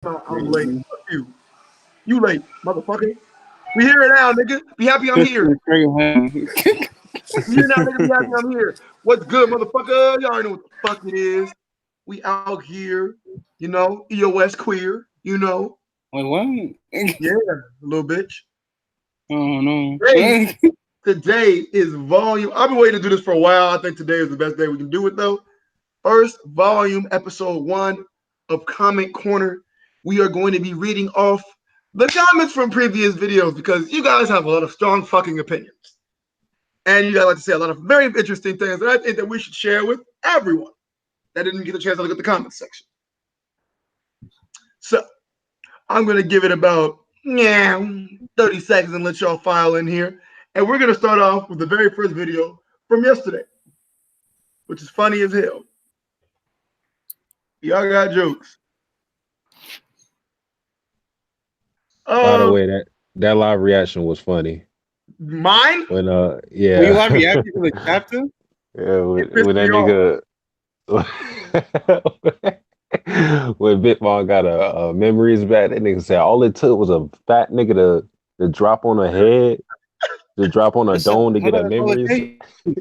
No, I'm late. Fuck you. You late, motherfucker. We here now, nigga. Be happy I'm here. We here now, nigga. Be happy I'm here. What's good, motherfucker? Y'all already know what the fuck it is. We out here, you know, EOS queer, you know. Wait, what? Yeah, little bitch. Oh no. Today is volume. I've been waiting to do this for a while. I think today is the best day we can do it though. First volume, episode 1 of Comment Corner. We are going to be reading off the comments from previous videos because you guys have a lot of strong fucking opinions. And you guys like to say a lot of very interesting things that I think that we should share with everyone that didn't get a chance to look at the comments section. So I'm going to give it about 30 seconds and let y'all file in here. And we're going to start off with the very first video from yesterday, which is funny as hell. Y'all got jokes. By the way, that live reaction was funny. Mine? When yeah. Were you live reacting to the chapter? Yeah, when that nigga when Bitball got a memories back, that nigga said all it took was a fat nigga to drop on a head, to drop on a dome to get a memories.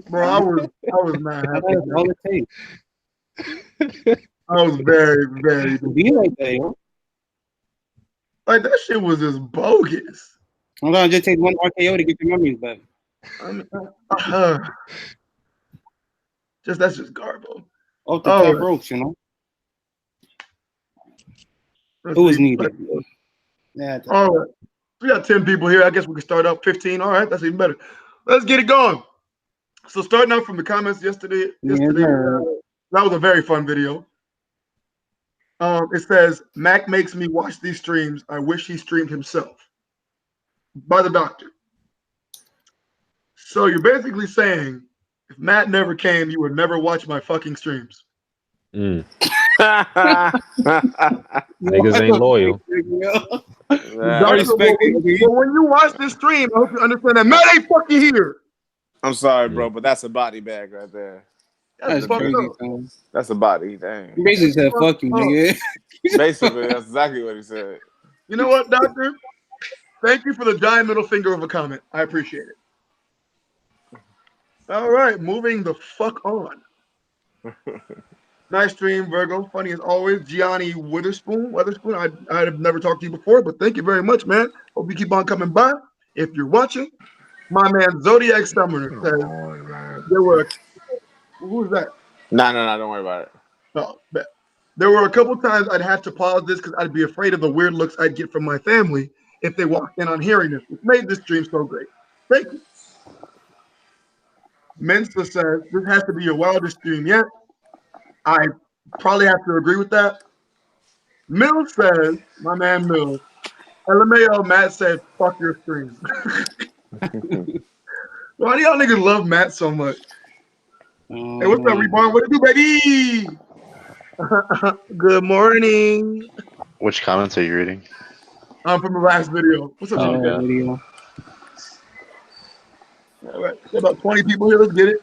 Bro, I was not happy. All it takes. I was very, very be like that, yo. Like that shit was just bogus. I'm gonna just take one RKO to get your memories back. I mean, that's just garbo. Off the top ropes, you know. It was needed. Yeah. All right. We got 10 people here. I guess we can start up 15. All right, that's even better. Let's get it going. So starting out from the comments yesterday, that was a very fun video. It says, Mac makes me watch these streams. I wish he streamed himself. By the doctor. So you're basically saying, if Matt never came, you would never watch my fucking streams. Niggas ain't loyal. I respect it. So when you watch this stream, I hope you understand that Matt ain't fucking here. I'm sorry, bro, but that's a body bag right there. That's crazy. That's a body thing. He basically said, fuck you, nigga. Basically, that's exactly what he said. You know what, doctor? Thank you for the giant middle finger of a comment. I appreciate it. All right, moving the fuck on. Nice stream, Vergo. Funny as always. Gianni Weatherspoon. I have never talked to you before, but thank you very much, man. Hope you keep on coming by. If you're watching, my man Zodiac Summoner says there were. Who's that? No, don't worry about it. Oh, there were a couple times I'd have to pause this because I'd be afraid of the weird looks I'd get from my family if they walked in on hearing this. It made this stream so great. Thank you. Mensa says this has to be your wildest stream yet. I probably have to agree with that. Mills says, my man Mills, LMAO Matt said, fuck your stream. Why do y'all niggas love Matt so much? Hey, what's up, Reborn? What it do, baby? Good morning. Which comments are you reading? From the last video. What's up, video? All right, got about 20 people here. Let's get it.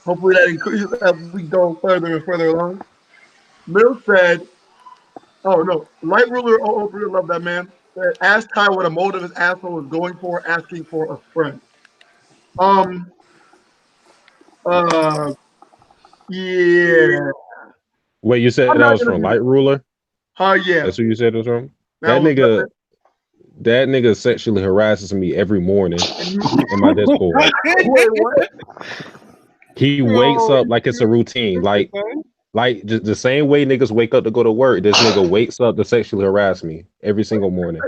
Hopefully that increases as we go further and further along. Mill said, oh no, Light Ruler 003, love that man. Said, ask Ty what a motive his asshole is going for, asking for a friend. Yeah. Wait, you said that was from Light Ruler? Yeah. That's who you said it was from? That nigga sexually harasses me every morning in my Discord. Wait, what? He wakes up like it's a routine. Like just the same way niggas wake up to go to work, this nigga wakes up to sexually harass me every single morning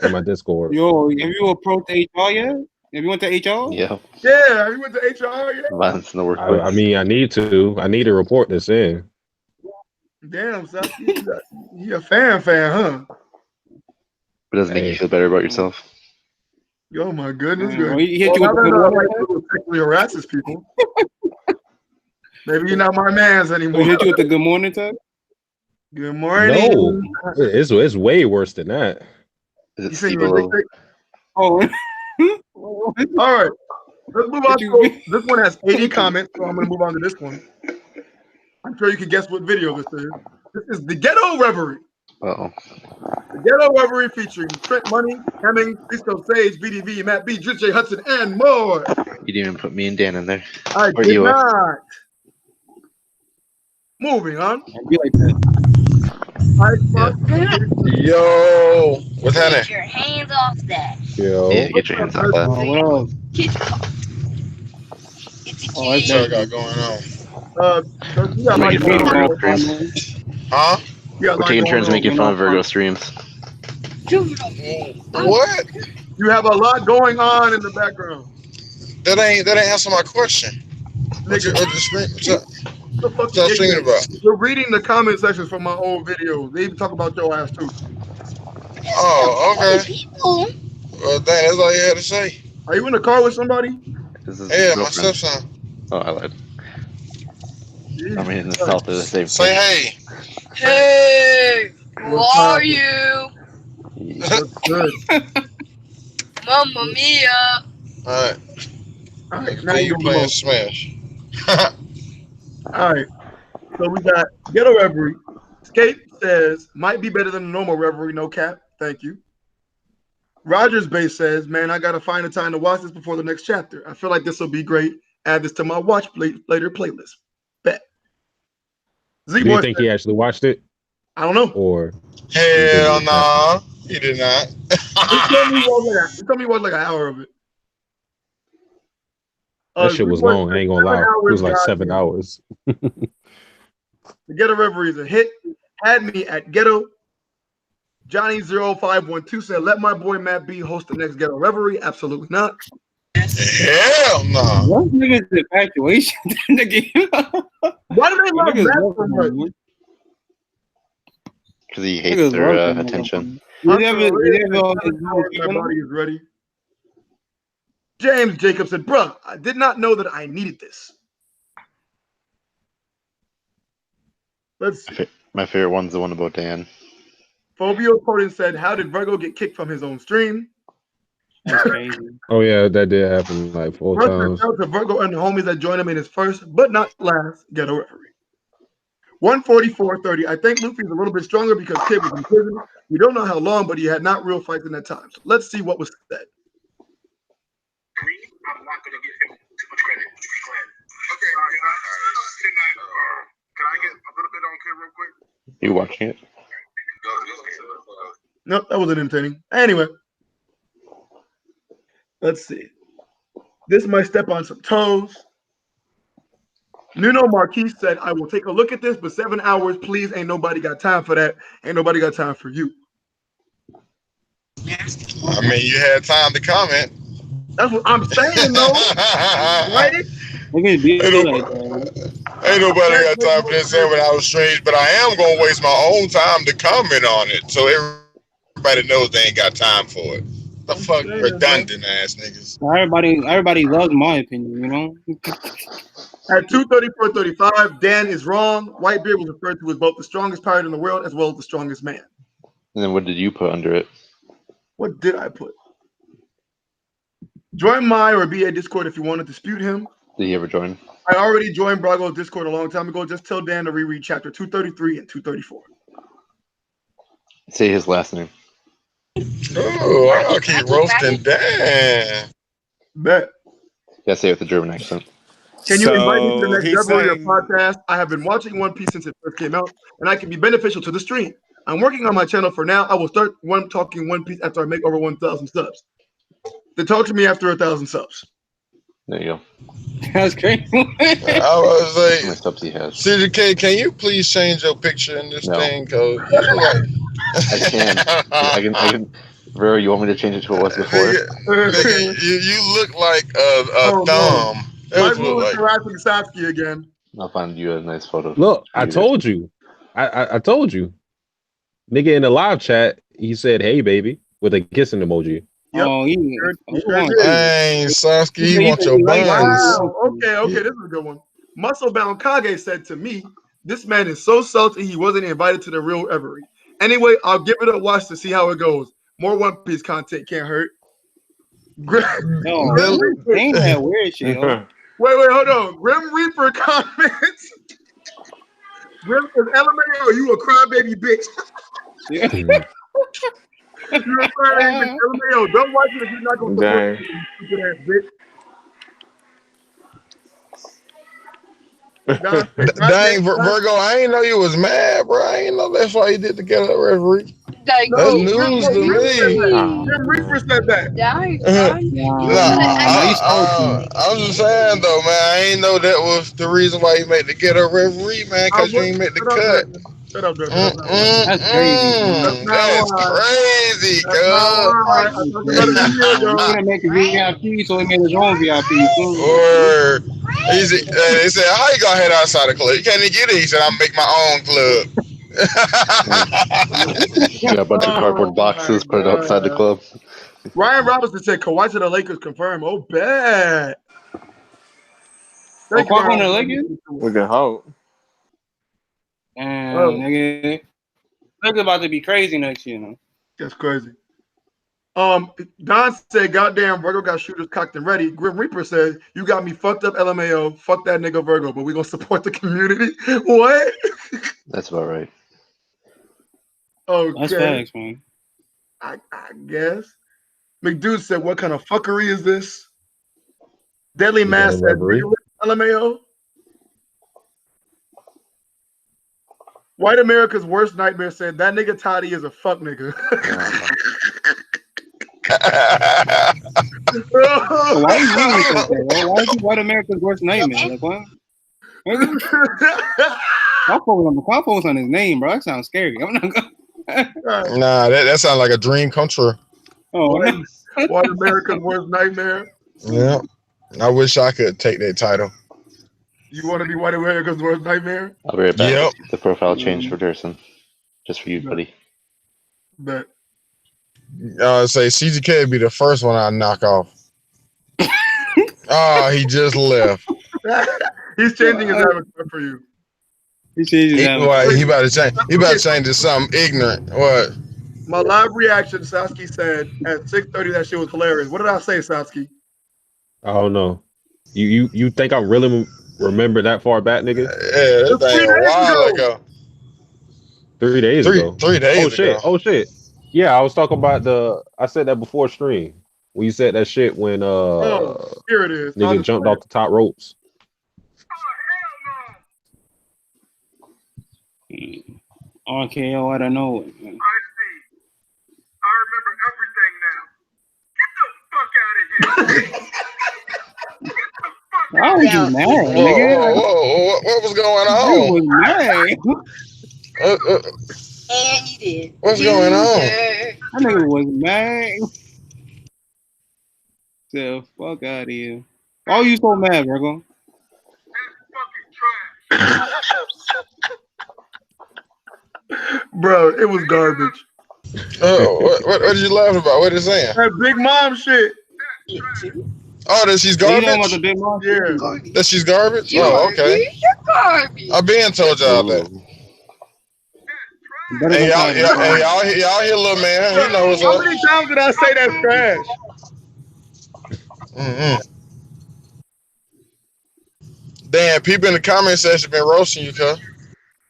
in my Discord. Yo, have you approached HR yet? Have you went to HR? Yeah. Yeah, have you went to HR yet? Mine's in the workplace. I mean, I need to report this in. Damn, son. You a fan, huh? It doesn't make you feel better about yourself. Oh my goodness. He hit you with the sexually harasses people. Maybe you're not my man's anymore. He hit you with the good morning tag? Good morning. No, it's way worse than that. Is it Steve-O? Oh. All right. Let's move on. This one has 80 comments, so I'm going to move on to this one. I'm sure you can guess what video this is. This is the Ghetto Reverie. Uh-oh. The Ghetto Reverie featuring Trent Money, Hemming, Disco Sage, VDV, Matt B, Drew J. Hudson, and more. You didn't even put me and Dan in there. I Or did you. not. Moving on. I'd be like that. Yo, what's happening? Get your hands off that. Yo. Yeah, get your hands off that. Oh, what up? Oh, What that's y'all that. got going on? You got Making like fun of Yeah, Vergo streams. Huh? you got We're like taking going turns on, making going fun on. of Vergo streams. What? You have a lot going on in the background. That ain't answer my question. What Nigga, the screen? what the fuck What y'all streaming about? We're reading the comment sections from my old videos. They even talk about your ass too. Oh, okay. People. Well, dang, that's all you had to say. Are you in the car with somebody? This is Yeah, his my girlfriend. stepson. Oh, I lied. Jesus I'm in the Christ. south of the same Say thing. hey. Hey, who What's are up? you? What's good? Mamma mia. Alright, All I right, can now tell you you doing the playing most. Smash. All right, so we got Ghetto Reverie. Escape says, might be better than the normal Reverie, no cap. Thank you. Rogers Base says, man, I got to find a time to watch this before the next chapter. I feel like this will be great. Add this to my watch later playlist. Bet. Do you Z-Boy think says, he actually watched it? I don't know. Or Hell nah. He did not. He told me it was like an hour of it. that shit was Z-Boy long, I says ain't gonna 7 lie. It hours, was like 7 goddamn. hours. The Ghetto Reverie is a hit. Had me at Ghetto. Johnny0512 said, let my boy Matt B host the next Ghetto Reverie. Absolutely not. Hell nah. What niggas infatuation? Nigga. Why do they love Niggas Matt love so him, much? man. Because he hates Niggas their love him, attention. You never Uncle Ray said, all 7 hours, my body is ready. James Jacob said, bruh, I did not know that I needed this. Let's see. My favorite one's the one about Dan. Phobio Corden said, how did Vergo get kicked from his own stream? That's crazy. Oh yeah, that did happen like 4 Russ times. out to Vergo and the homies that joined him in his first, but not last, Ghetto Reverie. 144.30. I think Luffy's a little bit stronger because Kid was in prison. We don't know how long, but he had not real fights in that time. So let's see what was said. I'm not going to give him too much credit. Okay, can I get a little bit on Kid real quick? You watching it? Nope, that wasn't entertaining. Anyway, let's see. This might step on some toes. Nuno Marquis said, I will take a look at this, but 7 hours, please. Ain't nobody got time for that. Ain't nobody got time for you. I mean, you had time to comment. That's what I'm saying, though. Right? Niggas be Ain't like nobody, that. ain't nobody got time for that 7 hour strange, but I am going to waste my own time to comment on it. So everybody knows they ain't got time for it. The fuck redundant ass niggas. Everybody loves my opinion, you know? At 234.35, Dan is wrong. Whitebeard was referred to as both the strongest pirate in the world as well as the strongest man. And then what did you put under it? What did I put? Join my or BA Discord if you want to dispute him. Did he ever join? I already joined Brago's Discord a long time ago. Just tell Dan to reread chapter 233 and 234. Say his last name. Ooh, I'll keep roasting Dan. Bet. Yeah, say it with a German accent. Can you invite me to the So next he's Reverie or saying, podcast? I have been watching One Piece since it first came out, and I can be beneficial to the stream. I'm working on my channel for now. I will start talking One Piece after I make over 1,000 subs. Then talk to me after 1,000 subs. There you go. That's crazy. I was How many like, subs he has? CJK, can you please change your picture in this No. thing? Cause you look like I can. I can. Vero, you want me to change it to what it was before? nigga, you look like a Oh, no. thumb. My That's what rule is like. harassing Satsuki again. I'll find you a nice photo. Look, for I you told you. I told you. Nigga in the live chat, he said, hey baby, with a kissing emoji. Yep. Oh, he Dang, Sasuke, he want your buns. Wow. Okay, this is a good one. Musclebound Kage said to me, this man is so salty he wasn't invited to the real Reverie. Anyway, I'll give it a watch to see how it goes. More One Piece content can't hurt. No, ain't that weird shit, yo. Wait, hold on. Grim Reaper comments. Grim is elementary or you a crybaby bitch? Yeah. You're referring to LMAO. Don't watch it if you're not gonna support Dang. you, stupid ass bitch. Don said, Dang, goddamn, Virgo, I ain't know you was mad, bro. I ain't know that's why you did the get up referee. Like, That's no, news to me. Jim Reaper said that. Nah, you supposed to. I'm just saying though, man. I ain't know that was the reason why you made the get up referee, man. I Cause you would ain't make the shut up, cut. Dustin. Shut up, Dustin. That's not why. That's crazy, That's man. not That's why. crazy, That's not cuz. why. I That's talked about it a crazy, year man. He ago. didn't make a VIP, so he made his own VIP too. Or they said, how you gonna head outside the club? You can't even get it. He said, I'm make my own club. You got a bunch of Oh cardboard my boxes, put it outside the god. club. Ryan Robinson said Kawhi to the Lakers confirmed. Oh, bad. Oh, Thank you, Kawhi going Ryan. to the Lakers? We can hope. Damn, Oh, nigga. Lakers about to be crazy next year, man. that's crazy. Don said, "Goddamn, Virgo got shooters cocked and ready." Grim Reaper says, "You got me fucked up, LMAO. Fuck that nigga Virgo, but we gonna support the community." What? That's about right. That's Okay, facts, man. I guess. McDude said, "What kind of fuckery is this?" Deadly You Mass damn said, referee. "LMAO." White America's worst nightmare said, "That nigga Toddy is a fuck nigga." So why you reading this like that, bro? Why is he white America's worst nightmare? Like, what? I'll focus on his name, bro. That sounds scary. I'm not gonna. Nah, that sounds like a dream come true. Oh, no. White America's worst nightmare. Yeah. I wish I could take that title. You want to be White America's worst nightmare? I'll be right back. Yep. The profile change for Durson. Just for you, Yeah. buddy. But Say CGK would be the first one I knock off. Oh, he just left. he's changing his avatar for you. He changed his avatar. He about to change. He about to change to something ignorant. What? My live reaction, Sasuke said at 6:30 that shit was hilarious. What did I say, Sasuke? I don't know. You think I really remember that far back, nigga? Yeah, that thing a while ago. 3 days ago. 3 days ago. Oh shit. Yeah, I was talking about I said that before stream. When you said that shit when Here it is. nigga jumped off the top ropes. RKO, I don't know. I see. I remember everything now. Get the fuck out of here. Get the fuck Why was you mad, nigga? Whoa, what was going You on? was mad. And you did. What's going on? That nigga was mad. The fuck out of here. Why you so mad, Virgo? Bro, it was garbage. What did you laugh about? What is he saying? That big mom shit. Oh, that she's You know about garbage? the big mom? Yeah. That she's garbage? Oh, okay. You're garbage. I've been told y'all that. Better Hey, than Tiger. y'all hear little man. He knows How up. many times did I say that's trash? Damn, people in the comment section been roasting you, cuz.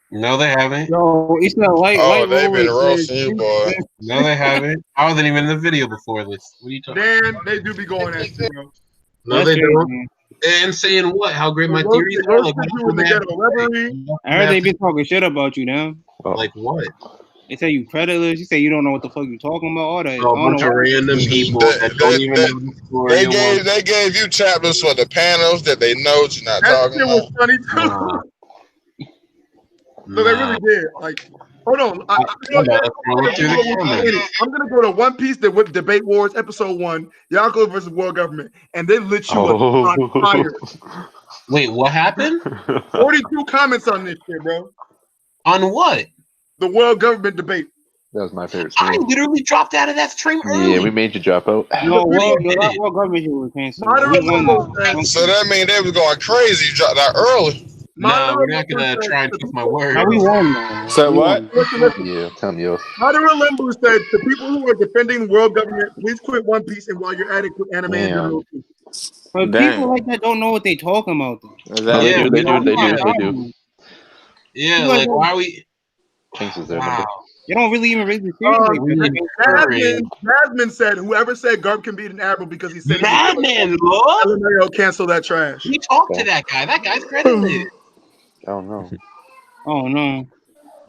No, they haven't. Yo, it's not light. Oh, light they been rollers, roasting you, boy. No, they haven't. I wasn't even in the video before this. What are you talking about? Dan, they do be going at you, bro. No, they don't. And saying what? How great my theories are? Like, you with the ghetto reverie. I heard they been talking shit about you now. Like what? They say you creditless. You say you don't know what the fuck you talking about. All that. A bunch of random people that don't even know the story. They gave you chapters for the panels that they know you're not That talking shit about. was funny too. So they really did. Like, hold on. I'm gonna go to One Piece the Whip Debate Wars episode 1, Yonko versus World Government, and they lit you up on fire. Wait, what happened? 42 comments on this shit, bro. On what? The World Government debate. That was my favorite I stream. literally dropped out of that stream early. Yeah, we made you drop out. No, World Government shit was canceled. So that means they was going crazy. You dropped out early. No, we're not gonna try and keep my word. How we won, man? So what? Yeah, tell me yo. Madara Limbu said, "The people who are defending world government, please quit One Piece, and while you're at it, quit anime and general." But people like that don't know what they talking about, though. They do. Yeah, like why are we? Jinx is there, Wow. They don't really even raise the series. Jasmine said whoever said Garp can beat an admiral because he said Madman, Lord. LMAO, cancel that trash. We talked to that guy. That guy's credited. Oh no. Oh no.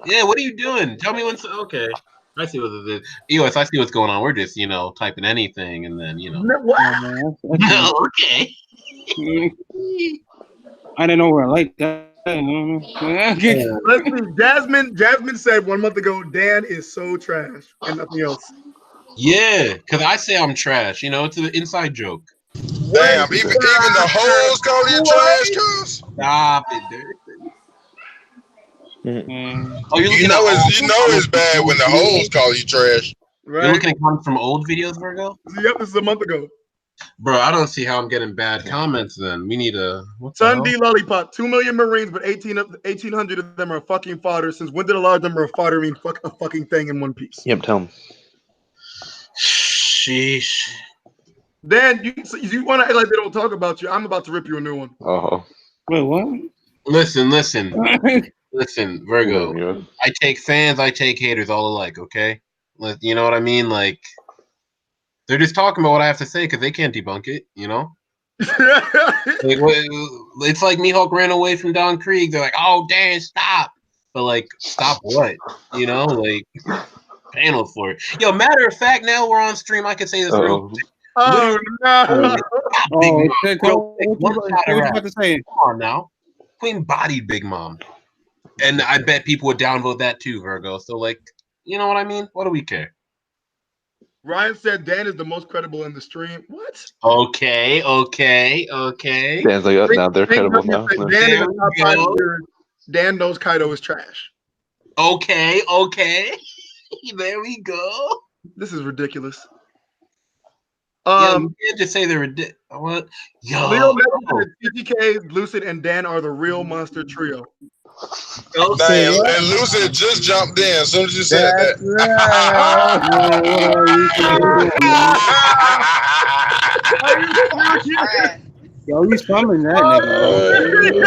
Yeah, what are you doing? Tell me when. Okay, I see what it is. EOS, I see what's going on. We're just, typing anything and then, What? Okay. I didn't know where I like that. Let's see. Jasmine said 1 month ago, Dan is so trash and nothing else. Yeah, because I say I'm trash. It's an inside joke. Damn, even the hoes call you trash, cuz. Stop it, dude. Oh, You know it's bad when the hoes call you trash. Right. You're looking at comments from old videos, Vergo? Yep, this is a month ago. Bro, I don't see how I'm getting bad comments then. We need a... Sun D Lollipop, 2 million Marines, but 1,800 of them are fucking fodder. Since when did a lot of them are fodder mean a fucking thing in One Piece? Yep, tell him. Sheesh. Dan, you want to act like they don't talk about you. I'm about to rip you a new one. Oh. Wait, what? Listen, Vergo. I take fans, I take haters all alike, okay? You know what I mean? Like, they're just talking about what I have to say because they can't debunk it, It's like Mihawk ran away from Don Krieg. They're like, oh, Dan, stop. But, like, stop what? Panel for it. Yo, matter of fact, now we're on stream. I can say this real quick. Oh, no. What you about to say? Come on now. Queen bodied Big Mom. And I bet people would downvote that too, Vergo. So, like, you know what I mean? What do we care? Ryan said Dan is the most credible in the stream. What? Okay. Dan's like, now they're credible now. Dan is the top 5 viewers. Dan knows Kaido is trash. Okay. There we go. This is ridiculous. You can't just say they're ridiculous. What? Yo. Leo mentioned that TTK, Lucid, and Dan are the real monster trio. Damn, and Lucid just jumped in as soon as you said that. Yo, you summoned that nigga.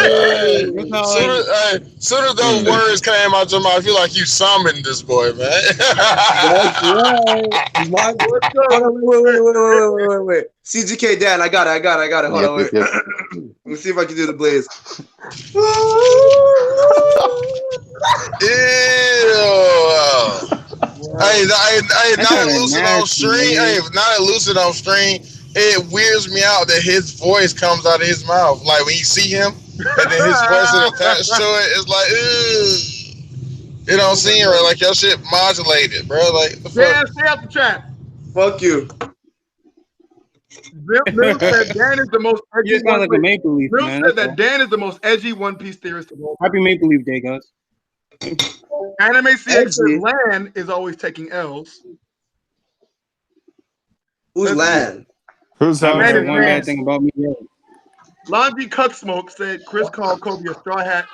Soon as those words came out your mouth, I feel like you summoned this boy, man. That's right. Wait. CGK Dan, I got it. Hold on, wait. Let me see if I can do the blaze. Not lucid on stream. It weirds me out that his voice comes out of his mouth. Like when you see him, and then his voice is attached to it, it's like, ugh. It don't seem right. Like your shit modulated, bro. Like, the fuck? Stay out the chat. Fuck you. Bill said Dan is the most edgy. You sound like a Maple Leaf, Bill man. said that Dan is the most edgy One Piece theorist of all time. Happy Maple Leaf Day, guys. Anime CX says Lan is always taking L's. Who's Lan? Who's that? One bad thing about me. Yeah. Laundry Cuck Smoke said Chris called Kobe a straw hat.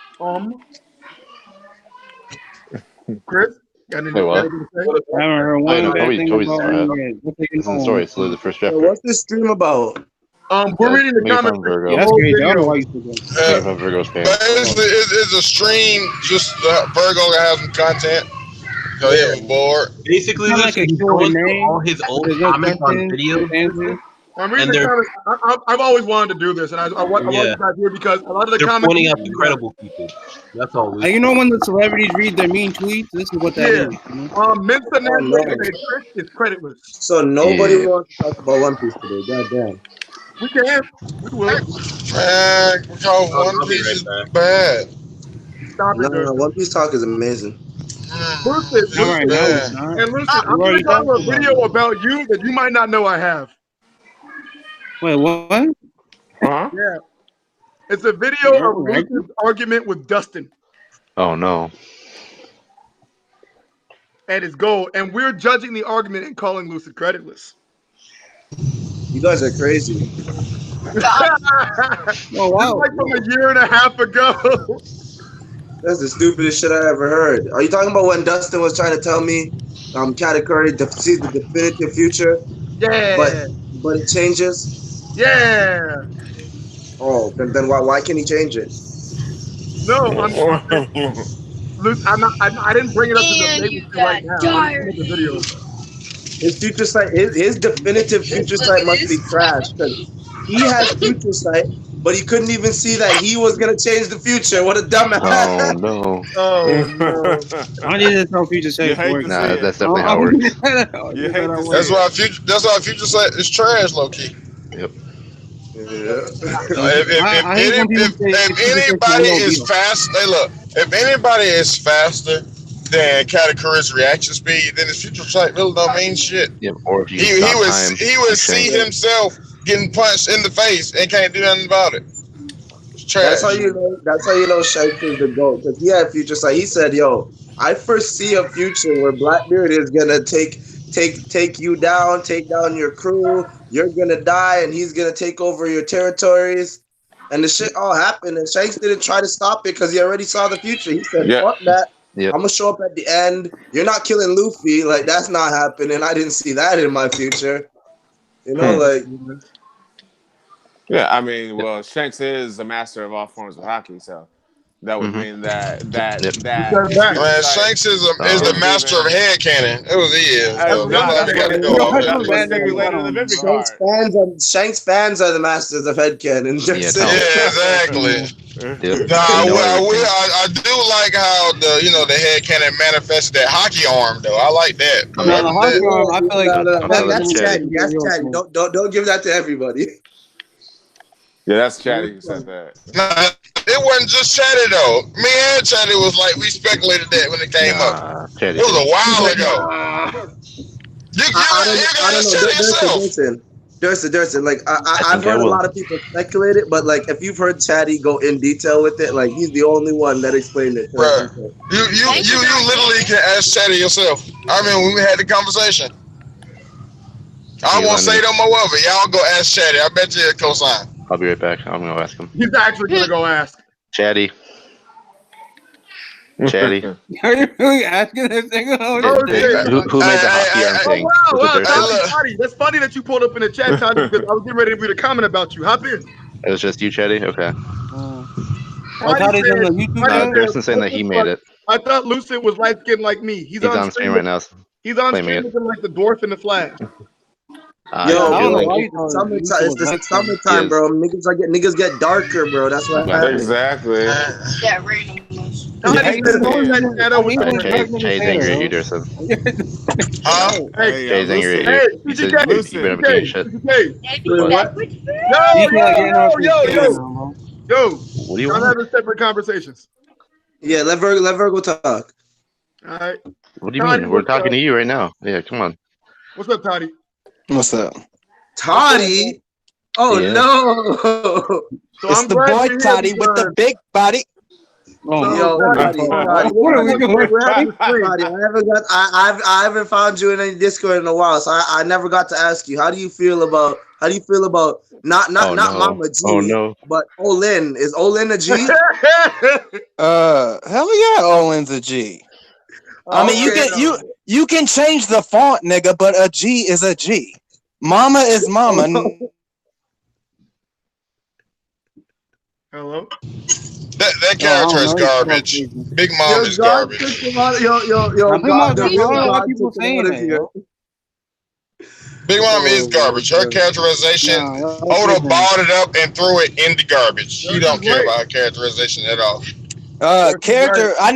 Chris? Got anything what? to say? I haven't heard one bad thing Toby's about straw me. This is the story. It's the first chapter. What's this stream about? We're reading the comments. Vergo. That's great. I don't know why you said that. From Vergo's parents. Basically, it's a stream. Just Vergo has some content. So he was bored. Basically, Like he's going through all his old comments on videos. I'm reading the comments. I've always wanted to do this, and I want you guys here because a lot of the They're comments. pointing out the credible people. That's all. You know when the celebrities read their mean tweets? This is what that is. Minsta said Chris is creditless. So nobody wants to talk about One Piece today. Goddamn. We can. We will. Man, because One Piece is bad. Stop it. No, One Piece talk is amazing. Lucid, and Lucid, I'm going to talk about a video about you that you might not know I have. Wait, what? Yeah. It's a video of Lucid's argument with Dustin. Oh, no. And his goal. And we're judging the argument and calling Lucid creditless. You guys are crazy. Oh, wow. Like from a year and a half ago. That's the stupidest shit I ever heard. Are you talking about when Dustin was trying to tell me Katakuri to see the definitive future? Yeah. But it changes? Yeah. Oh, then why can't he change it? No, Luke, I didn't bring it up to And debate you with you right got now. I just made the video. diarrhea. His future sight, his definitive future Look sight at must be this. trash because he had future sight, but he couldn't even see that he was gonna change the future. What a dumbass! Oh no. Oh no. I need to know future You sight hate works. to see Nah, it. that's definitely how it works. You hate to see That's it. why future sight is trash, low key. Yep. I hate when people say If future sight anybody will be is fast, hey look, if anybody is faster than category's reaction speed, then his future sight really don't mean shit. Yep. Or if you He stop would time, like see Shanks. himself getting punched in the face and can't do nothing about it. It's That's trash. how you know. That's how you know Shanks is the GOAT because he had future sight. He said, "Yo, I foresee a future where Blackbeard is gonna take you down, take down your crew. You're gonna die, and he's gonna take over your territories." And the shit all happened, and Shanks didn't try to stop it because he already saw the future. He said, Yeah. "Fuck that! Yep. I'm gonna show up at the end. You're not killing Luffy. Like that's not happening. I didn't see that in my future. You know, like." Yeah, I mean, well, Shanks is a master of all forms of hockey, so that would mean that Yep. his future Man, sight Shanks is the isn't master of even- head cannon. It was he is. That's So not- let's that's get what- to go off that's that. what's stipulated in the victory Shanks card. Shanks fans are the masters of headcanon. Yeah, Yeah, exactly. Yep. Nah, You know everything. I do like how the head cannon manifested that hockey arm though. I like that. I No, mean, the hockey arm, I feel like That's Chatty. chatty. That's chatty. Don't give that to everybody. Yeah, that's Chatty who said that. nah, it wasn't just Chatty though. Me and Chatty was like we speculated that when it came up. Chatty. It was a while ago. You got I don't know. Durson. Like I've heard a lot of people speculate it, but like if you've heard Chatty go in detail with it, like he's the only one that explained it. Bruh, you literally can ask Chatty yourself. I mean, when we had the conversation. I won't say no more of it. Y'all go ask Chatty. I bet you he'll co-sign. I'll be right back. I'm gonna ask him. He's actually gonna go ask. Chatty. Chatty. Are you really asking this thing? Oh, Who made the hockey arm thing? Wow, Was it Durson? Toddy, that's funny that you pulled up in the chat, Toddy, because I was getting ready to read a comment about you. Hop in. It was just you, Chatty? Okay. Toddy said- Durson saying that he made it. I thought Lucid was light skinned like me. He's on stream right now. He's on claiming stream it. looking like the dwarf in the Flash. It's the summertime, bro. Niggas get darker, bro. That's what happens. Exactly. That randomness. Jay's angry at you, Durson. Hey, Jay's angry hey, at you. He said CGK, you better be doing shit. Yo, What do you I'm want? having separate conversations. Yeah, let Vergo talk. All right. What do you mean? We're talking to you right now. Yeah, come on. What's up, Toddy? What's up? Toddy? Oh Yeah. no! It's the boy Toddy with the big body. Toddy, what are we doing? Toddy, I haven't found you in any Discord in a while, so I never got to ask you. How do you feel about not Mama G, Oh no. but Olin? Is Olin a G? Hell yeah, Olin's a G. I mean, you can change the font, nigga, but a G is a G. Mama is mama. Hello? That character is garbage. Big Mom is garbage. Big Mom is garbage. Her characterization, Oda balled it up and threw it in the garbage. You don't care about her characterization at all. Character. I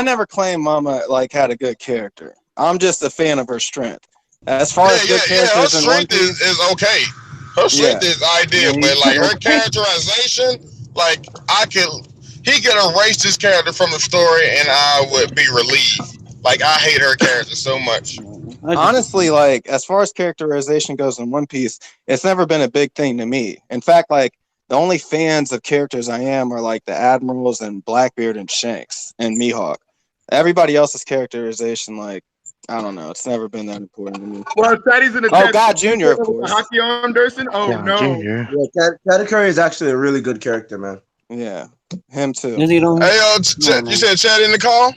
never claimed Mama like had a good character. I'm just a fan of her strength. As far as good characters, her strength is okay. Her strength is ideal, but like her characterization, like he could erase his character from the story, and I would be relieved. Like I hate her character so much. Honestly, like as far as characterization goes in One Piece, it's never been a big thing to me. In fact, like the only fans of characters I am are like the Admirals and Blackbeard and Shanks and Mihawk. Everybody else's characterization, like I don't know, it's never been that important to me. Well, Toddy's in the Oh God, Junior, of course. Hockey arm, Durson? Oh Yeah, no. Junior. Yeah, Teddy Curry is actually a really good character, man. Yeah, him too. Hey, you said Chad in the call?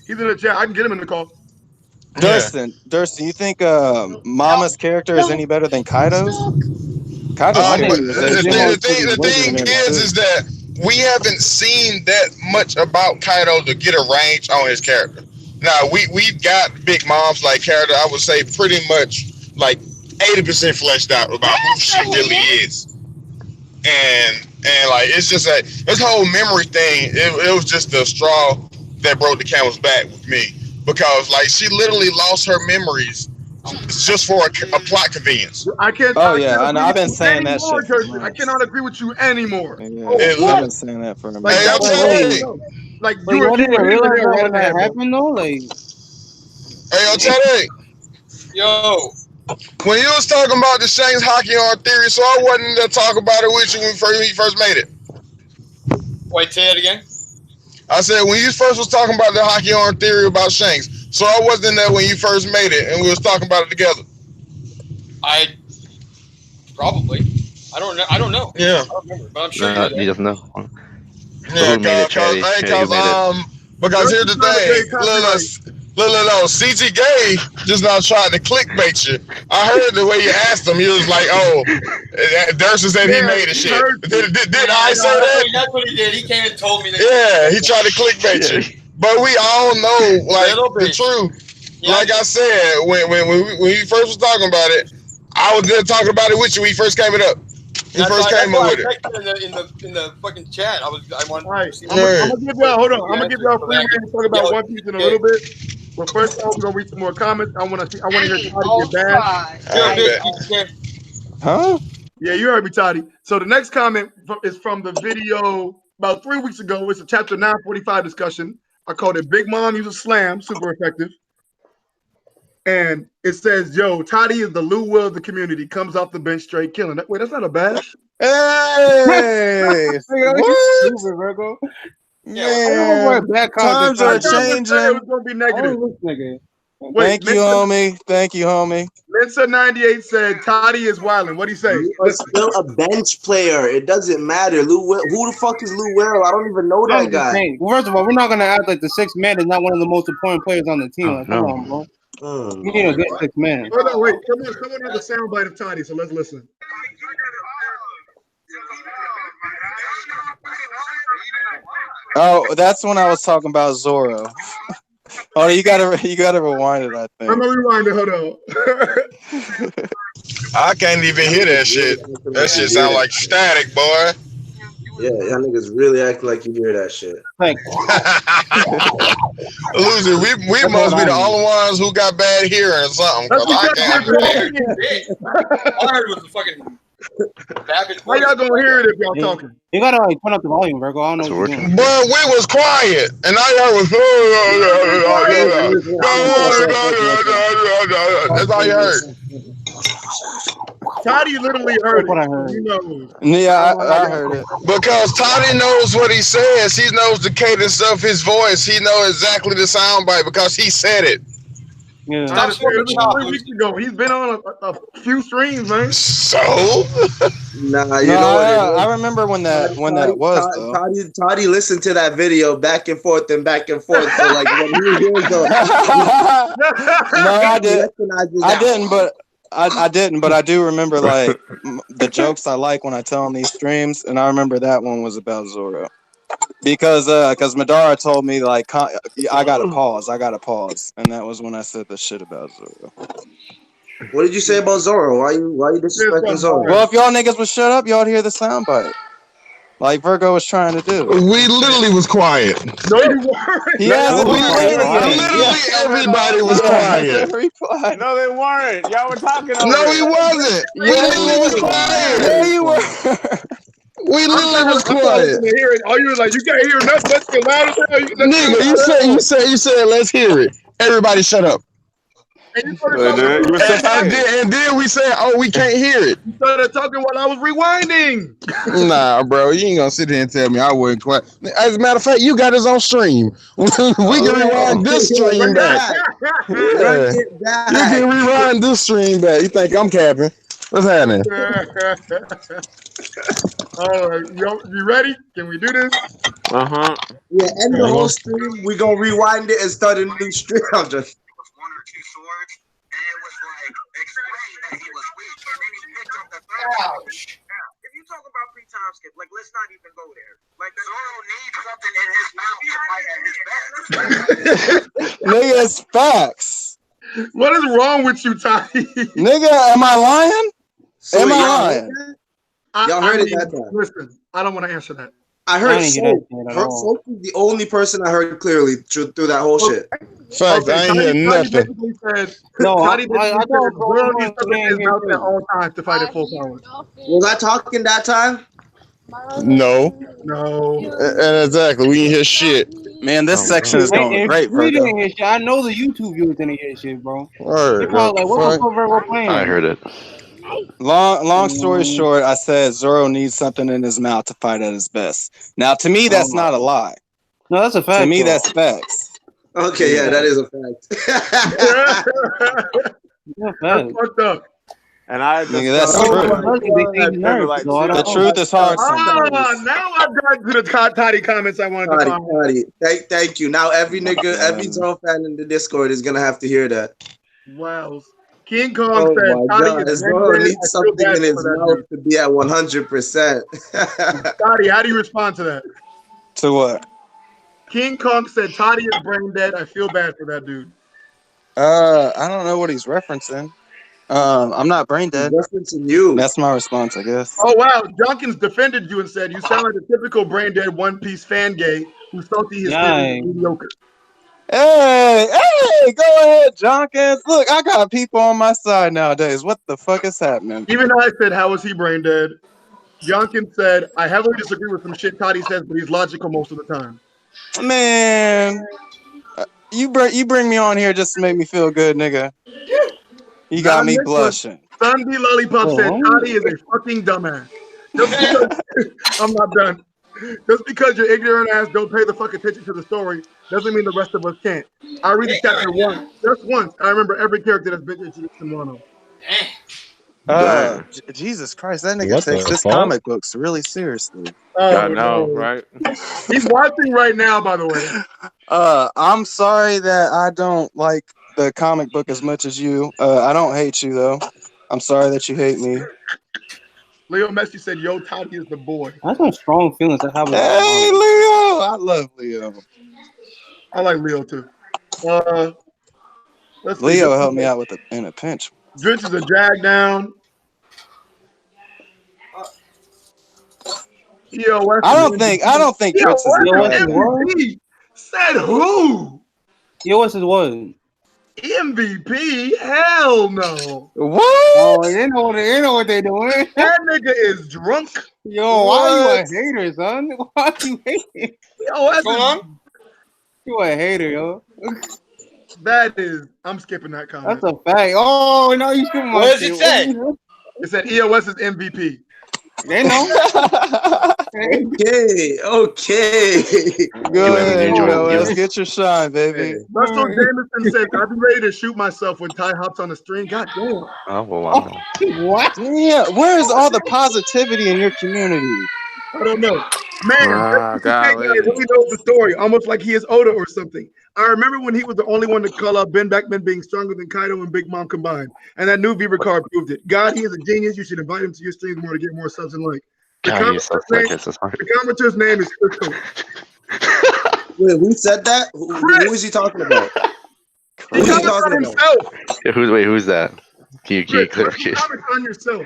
He's in the chat. I can get him in the call. Durston, you think Mama's character is any better than Kaido's? Kaido's The thing is that we haven't seen that much about Kaido to get a range on his character. Now we got Big Mom's like character. I would say pretty much like 80% fleshed out about who she really is, and like it's just that this whole memory thing. It was just the straw that broke the camel's back with me because like she literally lost her memories just for a plot convenience. I can't. Oh I yeah, can't I know. agree I've with been you saying that anymore, shit for Kirsten. I months. cannot agree with you anymore. Yeah, It, I've been saying that for a Like hey, minute. I'm that was telling you. like Like, you y'all didn't were hitting the realize nail that right when on the that head, bro. happened, though? Like, Hey, I'm telling you. Yo, When you was talking about the Shanks hockey on theory, so I wasn't to talk about it with you when you first made it. wait, say it again. I said when you first was talking about the hockey on theory about Shanks, so I wasn't there when you first made it, and we was talking about it together. I probably. I don't know. I don't know. Yeah. I don't remember, but I'm sure you were He there. doesn't know. So Yeah, who made it, cause Chatty? Chatty, who made it? because here's the Trying to thing. pay copyright. Look, CT Gay just now tried to clickbait you. I heard the way you asked him. He was like, "Oh, Durson said he Yeah, made the he shit." heard you. Did I say that? That's what he did. He came and told me that. Yeah, he tried to clickbait Yeah. you. But we all know, like Little the bit. truth. Yeah, Like I said, when you first was talking about it, I was there talking about it with you when you first came it up. You first that's came up why I with it. texted in the fucking chat. I wanted All right, to see. I'm gonna give y'all. Hold on, I'm gonna give y'all So free that I reign could to talk about yell One Piece in a shit. little bit. But first off, we're gonna read some more comments. I want to hear Toddy get bashed. I bet. Okay. Huh? Yeah, you heard me, Toddy. So the next comment is from the video about 3 weeks ago. It's a chapter 945 discussion. I called it Big Mom uses slam, super effective. And it says, "Yo, Toddy is the Lou Will of the community. Comes off the bench straight killing." Wait, that's not a bash. Hey, what? stupid, Vergo. Man, Bad times I are never said it changing. was gonna be Oh, negative. this nigga. Wait, Thank you, homie. Thank you, homie. Mensa 98 said Toddy is wilding. What'd he say? You are still a bench player. It doesn't matter. Lou Will, who the fuck is Lou Will? I don't even know I'm that just guy. saying. Well, first of all, we're not gonna act like the sixth man is not one of the most important players on the team. Oh, Like, come no. on, bro. Oh, You need a good sixth man. Hold on, wait. Someone has a soundbite of Toddy, so let's listen. Oh, that's when I was talking about Zoro. Oh, you gotta rewind it. I I'm think. gonna rewind it. Hold on. I can't even hear that shit. That shit sound like static, boy. Yeah, y'all niggas really act like you hear that shit. Like, Loser, we must be the only ones who got bad hearing or something. That's Cause I because can't. All I heard was the fucking Babbitt. How y'all gonna hear it if y'all talking? you gotta like turn up the volume, Vergo. I don't know what you're doing. But we was quiet, and all y'all was. That's all you heard. Toddy literally heard That's what I it. heard. You know. Yeah, I heard it. Because Toddy knows what he says. He knows the cadence of his voice. He knows exactly the soundbite because he said it. Yeah. Stop smoking 3 weeks ago. He's been on a few streams, man. So? Nah, you know what it is. I remember when that was though. Toddy listened to that video back and forth and back and forth. So like when he hears the No, I did. I I didn't, but I didn't, but I do remember like the jokes I like when I tell him these streams, and I remember that one was about Zoro because Madara told me like I gotta pause, and that was when I said the shit about Zoro. What did you say about Zoro? Why you disrespecting Zoro? Well, if y'all niggas would shut up, y'all'd hear the soundbite. Like Vergo was trying to do. We literally was quiet. No, you weren't. He asked me Literally everybody was quiet. No, they weren't. Y'all were talking over No, it. he wasn't. We literally was quiet. Yeah, you were. We literally was quiet. All you was like, you can't hear nothing. Let's get loud as hell. Nigga, you said, let's hear it. Everybody shut up. And you started talking, And then we said, oh, we can't hear it. you started talking while I was rewinding. Nah, bro, you ain't gonna sit here and tell me I wasn't quiet. As a matter of fact, you got his own stream. We can rewind this stream back. Yeah. You can rewind this stream back. You think I'm capping? What's happening? All right, you ready? Can we do this? Uh-huh. Yeah, end the whole stream. We gonna rewind it and start a new stream. I'm just. One or two swords, and it was like explained that he was weak, and then he picked up the third. Now, if you talk about time skip. Like, let's not even go there. Like, Zoro needs something in his mouth to fight at his best. Nigga, it's facts. What is wrong with you, Toddy? Nigga, am I lying? So Am wait, I y'all heard lying? that? Y'all heard it that time. Listen, I don't want to answer that. I I heard didn't hear that shit at all. Sophie's the only person I heard clearly through that whole shit. Facts, I ain't hear Toddy nothing. basically said, No, Toddy I basically thought said, Zoro Zoro needs something in his didn't hear mouth at shit. all times to fight at full power. Was I talking that time? No. No. And exactly, we ain't hear shit. Man, this Oh, section God. is going If great, we Vergo. didn't hear shit, I know the YouTube viewers didn't hear shit, bro. They Word, probably like, what the fuck? fuck Vergo playing? I heard it. Long story short, I said Zoro needs something in his mouth to fight at his best. Now, to me, that's not a lie. No, that's a fact. To me, though. that's facts. Okay, yeah, that is a fact. That's That's fucked up. And I Nigga, that's Oh true. my God. like, The truth is hard sometimes. Now I've gotten to the Toddy comments I wanted to find. Toddy, thank you. Now every nigga, every Zoro fan in the Discord is gonna have to hear that. Wow. King Kong Oh said, my Toddy God, is Zoro dead. needs I feel something bad in his for that mouth dude. to be at 100%. Toddy, how do you respond to that? To what? King Kong said, Toddy is brain dead. I feel bad for that dude. I don't know what he's referencing. I'm not brain dead. Referencing you. That's my response, I guess. Oh, wow. Junkins defended you and said, you sound like a typical brain dead One Piece fan gay who's salty his series is mediocre. Hey, go ahead, Jonkins. Look, I got people on my side nowadays. What the fuck is happening? Even though I said, how is he brain dead? Junkins said, I heavily disagree with some shit Toddy says, but he's logical most of the time. Man, you bring me on here just to make me feel good, nigga. You got me blushing. Sunday Lollipop said Toddy is a fucking dumbass. Just because I'm not done. Just because your ignorant ass don't pay the fuck attention to the story doesn't mean the rest of us can't. I read the chapter once, just once. I remember every character that's been introduced in Wano. Jesus Christ, that nigga What takes the his fuck? comic books really seriously. I know, right? He's watching right now, by the way. I'm sorry that I don't like the comic book as much as you. I don't hate you though. I'm sorry that you hate me. Leo Messi said, yo, Toddy is the boy. That's some strong feelings I have. Hey, Leo! I love Leo. I like Leo too. Let's see. Leo helped me out in a pinch. Drench is a jag down. EOS I don't think Drench is MVP. Said who? EOS is what? MVP? Hell no. What? Oh, they know what they doing. That nigga is drunk. Yo, why you a hater, son? Why you hating? Yo, what's going on? You a hater, yo. That is, I'm skipping that comment. That's a fact. Oh, no, you skipping my What does shit. it say? It said EOS is MVP. They know. Okay. Go ahead, EOS. Get your shine, baby. Russell Jameson said, I'll be ready to shoot myself when Ty hops on the stream. God damn. Oh, wow. What? Yeah, where is all the positivity in your community? I don't know. Man, this guy golly. really knows the story, almost like he is Oda or something. I remember when he was the only one to call out Ben Beckman being stronger than Kaido and Big Mom combined. And that new Beaver card proved it. God, he is a genius. You should invite him to your streams more to get more subs and like. The commentator's name is Crystal. Wait, who said that? Who is he talking about? He commented on himself. Yeah, who's that? Can you clarify? Comment on yourself.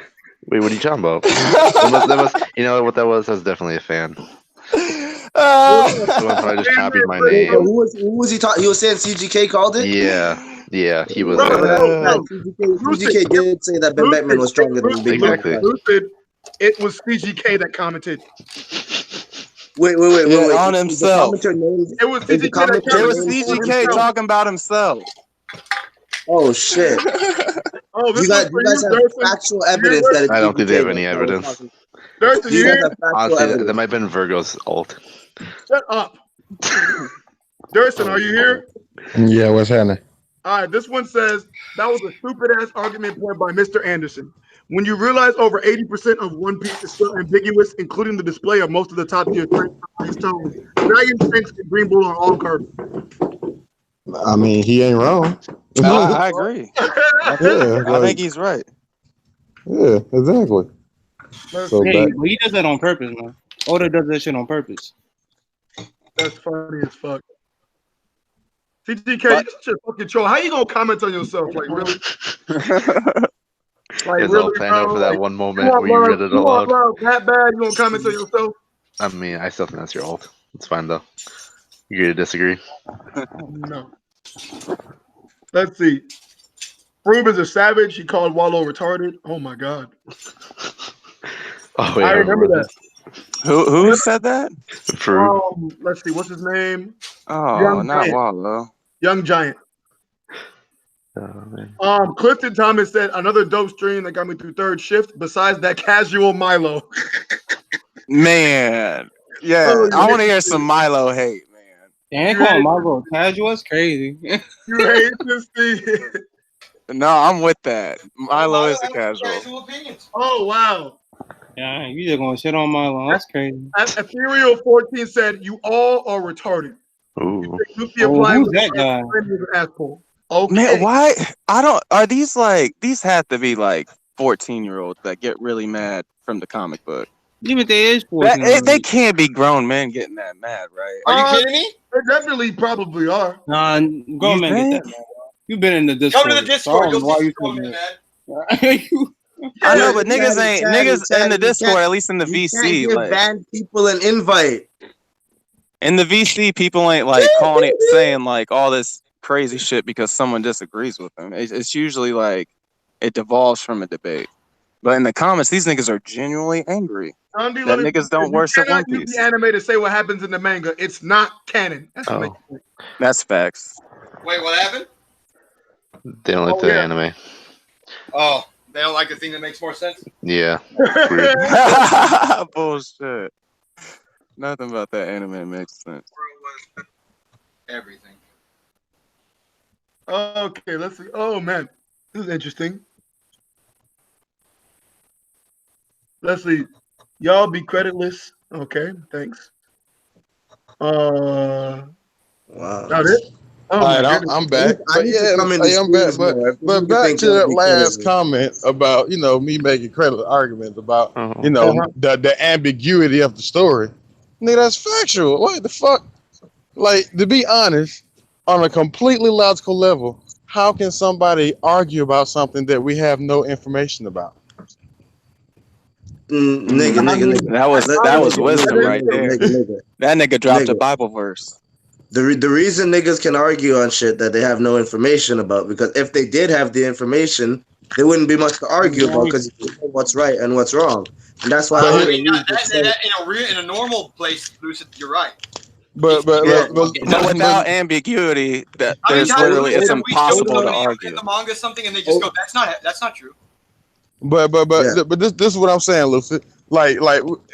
Wait, what are you talking about? that was, you know what that was? That was definitely a fan. Someone probably just copied my name. Who was he talking? He was saying CGK called it? Yeah, he was. CGK did say that Ben Beckman was stronger than Big Mom. Lucid, it was CGK that commented. Wait. On himself. It was CGK talking about himself. Oh shit! Oh, you guys have factual evidence that it's I don't think they have CGK any evidence. Thurston, you hear? Honestly, that might have been Vergo's ult. Shut up. Thurston, are you here? Yeah, what's happening? All right, this one says, that was a stupid-ass argument point by Mr. Anderson. When you realize over 80% of One Piece is still ambiguous, including the display of most of the top-tier tones, Dragon Sphinx and Green Bull are all curved. I mean, he ain't wrong. I agree. Yeah, I think he's right. Yeah, exactly. So Hey, back. but he does that on purpose, man. Oda does that shit on purpose. That's funny as fuck. TTK, But you such a fucking troll. How you gonna comment on yourself? Like really? Like It's all really, planned out bro? for Like that one you moment want where you read love? it You want aloud. love that bad? You gonna comment on yourself? I mean, I still think that's your ult. It's fine though. You agree to disagree? No. Let's see. Froob is a savage. He called Wallow retarded. Oh my god. Oh wait, I I remember remember that. this. who said that? Fruit. Let's see. What's his name? Oh, Young not Giant. Wallow. Young Giant. Oh, man. Clifton Thomas said another dope stream that got me through third shift. Besides that casual Milo. Man, yeah, Oh, I you want to hate hear this some dude. Milo hate, man. Damn, they You call hate him this Marvel casual. That's crazy. You hate this thing. No, I'm with that. Milo is a casual. Oh wow. Yeah, you just gonna shit on Marlon. That's crazy. Ethereal 14 said you all are retarded. Ooh. Luffy Oh, applying who's with that guy? an asshole. Okay. Man, why? I don't. Are these like these have to be like 14-year-olds that get really mad from the comic book? Even they is 14. They can't be grown men getting that mad, right? Are you kidding me? They definitely probably are. Nah, go You man, get think? that man. You've been in the Discord. Come to the Discord. You'll see some grown men, man. I know, Yeah, but niggas ain't niggas in the Discord. At least in the You can't VC, give like banned people an invite. in the VC, people ain't like calling it saying like all this crazy shit because someone disagrees with them. It's usually like it devolves from a debate. But in the comments, these niggas are genuinely angry that niggas don't worship One You cannot use Piece. the anime to say what happens in the manga. It's not canon. That's what makes sense. That's facts. Wait, what happened? They don't like the anime. Oh, they don't like the thing that makes more sense? Yeah. Bullshit. Nothing about that anime makes sense. Everything. Okay, let's see. Oh man, this is interesting. Let's see. Y'all be creditless. Okay, thanks. Wow. That it? Oh All my right, goodness. I'm back. I But need yeah, to come in the I'm back. streams more. If But you back think to y'all that be last creditless. comment about me making credit arguments about the ambiguity of the story. Nigga, that's factual. What the fuck? Like, to be honest, on a completely logical level, how can somebody argue about something that we have no information about? Nigga. That was wisdom right there. Nigga. That nigga dropped a Nigga. Bible verse. The reason niggas can argue on shit that they have no information about, because if they did have the information, there wouldn't be much to argue about because you know what's right and what's wrong. And that's why I mean, in a normal place, Lucid, you're right. But without ambiguity, that How many there's times literally have it's we showed impossible to somebody argue. in the manga something and they just go, that's not true. But this is what I'm saying, Lucy. Like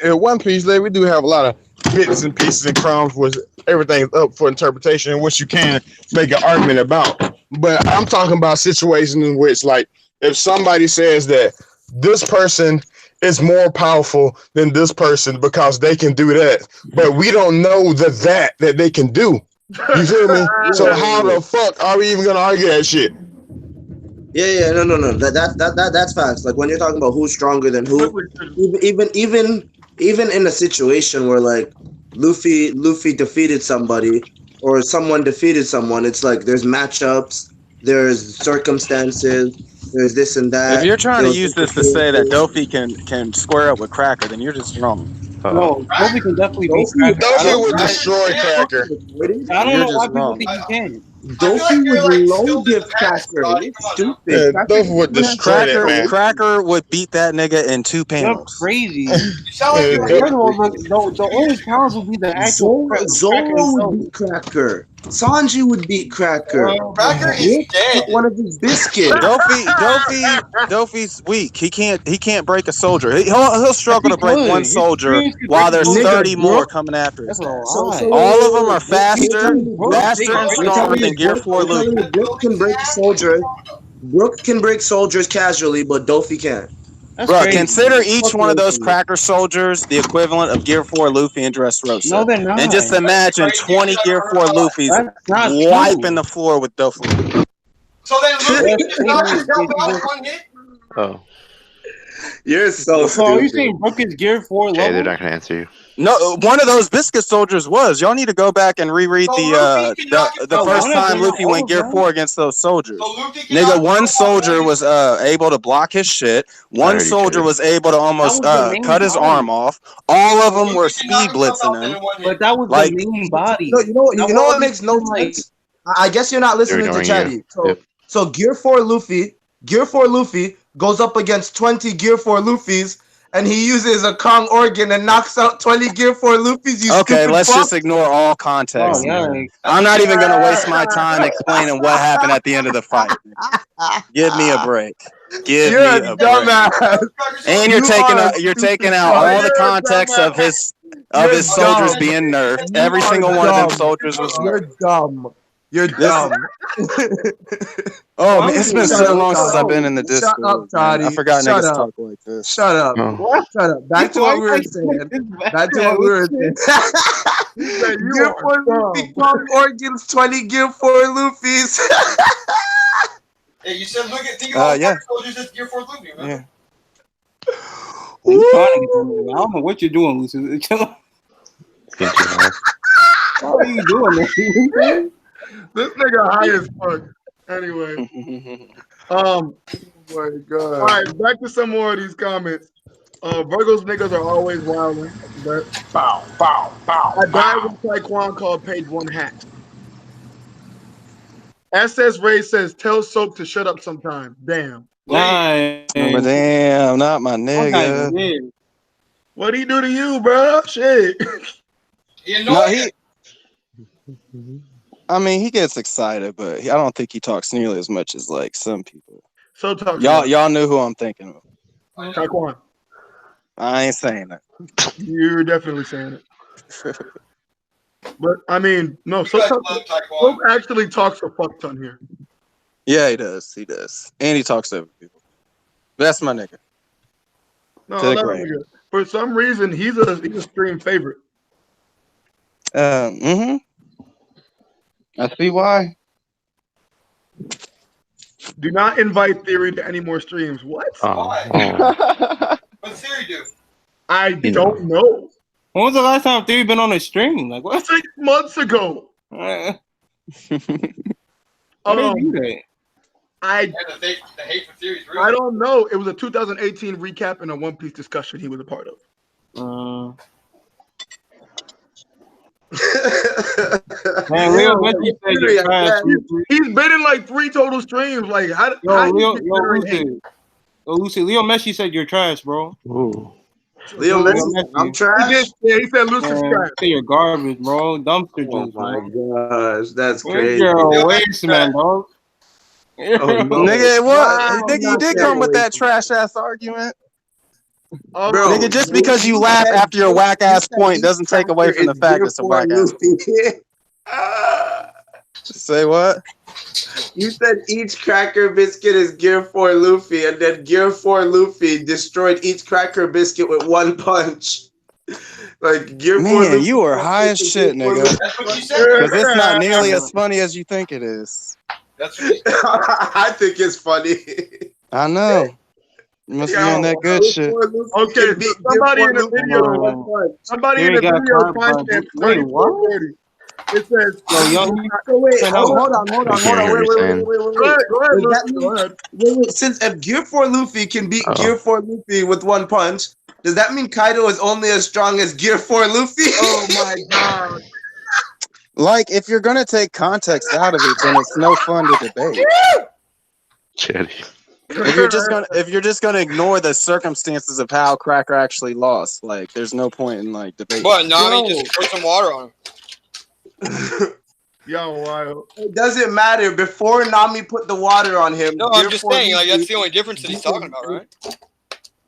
in One Piece, we do have a lot of bits and pieces and crumbs where everything's up for interpretation, which you can make an argument about. But I'm talking about situations in which, like, if somebody says that this person is more powerful than this person because they can do that, but we don't know that they can do. You feel me? So how the fuck are we even gonna argue that shit? Yeah, no. That's facts. Like when you're talking about who's stronger than who, even in a situation where like Luffy defeated somebody or someone defeated someone, it's like there's matchups, there's circumstances, there's this and that. If you're trying to use this to say that Dofi can square up with Cracker, then you're just wrong. No, Dofi can definitely beat Cracker. Dofi would destroy Cracker. I don't You're know why just people wrong. think he can. Dofi would low give Cracker. It's stupid. Yeah, Dofi would destroy that, man. Cracker would beat that nigga in 2 You're panels. crazy. You sound like you're First of all, the only challenge would be the actual Zoro would beat Cracker. Sanji would beat Cracker. Cracker is dead. One of his biscuits. Dofi's weak. He can't break a soldier. He'll struggle to break one soldier while there's Nigga, 30 more Brooke- coming after his ass. So All of them are faster You're and stronger than Gear 4 Luffy. Brooke can break soldiers. Brooke can break soldiers casually, but Dofi can't. Bro, consider each one of those Cracker soldiers the equivalent of Gear 4 Luffy and Dressrosa. No, they're not. And just imagine 20 Gear 4 Luffys wiping the floor with Dofi. So then Luffy is not just dealt with one hit? Oh. You're so So are you stupid. saying Brook is Gear 4 Jay, they're level? not gonna answer you. No, one of those biscuit soldiers was. Y'all need to go back and reread the Oh, first one of time them, Luffy all went of Gear them? 4 against those soldiers. Luffy Nigga, cannot one go soldier on was able to block his shit. I One heard you, soldier Jay. was able to almost That was the main cut his body. arm off. All of them Luffy were can knock speed himself blitzing out there him. in one hit. But that was Like, the main body. No, you That know what wasn't makes no like sense? I guess you're not They're listening to ignoring you. Chatty. So Gear 4 Luffy goes up against 20 Gear 4 Luffys, and he uses a Kong organ and knocks out 20 Gear 4 Luffys, you okay, stupid let's fuck. just ignore all context. Oh yeah. Man. I'm not even gonna waste my time explaining what happened at the end of the fight. Give me a break. Give You're me a a break. dumbass. And You are a you're taking stupid out fuck. all the You're a context of dumbass. You're his soldiers dumb. being nerfed. You Every are single one of them dumb. soldiers was You're nerfed. dumb. You're This dumb. Oh Why man, would it's you been Shut so up, long since I've Toddy. been in the Shut up, Discord, man. I Toddy. forgot Shut niggas up. talk like this. Shut up. Oh. what? Shut up. Back to what we were saying. Back to what we were saying. He said, you Gear are 4 Luffy dumb. Kong organs, 20 Gear 4 Luffys. Hey, you said look at think of all Yeah. the soldiers that's Gear 4 Luffy, remember? Yeah. You trying to get them? I don't know what you're doing, Lucy. It's getting too high. How are you doing this? This nigga high as fuck. Anyway, Oh my all god. right, back to some more of these comments. Virgo's niggas are always wilding. But Bow, bow, bow, I died with Taekwon called page one hat. SS Ray says, tell Soap to shut up sometime. Damn. Nice. But damn, not my That guy's nigga. weird. What'd he do to you, bro? Shit. He No, annoying. I mean, he gets excited, but I don't think he talks nearly as much as like some people. So talk Y'all knew who I'm thinking of. Taekwon. I ain't saying that. You're definitely saying it. But I mean, no, You guys Soap love Taekwon. actually talks a fuck ton here. Yeah, he does. He does. And he talks to other people. That's my nigga. No, To the that grave. nigga. For some reason, he's a stream favorite. I see why. Do not invite Theory to any more streams. What? Why? Oh. What's Theory do? I don't know. When was the last time Theory been on a stream? Like what? 6 months ago. Why do you do that? I The hate for Theory's real. I don't know. It was a 2018 recap and a One Piece discussion he was a part of. Man, Leo, what you said you're trash. He's been in like 3 total streams. Like how Leo, you hate? Lucy, Leo Messi said you're trash, bro. Ooh. Leo Messi, I'm He trash. he said Lucius Man, trash. say you're garbage, bro. Dumpster Oh juice, my bro. gosh, that's crazy. You're a waste, man, dog. Oh, no. Nigga, what? Wow, Nigga, you not did that come with way. that trash ass argument. Oh, Bro, Nigga, just because you laugh after your whack ass point doesn't take away from the fact it's a whack ass point. Say what? You said each cracker biscuit is Gear 4 Luffy, and then Gear 4 Luffy destroyed each cracker biscuit with one punch. Like Gear 4 Man, Luffy. you are high as shit, nigga. That's what you said. Because it's not nearly as funny as you think it is. That's what you said. I think it's funny. I know. You must be on that good shit. Okay, so somebody in the video, somebody in the video timestamp 2440. It says, So wait, hold on. Wait. Go ahead. Wait. Since if Gear 4 Luffy can beat Gear 4 Luffy with one punch, does that mean Kaido is only as strong as Gear 4 Luffy? Oh my god. Like, if you're gonna take context out of it, then it's no fun to debate. Chatty. If you're just gonna ignore the circumstances of how Cracker actually lost, like, there's no point in like debating. What, Nami just put some water on him? Yo, wild. It doesn't matter. Before Nami put the water on him. No, I'm just saying, like, that's the only difference that he's talking about, right?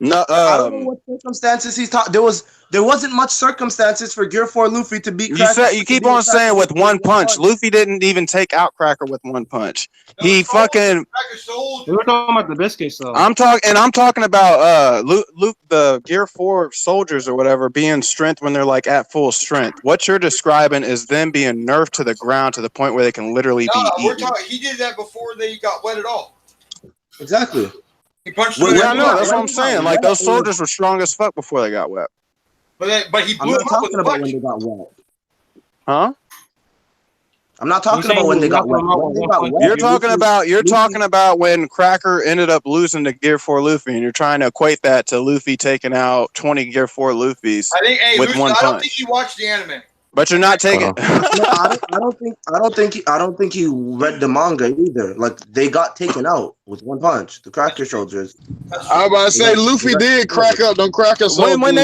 No, I don't know what circumstances he's talking. There wasn't much circumstances for Gear 4 Luffy to beat. You keep on saying with one punch. Luffy didn't even take out Cracker with one punch. He fucking. We're talking about the biscuits, though. I'm talking about Luke, the Gear 4 soldiers or whatever, being strength when they're like at full strength. What you're describing is them being nerfed to the ground to the point where they can literally be we're eaten. talking. He did that before they got wet at all. Exactly. He punched Wait, him in Yeah, I the know. butt. That's what I'm saying. Like those soldiers were strong as fuck before they got wet. But he I'm blew not him up with talking a about when punch. they got wet. Huh? I'm not You're talking saying about when you they got knocked wet. him out When with they one got punch. wet, You're Luffy- talking about when Cracker ended up losing to Gear 4 Luffy, and you're trying to equate that to Luffy taking out 20 Gear 4 Luffys I think, hey, with Houston, one I don't think punch. you watched the anime. But you're not taking. No, I don't think he read the manga either. Like they got taken out with one punch. The Cracker soldiers. I'm about to say Luffy did crack up them cracker soldiers. when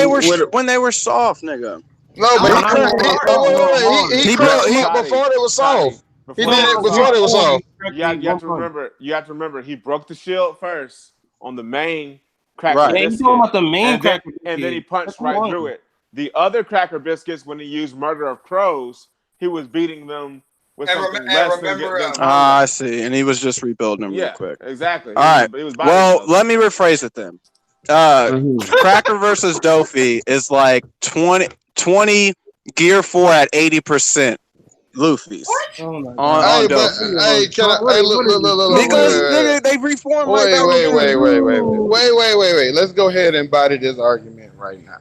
they were soft, nigga. No, but he cracked. He cracked them up Toddy, before they were Toddy, soft. He did it before soft, they were soft. You have to remember. You have to remember. He broke the shield first on the main cracker Right. Yeah, you biscuit, talking about the main and then, cracker and then he biscuit. punched That's right one. through it. The other cracker biscuits, when he used Murder of Crows, he was beating them with something less than combat. I see. And he was just rebuilding them real Yeah, quick. exactly. All right. He was Well, bodybuilding. let me rephrase it then. Cracker versus Dofi is like 20 Gear 4 at 80% Luffy's. Oh my On Hey, but Dofi. hey, can I? Hey, look. Because nigga, they reformed Wait, right wait. Let's go ahead and body this argument right now.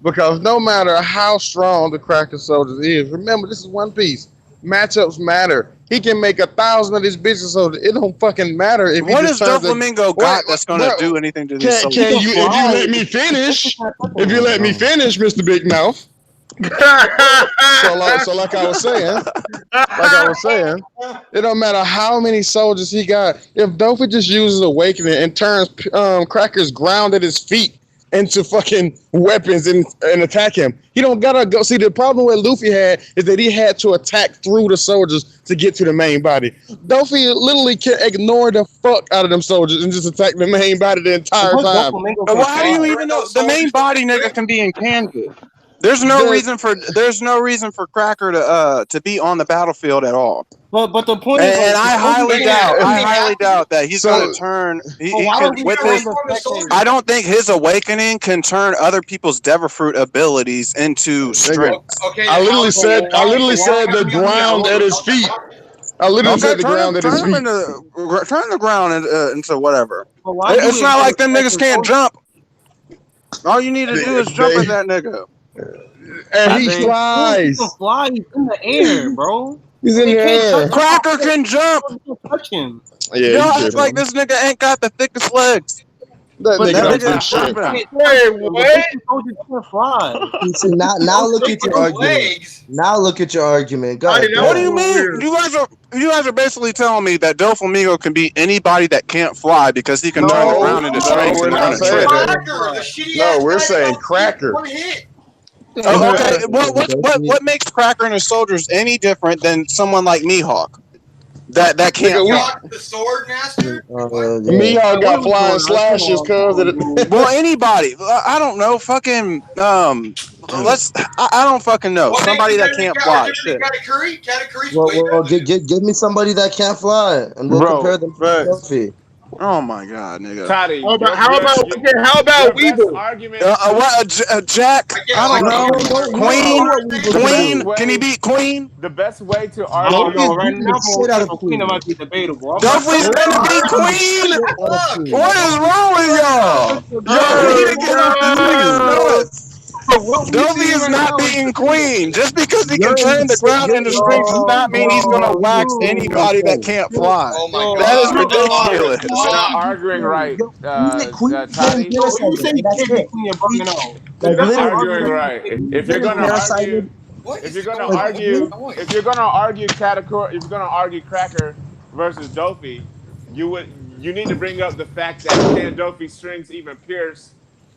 Because no matter how strong the Cracker Soldiers is, remember this is One Piece. Matchups matter. He can make 1,000 of these bitches, so it don't fucking matter if What he just has turns Doflamingo got that's going to do anything to these soldiers? Can you, if you let me finish, Mr. Big Mouth. So like I was saying, it don't matter how many soldiers he got. If Dofi just uses Awakening and turns Cracker's ground at his feet into fucking weapons and attack him, he don't gotta go. See, the problem with Luffy had is that he had to attack through the soldiers to get to the main body. Dofi literally can ignore the fuck out of them soldiers and just attack the main body the entire time. Well, how do you even know the main body nigga can be in Kansas? There's no reason for Cracker to be on the battlefield at all. But the point is, and I highly doubt that he's going to turn. He could, with his. I don't think his awakening can turn other people's Deverfruit abilities into strength. I literally said the ground at his feet. I literally said the ground at his feet. Turn the ground into whatever. why do It's we not like expect them niggas can't soldiers? jump. All you need to do is jump at that nigga. And he flies. He can fly. He's in the air, bro. He's in the air. Cracker can jump. Touch him. Yeah, Y'all act like this nigga ain't got the thickest legs. That nigga don't do shit. Wait, what? Soldiers can't fly. See, now look at your argument. Now look at your argument. Go ahead. What do you mean? You guys are basically telling me that Doflamingo can beat anybody that can't fly because he can turn the ground into strength and run a trick. No, we're saying Cracker. Oh, okay, what makes Cracker and his soldiers any different than someone like Mihawk? That can't fly. The sword master? Mihawk got flying slashes, cuz. Well, anybody. I don't know. Fucking I don't fucking know. Somebody that can't fly. Shit. Well, give me somebody that can't fly, and we'll compare them to Luffy. Oh my god, nigga. Toddy, how about Weevil? Jack? I don't know. Queen? Can he beat Queen? The best way to I don't know. argue. Right now, Queen might be debatable. Duffy's gonna beat Queen. What is wrong with y'all? Y'all need to get off these niggas nuts. Duffy is not beating Queen. Just because he can turn the ground into strength does not mean he's gonna wax anybody that can't fly. Oh my god. That is ridiculous. You're not arguing right, Toddy. You're not arguing right. If you're gonna argue Cracker versus Dofi, you need to bring up the fact that can Dofi's strings even pierce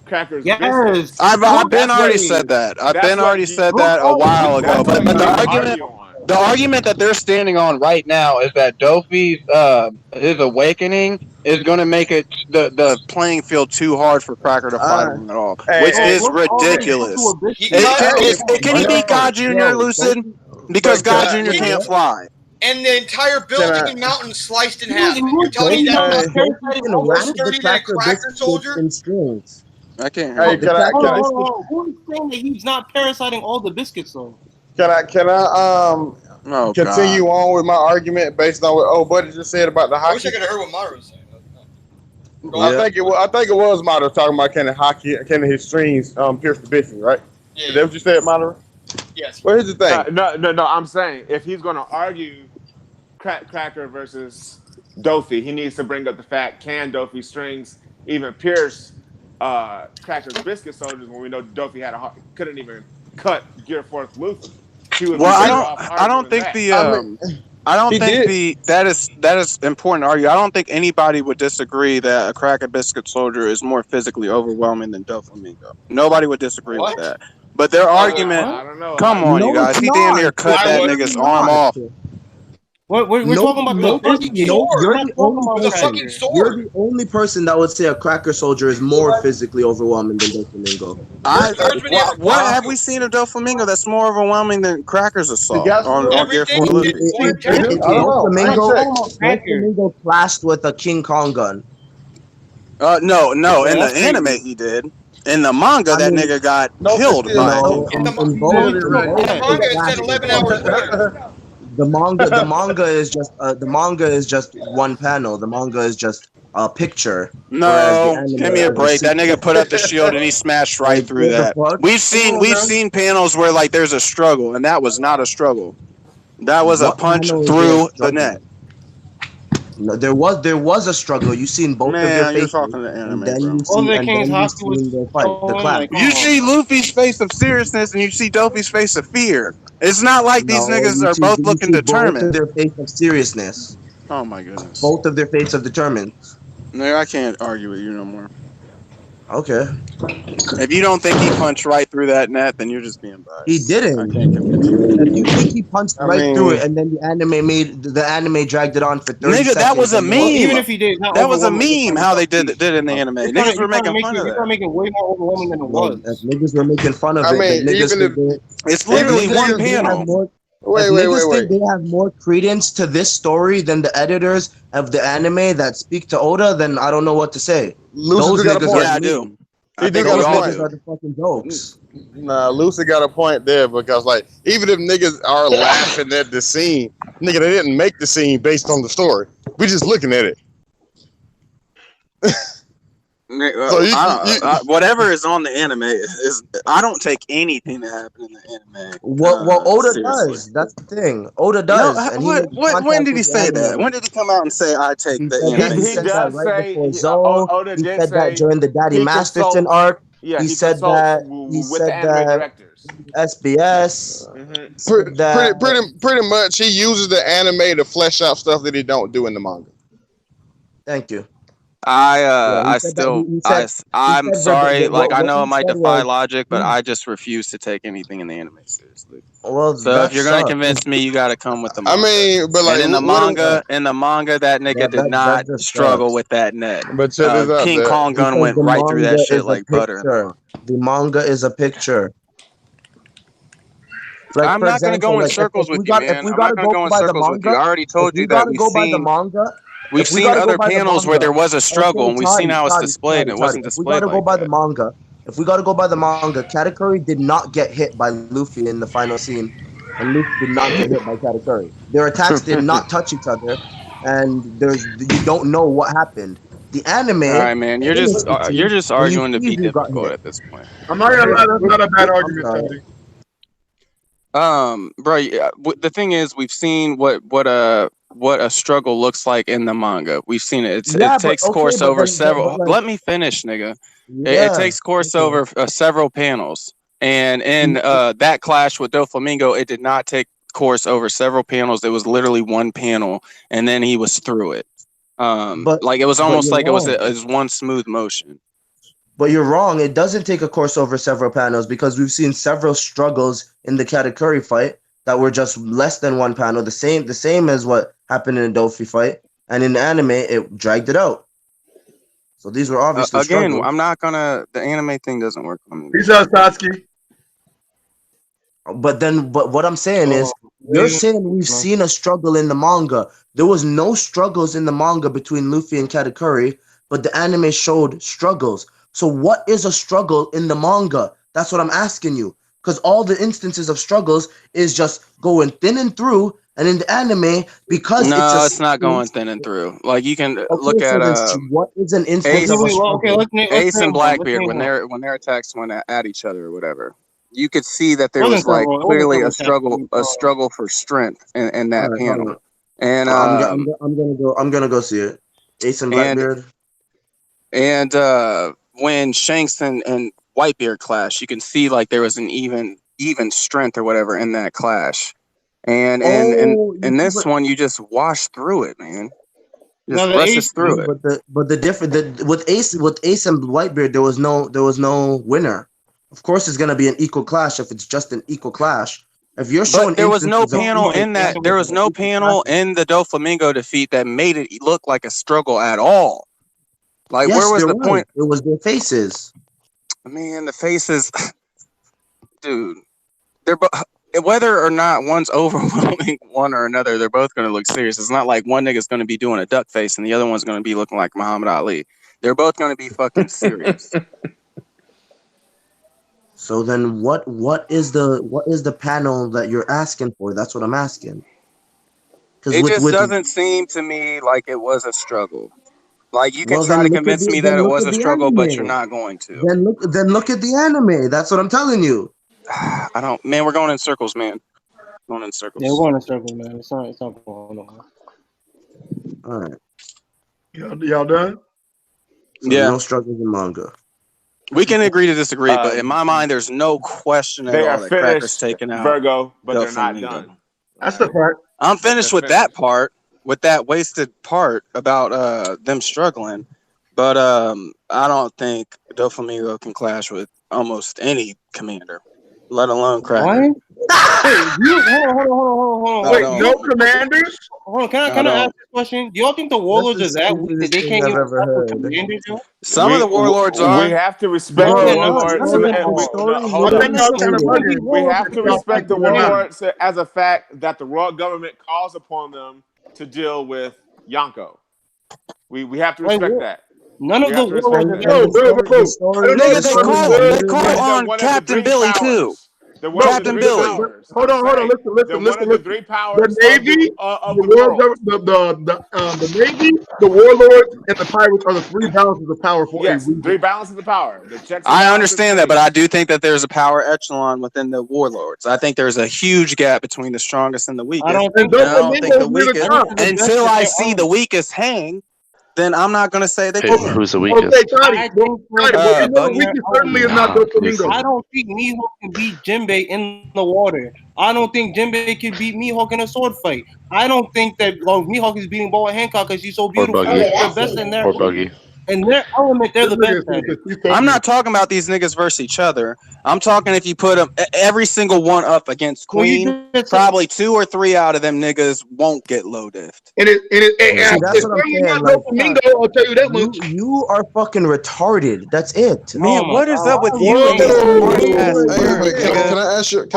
Cracker's biscuits? I've been already said that. I've been already said that a while ago. But the argument that they're standing on right now is that Dofi's his awakening is going to make it the playing field too hard for Cracker to fight him at all, which is ridiculous. Can he beat God Jr., Lucid? Because God Jr. can't fly. And the entire building and mountain sliced in half. You're telling me that almost 30 Cracker soldier? I can't. Hey, who's saying that he's not parasiting all the biscuits though? Can I continue on with my argument based on what Buddy just said about the hockey? I wish I could have heard what Mara was saying. I think it was Madara talking about can his strings pierce the biscuit, right? Yeah. Is that what you said, Madara? Yes. Well, here's the thing. No. I'm saying if he's going to argue Cracker versus Dofi, he needs to bring up the fact: can Dofi strings even pierce Cracker's biscuit soldiers? When we know Dofi couldn't even cut Gear Fourth Luffy. He would be better off I don't arguing think that. I don't He think did. that is important to argue. I don't think anybody would disagree that a Cracker Biscuit Soldier is more physically overwhelming than Doflamingo. Nobody would disagree with What? that. But their argument, I don't know. come on, you No, guys, it's he damn near not. cut I that would nigga's arm Not. off. We're No, talking about no, the fucking no. sword. You're We're not the talking only about With a person. fucking Cracker. You're sword. the only person that would say a Cracker Soldier is more physically overwhelming than Doflamingo. What have we seen of Doflamingo that's more overwhelming than Cracker's He assault got on through. Gear Everything 4 is Luffy? more intelligent. I don't know. I ain't checked. Doflamingo clashed with a King Kong gun. No. Yeah, In the that's crazy. anime, he did. In the manga, I that mean, nigga got No, it's killed still by a no. King no, Kong. in Still both, in not both The they manga said clashed with 11 one. hours later. The manga is just one panel. The manga is just a picture, whereas the No, anime give me a is a break. That nigga sequence. put up the shield and he smashed right Like, through what the that. fuck? We've seen panels where like there's a struggle, and that was not a struggle. That was a What punch panel is there a through the net. struggle? No, there was a struggle. You seen both of their Man, you're faces, talking to and anime, then bro. you seen their fight, the clash. You see Luffy's face of seriousness, and you see Dopey's face of fear. It's not like these No, niggas are both you looking see both of determined. their face of seriousness. Oh my goodness. Both of their face of determined. No, I can't argue with you no more. Okay. If you don't think he punched right through that net, then you're just being biased. He didn't. I can't convince you. If you think he punched I right through mean, it, and then the anime dragged it on for 30 nigga, seconds. that was a and then- Even meme. if he did, it's not That was a overwhelming. meme how they did it in the anime. Niggas were making fun of You're trying to that. make it way more overwhelming than it Well, was. if niggas were making fun of I it, mean, then niggas even think they, It's literally niggas one think they have panel. more. Wait, If wait, niggas wait, think they have more credence to this story than the editors of the anime that speak to Oda, then I don't know what to say. Lucy Those got a niggas point. are Yeah, I the do. mean. I He do think got we a all point. Those are do. the fucking jokes. Nah, Lucy got a point there because, like, even if niggas are laughing at the scene, nigga, they didn't make the scene based on the story. We just looking at it. So Whatever is on the anime is I don't take anything that happened in the anime. Well, Oda seriously. does. That's the thing. Oda No, does, and he made when contact did he with the say that? anime. When did he come out and say I take He the said that. anime? He He said that does right say before Zoe. Oda He did said that say during the Daddy he Masterson consults. arc. Yeah, He he said consults that. He with the said anime that directors. SBS. Mm-hmm. Said that. pretty much, he uses the anime to flesh out stuff that he don't do in the manga. Thank you. I'm He said sorry. Like I what know he it might said defy was, logic, but I just refuse to take anything in the anime seriously. well, So that if you're gonna sucks. convince me, you got to come with the I manga. mean, but like, And in the manga, that nigga did That not just struggle sucks. with that net. But check this out, King there. Kong gun Because went the right through that manga shit is a like butter in the picture. mouth. The manga is a picture. Like, I'm for not gonna example, go in like circles if with we you, got if man. we I'm not gotta gonna go go in by the circles with you. manga, I already if told we you that gotta go by the manga, we've if we seen gotta go other by the panels where manga, there was a struggle, okay, and we've seen how it's displayed, and it Toddy, wasn't if we displayed gotta go like by the that. manga, Katakuri did not get hit by Luffy in the final scene, and Luffy did not get hit by Katakuri. Their attacks did not touch each other, and you don't know what happened. The anime, All right, man. You're in just its scene, and you arguing to see be who got difficult hit. at this point. I'm not gonna lie, that's not a bad I'm argument, sorry. Tony. Bro, the thing is, we've seen what a struggle looks like in the manga. We've seen it. Yeah, It takes course but over then, several. like, Let me finish, nigga. It yeah. takes course over several panels, and in that clash with Doflamingo, it did not take course over several panels. It was literally one panel, and then he was through it. Like it was almost you're like it was wrong. one smooth motion. But you're wrong. It doesn't take a course over several panels because we've seen several struggles in the Katakuri fight that were just less than one panel. The same as what happened in the Dofi fight, and in the anime, it dragged it out. So these were obviously Again, struggles. I'm not gonna. The anime thing doesn't work on me. Peace out, Satsuki. But what I'm saying is, you're saying we've seen a struggle in the manga. There was no struggles in the manga between Luffy and Katakuri, but the anime showed struggles. So what is a struggle in the manga? That's what I'm asking you. Because all the instances of struggles is just going thin and through, And in the anime, because it's not going thin and through. Like you can look so at then what is an instance Ace, of a struggle? Ace and Blackbeard when their attacks went at each other or whatever. You could see that there was like clearly a struggle for strength in that panel. And I'm gonna go see it. Ace and Blackbeard. And when Shanks and Whitebeard clash, you can see like there was an even strength or whatever in that clash. And in this one, you just wash through it, man. Just rushes through it. But the difference with Ace and Whitebeard, there was no winner. Of course, it's gonna be an equal clash if it's just an equal clash. If you're showing, there was no panel in that. There was no panel in the Doflamingo defeat that made it look like a struggle at all. Like, yes, where was the point? It was their faces. Man, the faces, dude. They're whether or not one's overwhelming one or another, they're both going to look serious. It's not like one nigga's going to be doing a duck face and the other one's going to be looking like Muhammad Ali. They're both going to be fucking serious. So then, what is the panel that you're asking for? That's what I'm asking. It just doesn't seem to me like it was a struggle. Like you can try to convince me that it was a struggle, but you're not going to. Then look at the anime. That's what I'm telling you. I don't, man. We're going in circles, man. Going in circles. Yeah, we're going in circles, man. It's not going on. All right. Y'all done? So yeah. No struggles in manga. We can agree to disagree, but in my mind, there's no question at all that Cracker's taken out Virgo, but they're not done. That's the part. I'm finished with that part, with that wasted part about them struggling. But I don't think Doflamingo can clash with almost any commander, let alone Cracker. What? Hold on. Wait, no commanders? Hold on, can I ask this question? Do y'all think the warlords are that weak that they can't even fuck with commanders? Some of the warlords are. We have to respect the warlords. We have to respect the warlords as a fact that the royal government calls upon them to deal with Yonko. We have to respect that. None of the warlords Nigga, they call on Captain Billy too. Captain Billy. Hold on. Listen. The Navy, the Navy, the warlords, and the pirates are the three balances of power for a region. Three balances of power. I understand that, but I do think that there's a power echelon within the warlords. I think there's a huge gap between the strongest and the weakest. I don't think the weakest. Until I see the weakest hang, then I'm not going to say they can. Who's the weakest? Okay, the weakest certainly is not Doflamingo. I don't think Mihawk can beat Jinbei in the water. I don't think Jinbei can beat Mihawk in a sword fight. I don't think that Mihawk is beating Boa Hancock because she's so beautiful. They're the best in their element. They're the best. I'm not talking about these niggas versus each other. I'm talking if you put them every single one up against Queen, probably 2 or 3 out of them niggas won't get low diffed. That's what I'm saying. I'll tell you that much. You are fucking retarded. That's it. Man, what is up with you? Can I ask you a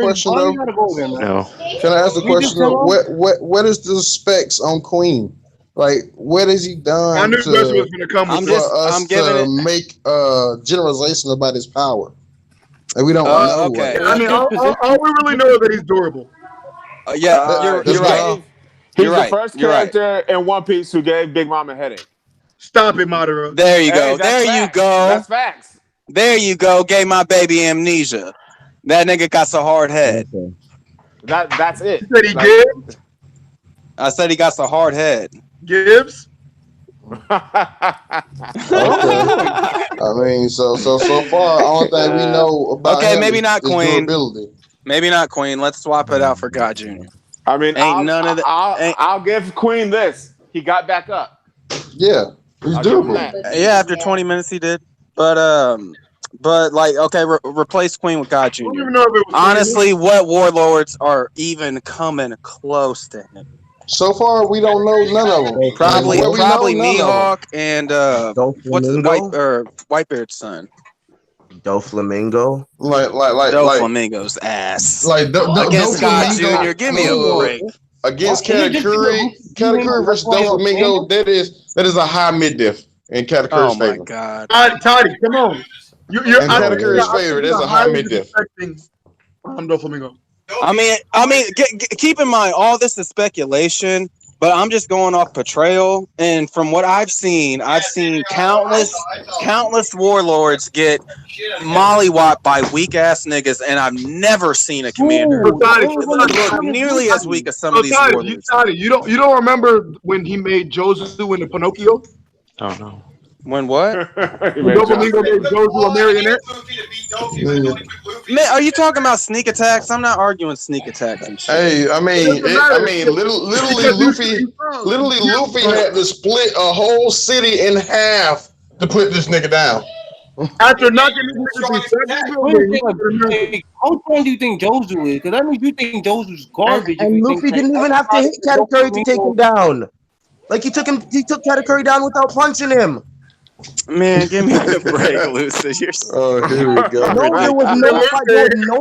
question though? No. Can I ask a question though? What is the specs on Queen? Like, what has he done I knew was going to come with us to make generalization about his power? And we don't know. Okay. I mean, all we really know is that he's durable. You're right. He's the first character in One Piece who gave Big Mom a headache. Stop it, Madara. There you go. That's facts. There you go. Gave my baby amnesia. That nigga got a hard head. That's it. You said he Gibbs? I said he got a hard head. Gibbs? I mean, so far, all thing we know about him maybe not is Queen. durability. Maybe not Queen. Let's swap it out for God Jr. I mean, I'll give Queen this. He got back up. Yeah, he's durable. Yeah, after 20 minutes he did. But like, okay, replace Queen with God Jr. Honestly, what warlords are even coming close to him? So far, we don't know none of them. Probably Mihawk and what's the Whitebeard's son? Doflamingo. Like Doflamingo's ass. Like against God Jr. Give me a break. Against Katakuri versus Doflamingo, that is a high mid diff in Katakuri's favor. Oh my god, Toddy, come on. You're Katakuri's favor. That's a high mid diff. I'm Doflamingo. Keep in mind, all this is speculation, but I'm just going off portrayal. And from what I've seen countless warlords get mollywopped by weak ass niggas, and I've never seen a commander look nearly as weak as some of these warlords. You don't remember when he made Jozu into Pinocchio? Oh no. When what? When Doflamingo made Jozu a marionette? Man, are you talking about sneak attacks? I'm not arguing sneak attacks and shit. Hey, literally, Luffy had to split a whole city in half to put this nigga down. After knocking this nigga how strong do you think Jozu is? Because that means you think Jozu's garbage. And Luffy didn't even have to hit Katakuri to take him down. Like he took Katakuri down without punching him. Man, give me a break, Lucy. Oh, here we go. No, there was no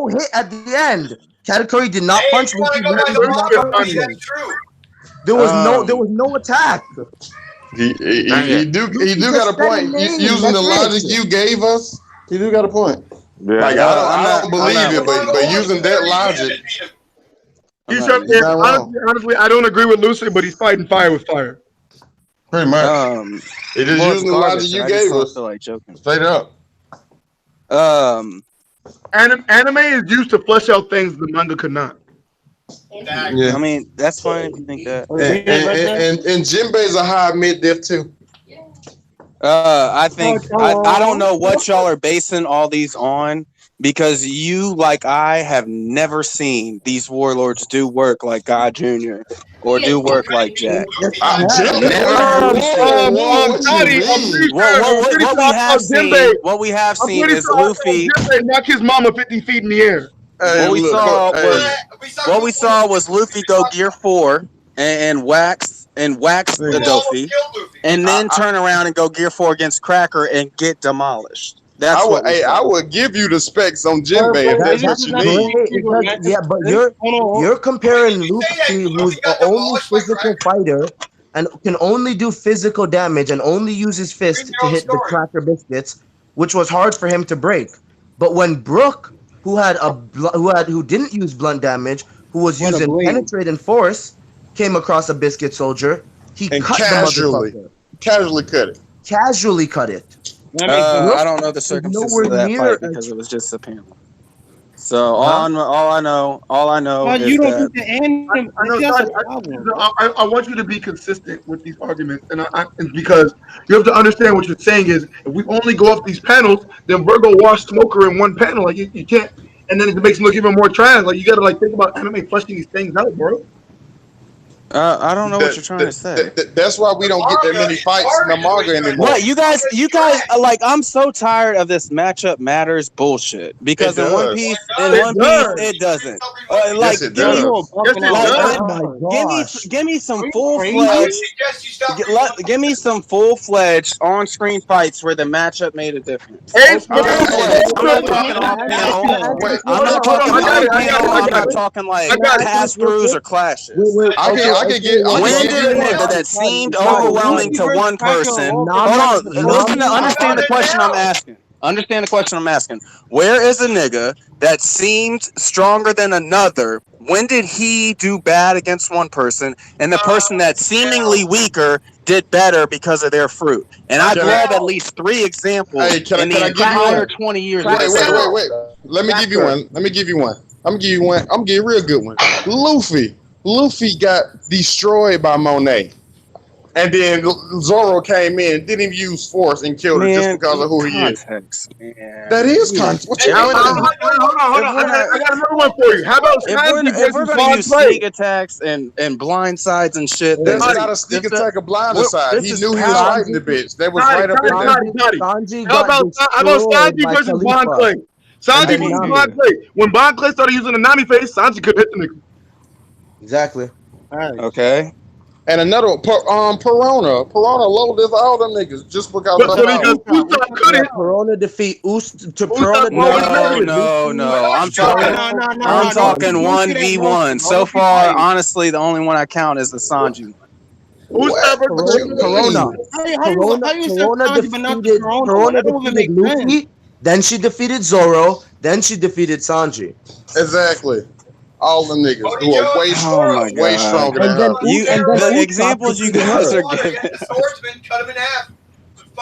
hit at the end. Katakuri did not punch Luffy. Luffy did not punch him. There was no attack. He do got a point. Using the logic you gave us, he do got a point. Yeah. Like I don't believe it, but using that logic, honestly, I don't agree with Lucy, but he's fighting fire with fire. Pretty much. It is using the logic you gave us. Like joking. Straight up. Anime is used to flesh out things the manga could not. Yeah. I mean, that's fine if you think that. And Jinbei's a high mid-diff too. I think I don't know what y'all are basing all these on, because you, like I, have never seen these warlords do work like God Jr. or do work like Jack. What we have seen is Luffy knock his mama 50 feet in the air. What we saw was Luffy go Gear 4 and wax the Dofi, and then turn around and go Gear 4 against Cracker and get demolished. That's I would give you the specs on Jinbei if that's what you need. Yeah, but you're comparing Luffy, who's the only physical fighter and can only do physical damage and only use his fist to hit the Cracker Biscuits, which was hard for him to break. But when Brook, who didn't use blunt damage, who was using penetrate and force, came across a Biscuit soldier, he cut casually cut it. Casually cut it. I don't know the circumstances of that fight because it was just a panel. So all I know is you don't that. think the anime. I want you to be consistent with these arguments, and because you have to understand what you're saying is, if we only go off these panels, then Vergo washed Smoker in one panel. Like you can't, and then it makes him look even more trash. Like you got to think about anime fleshing these things out, bro. I don't know what you're trying to say. That's why we don't get that many fights in the manga anymore. What you guys like? I'm so tired of this matchup matters bullshit. Because in One Piece, it doesn't. Yes, it does. Give me some full-fledged. Give me some full-fledged on-screen fights where the matchup made a difference. I'm not talking like pass-throughs or clashes. When did a nigga that seemed overwhelming to one person? Hold on, listen to understand the question I'm asking. Understand the question I'm asking. Where is a nigga that seemed stronger than another? When did he do bad against one person, and the person that's seemingly weaker did better because of their fruit? And I've read at least 3 examples in the entire 20 years. Wait. Let me give you one. I'm gonna give you a real good one. Luffy got destroyed by Monet. And then Zoro came in, didn't even use force and killed her just because of who he is. That is context. What you Hold on. I got another one for you. How about if we're going to use sneak attacks and blind sides and shit? That's not a sneak attack of blind side. He knew he was fighting the bitch. That was right up in there. How about Sanji versus Bon Clay? Sanji versus Bon Clay. When Bon Clay started using the Nami face, Sanji could hit the nigga. Exactly. Okay. And another Perona loaded all them niggas just because Perona defeat No. I'm talking 1v1. So far, honestly, the only one I count is the Sanji. Perona defeated Luffy, then she defeated Zoro, then she defeated Sanji. Exactly. all them niggas who are Oh my way god! stronger than And then her. The examples you guys are giving. Swordsman, cut him in half.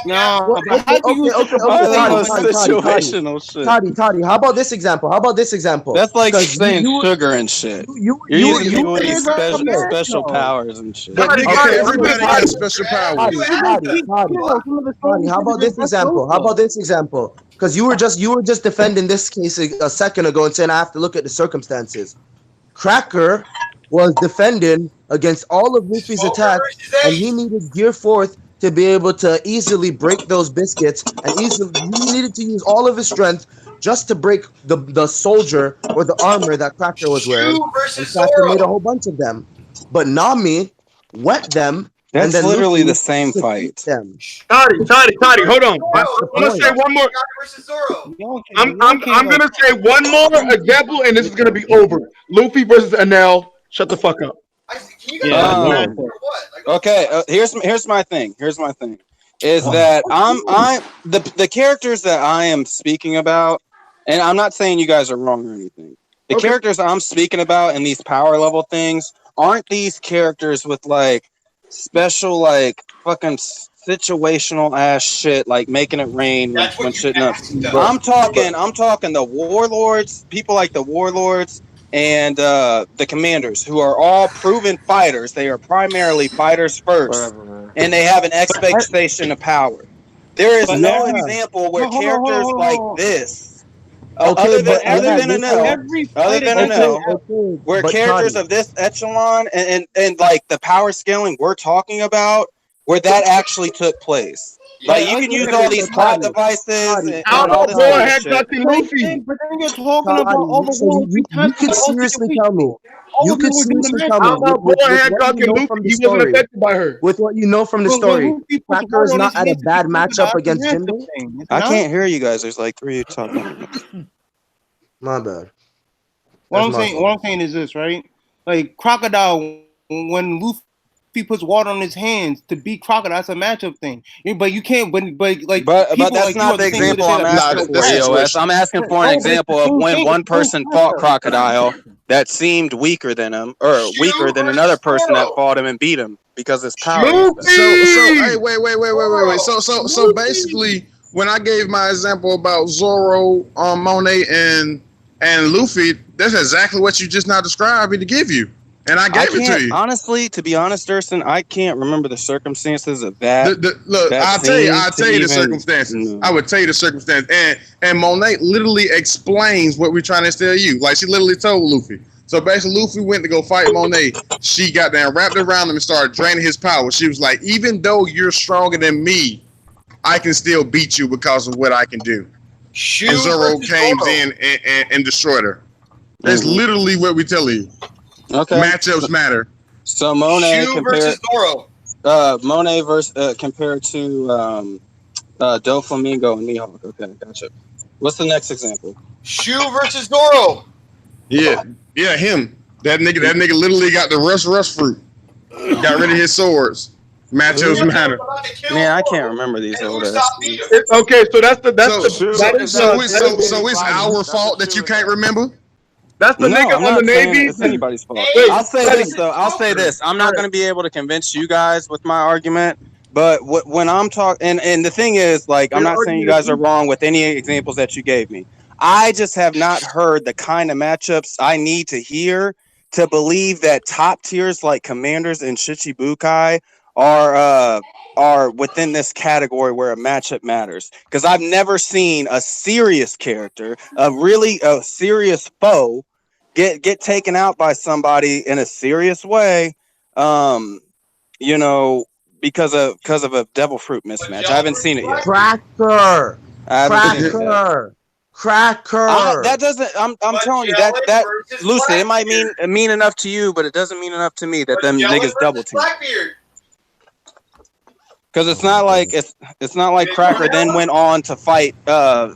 Nah, Well, but how do you Why are they on Toddy, situational shit? Toddy, how about this example? How about this example? That's like Because saying sugar and shit. you You're using you people with okay, special powers and shit. But nigga, okay, everybody has special powers. Toddy, how about this example? How about this example? Because you were just defending this case a second ago and saying I have to look at the circumstances. Cracker was defending against all of Luffy's attacks, and he needed Gear Fourth to be able to easily break those biscuits, and he needed to use all of his strength just to break the soldier or the armor that Cracker was wearing. And Cracker made a whole bunch of them, but Nami wet them. That's and then literally Luffy the same fight. them. Toddy, hold on. I want to say one more. I'm gonna say one more example, and this is gonna be over. Luffy versus Enel. Shut the fuck up. Okay, here's my thing. Is that the characters that I am speaking about, and I'm not saying you guys are wrong or anything. The characters I'm speaking about in these power level things aren't these characters with like special like fucking situational ass shit like making it rain when shit up. I'm talking the warlords, people like the warlords and the commanders who are all proven fighters. They are primarily fighters first, and they have an expectation of power. There is no example where characters like this, other than Enel, where characters of this echelon and like the power scaling we're talking about, where that actually took place. Like you can use all these plot devices and all this other shit. But then you're talking about all the world. You could seriously tell me. You could seriously tell me. With what you know from the story, Cracker is not at a bad matchup against Jinbei. I can't hear you guys. There's like three of you talking. My bad. What I'm saying is this, right? Like Crocodile, when Luffy puts water on his hands to beat Crocodile, that's a matchup thing. But you can't. But that's like not the example I'm asking for. I'm asking for an example of when one person fought Crocodile that seemed weaker than him, or weaker than another person that fought him and beat him because his power. Hey, wait. So basically, when I gave my example about Zoro, Monet, and Luffy, that's exactly what you just now described me to give you. And I gave it to you. Honestly, to be honest, Durson, I can't remember the circumstances of that. Look, I'll tell you the circumstances. I would tell you the circumstances. And Monet literally explains what we're trying to tell you. Like, she literally told Luffy. So basically, Luffy went to go fight Monet. She got down, wrapped around him, and started draining his power. She was like, even though you're stronger than me, I can still beat you because of what I can do. And Zoro came in and destroyed her. That's literally what we tell you. Okay. Matchups matter. So Monet versus Zoro. Monet versus compared to Doflamingo and Mihawk. Okay, gotcha. What's the next example? Shu versus Zoro. Yeah, him. That nigga literally got the rush fruit. Got rid of his swords. Matchups matter. Man, I can't remember these old ass. Okay, so so it's our fault that you can't remember. That's the nigga on the Navy. It's anybody's fault. I'll say this though. I'm not going to be able to convince you guys with my argument. But when I'm talking, and the thing is, like, I'm not saying you guys are wrong with any examples that you gave me. I just have not heard the kind of matchups I need to hear to believe that top tiers like Commanders and Shichibukai are within this category where a matchup matters. Because I've never seen a serious character, a serious foe, get taken out by somebody in a serious way, because of a devil fruit mismatch. I haven't seen it yet. Cracker. That doesn't. I'm telling you that Lucy, it might mean enough to you, but it doesn't mean enough to me that them niggas double team. Because it's not like Cracker then went on to fight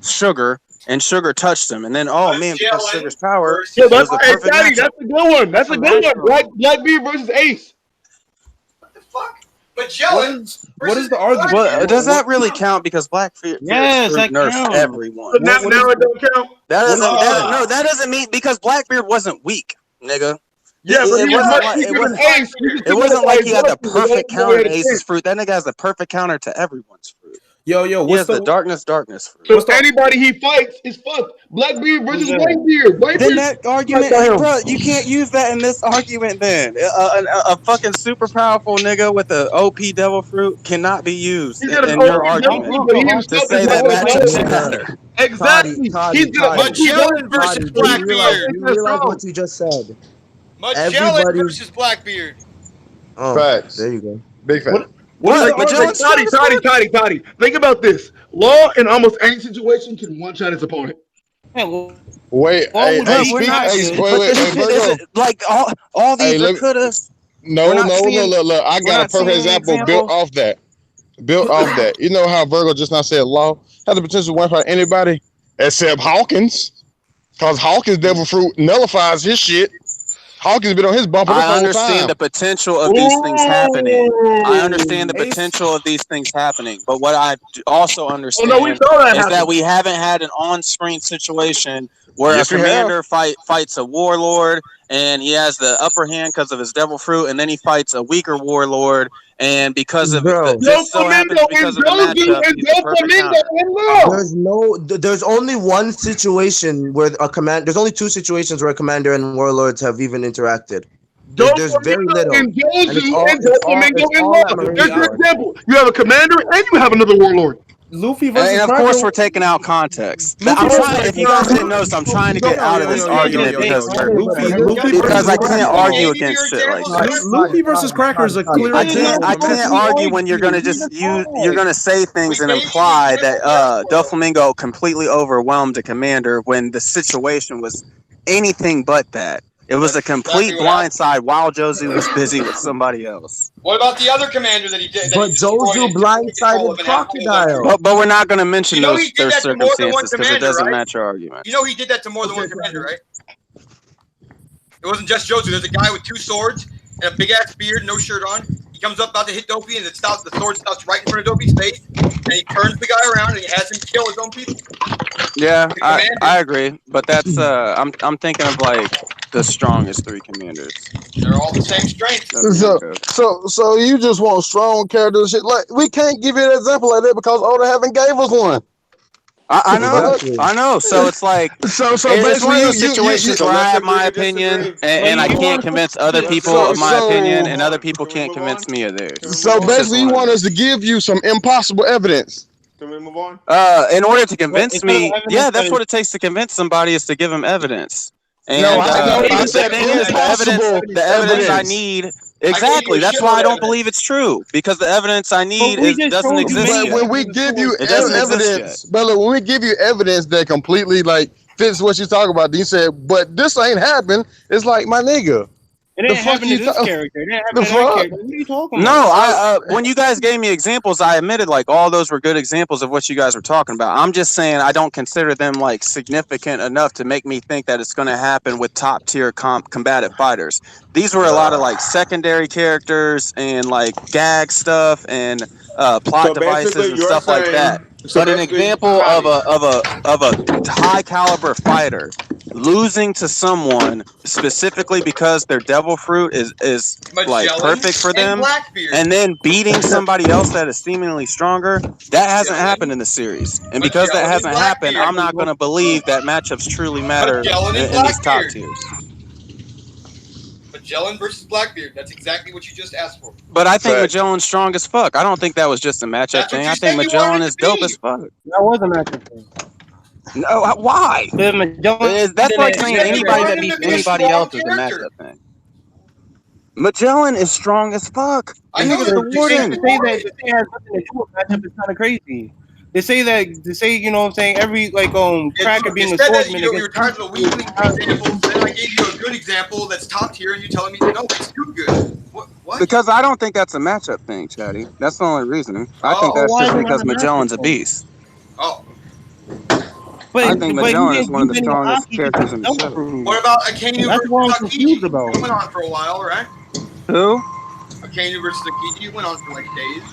Sugar, and Sugar touched him, and then because Sugar's power, that's a good one. That's a good one. Blackbeard versus Ace. What the fuck? But what is the argument? Well, does that really count? Because Blackbeard nerfed everyone. Now it don't count. That doesn't mean because Blackbeard wasn't weak. nigga. Yeah, but It he is wasn't much like weaker than Ace. it wasn't like he had the perfect counter to Ace's fruit. That nigga has the perfect counter to everyone's fruit. Yo, He what's has the darkness fruit. So anybody he fights is fucked. Blackbeard versus Whitebeard. Then Whitebeard. that argument, bro, you can't use that in this argument. Then a fucking super powerful nigga with a OP devil fruit cannot be used He's got an in your OP devil argument fruit, but he to himself say is that always matchups lower. matter. Exactly. Toddy, He's got an OP devil Magellan versus Toddy, Blackbeard. do you realize what you just said? Magellan Everybody- versus Blackbeard. Oh, Facts. there you go. Big fact. Toddy. Think about this. Law in almost any situation can one-shot his opponent. Wait, hey, Vergo. Like all these are couldas. No, look. I got a perfect example built off that. You know how Vergo just now said Law has the potential to wipe out anybody except Hawkins, because Hawkins devil fruit nullifies his shit. Hawkins been on his bumper the whole time. I understand the potential of these things happening. I understand the potential of these things happening. But what I also understand is that we haven't had an on-screen situation where a commander fights a warlord and he has the upper hand because of his devil fruit, and then he fights a weaker warlord, and because of just so happens because of the matchup, he's the perfect counter. There's only one situation where there's only two situations where a commander and warlords have even interacted. There's very little. And Doflamingo and Law. There's an example. You have a commander and you have another warlord. Luffy versus and of course we're taking out context. If you guys didn't notice, I'm trying to get out of this argument because I can't argue against shit like this. Luffy versus Cracker is a clear. I can't argue when you're gonna you're gonna say things and imply that Doflamingo completely overwhelmed a commander when the situation was anything but that. It was a complete blindside while Jozu was busy with somebody else. What about the other commander that he did? But Jozu blindsided Crocodile. But we're not going to mention their circumstances because it doesn't match our argument. You know he did that to more than one commander, right? It wasn't just Jozu. There's a guy with two swords and a big ass beard, no shirt on. He comes up about to hit Dopey, and the sword stops right in front of Dopey's face, and he turns the guy around and he has him kill his own people. Yeah, I agree, but that's I'm thinking of like the strongest three commanders. They're all the same strength. So you just want strong characters? Shit. Like we can't give you an example like that because Oda haven't gave us one. I know. So it's like it's one of those situations where I have my opinion and I can't convince other people of my opinion, and other people can't convince me of theirs. So basically, you want us to give you some impossible evidence. Can we move on? In order to convince me, yeah, that's what it takes to convince somebody is to give them evidence. And the evidence I need. Exactly. That's why I don't believe it's true, because the evidence I need doesn't exist yet. When we give you evidence, Bella, when we give you evidence that completely like fits what you talk about, you said, but this ain't happened. It's like, my nigga. It didn't happen to this character. It didn't happen to that character. What are you talking No, about? when you guys gave me examples, I admitted like all those were good examples of what you guys were talking about. I'm just saying I don't consider them like significant enough to make me think that it's going to happen with top tier combative fighters. These were a lot of like secondary characters and like gag stuff and plot devices and stuff like that. But an example of a high caliber fighter losing to someone specifically because their devil fruit is like perfect for them, and then beating somebody else that is seemingly stronger, that hasn't happened in the series. And because that hasn't happened, I'm not going to believe that matchups truly matter in these top tiers. Magellan versus Blackbeard. That's exactly what you just asked for. But I think Magellan's strong as fuck. I don't think that was just a matchup thing. I think Magellan is dope as fuck. That was a matchup thing. No, why? That's like saying anybody that beats anybody else is a matchup thing. Magellan is strong as fuck. I know the warden. To say that it has nothing to do with matchup is kind of crazy. They say you know what I'm saying, every like Cracker being a swordsman. You were tired of the weakling examples. Then I gave you a good example that's top tier, and you're telling me no, it's too good. What? Because I don't think that's a matchup thing, Chatty. That's the only reason. I think that's just because Magellan's a beast. Oh. I think Magellan is one of the strongest characters in the show. What about Akainu versus Akiji? It went on for a while, right? Who? Akainu versus Akiji went on for like days.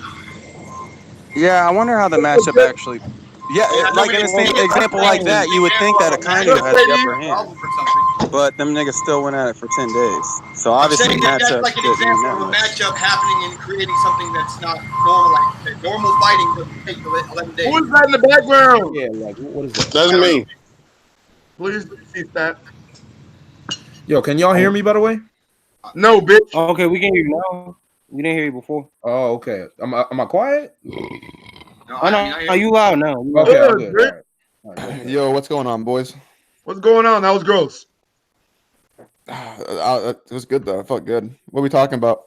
Yeah, I wonder how the matchup actually. Yeah, like in the same example like that, you would think that Akainu has the upper hand. but them niggas still went at it for 10 days. So I'm obviously saying that that's matchups like an didn't mean example that of a much. matchup happening and creating something that's not normal. Like normal fighting doesn't take 11 days. Who is that in the background? Yeah, like what is that? That's me. Please see that. Yo, can y'all hear me by the way? No, bitch. Okay, we can hear you now. We didn't hear you before. Oh, okay. Am I quiet? No, Oh, no, you loud now. You loud. Okay, I'm Good, good. Rick. All right. All right, Yo, what's going on, boys? What's going on? That was gross. It was good though. I felt good. What are we talking about?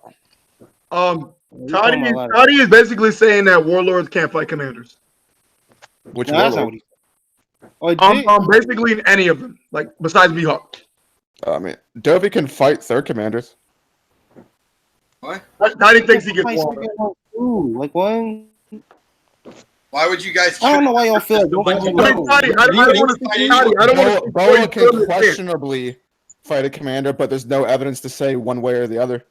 Toddy is basically saying that warlords can't fight commanders. Which No, that's not warlord? what he said. Basically in any of them, like besides Mihawk. I mean, Dovey can fight third commanders. What? Toddy thinks he gets one. Like what? Why would you guys? I don't know why y'all feel like Toddy, I don't want to see Toddy. I don't want to Boa can questionably fight a commander, but there's no evidence to say one way or the other.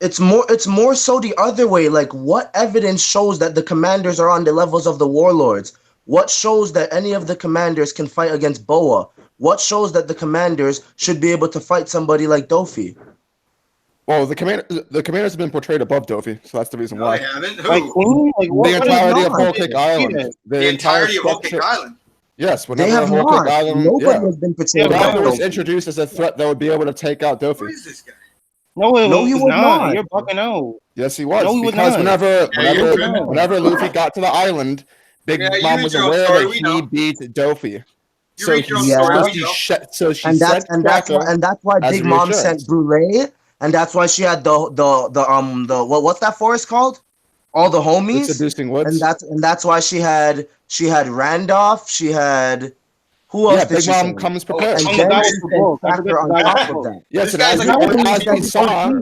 It's more so the other way. Like, what evidence shows that the commanders are on the levels of the warlords? What shows that any of the commanders can fight against Boa? What shows that the commanders should be able to fight somebody like Dofi? Well, the commanders have been portrayed above Dofi, so that's the reason why. They haven't. Like who? Like what? The entirety of Whole Cake Island. The entirety of Whole Cake Island. Yes, They whenever have Whole not. Cake Island. Nobody has been portrayed Cracker above was Dofi. introduced as a threat that would be able to take out Dofi. What is this guy? No, No, he was not. not. You're bucking out. Yes, he was. No, he was because not. whenever Luffy got to the island, Big Yeah, you Mom read was your own aware story, that we he know. beat Dofi. You So read your own he, story, we so know. she, so she And sent that's why as Big Mom reassurance. sent Brule, and that's why she had the what's that forest called? All the The homies. Seducing Woods. And that's why she had Randolph. She had who else Yeah, did Big she Mom send? comes prepared. And I'm then the guy she with the sent book. I Cracker forget on the guy top with of the that. Yes, and This as guy's we, like, as we saw,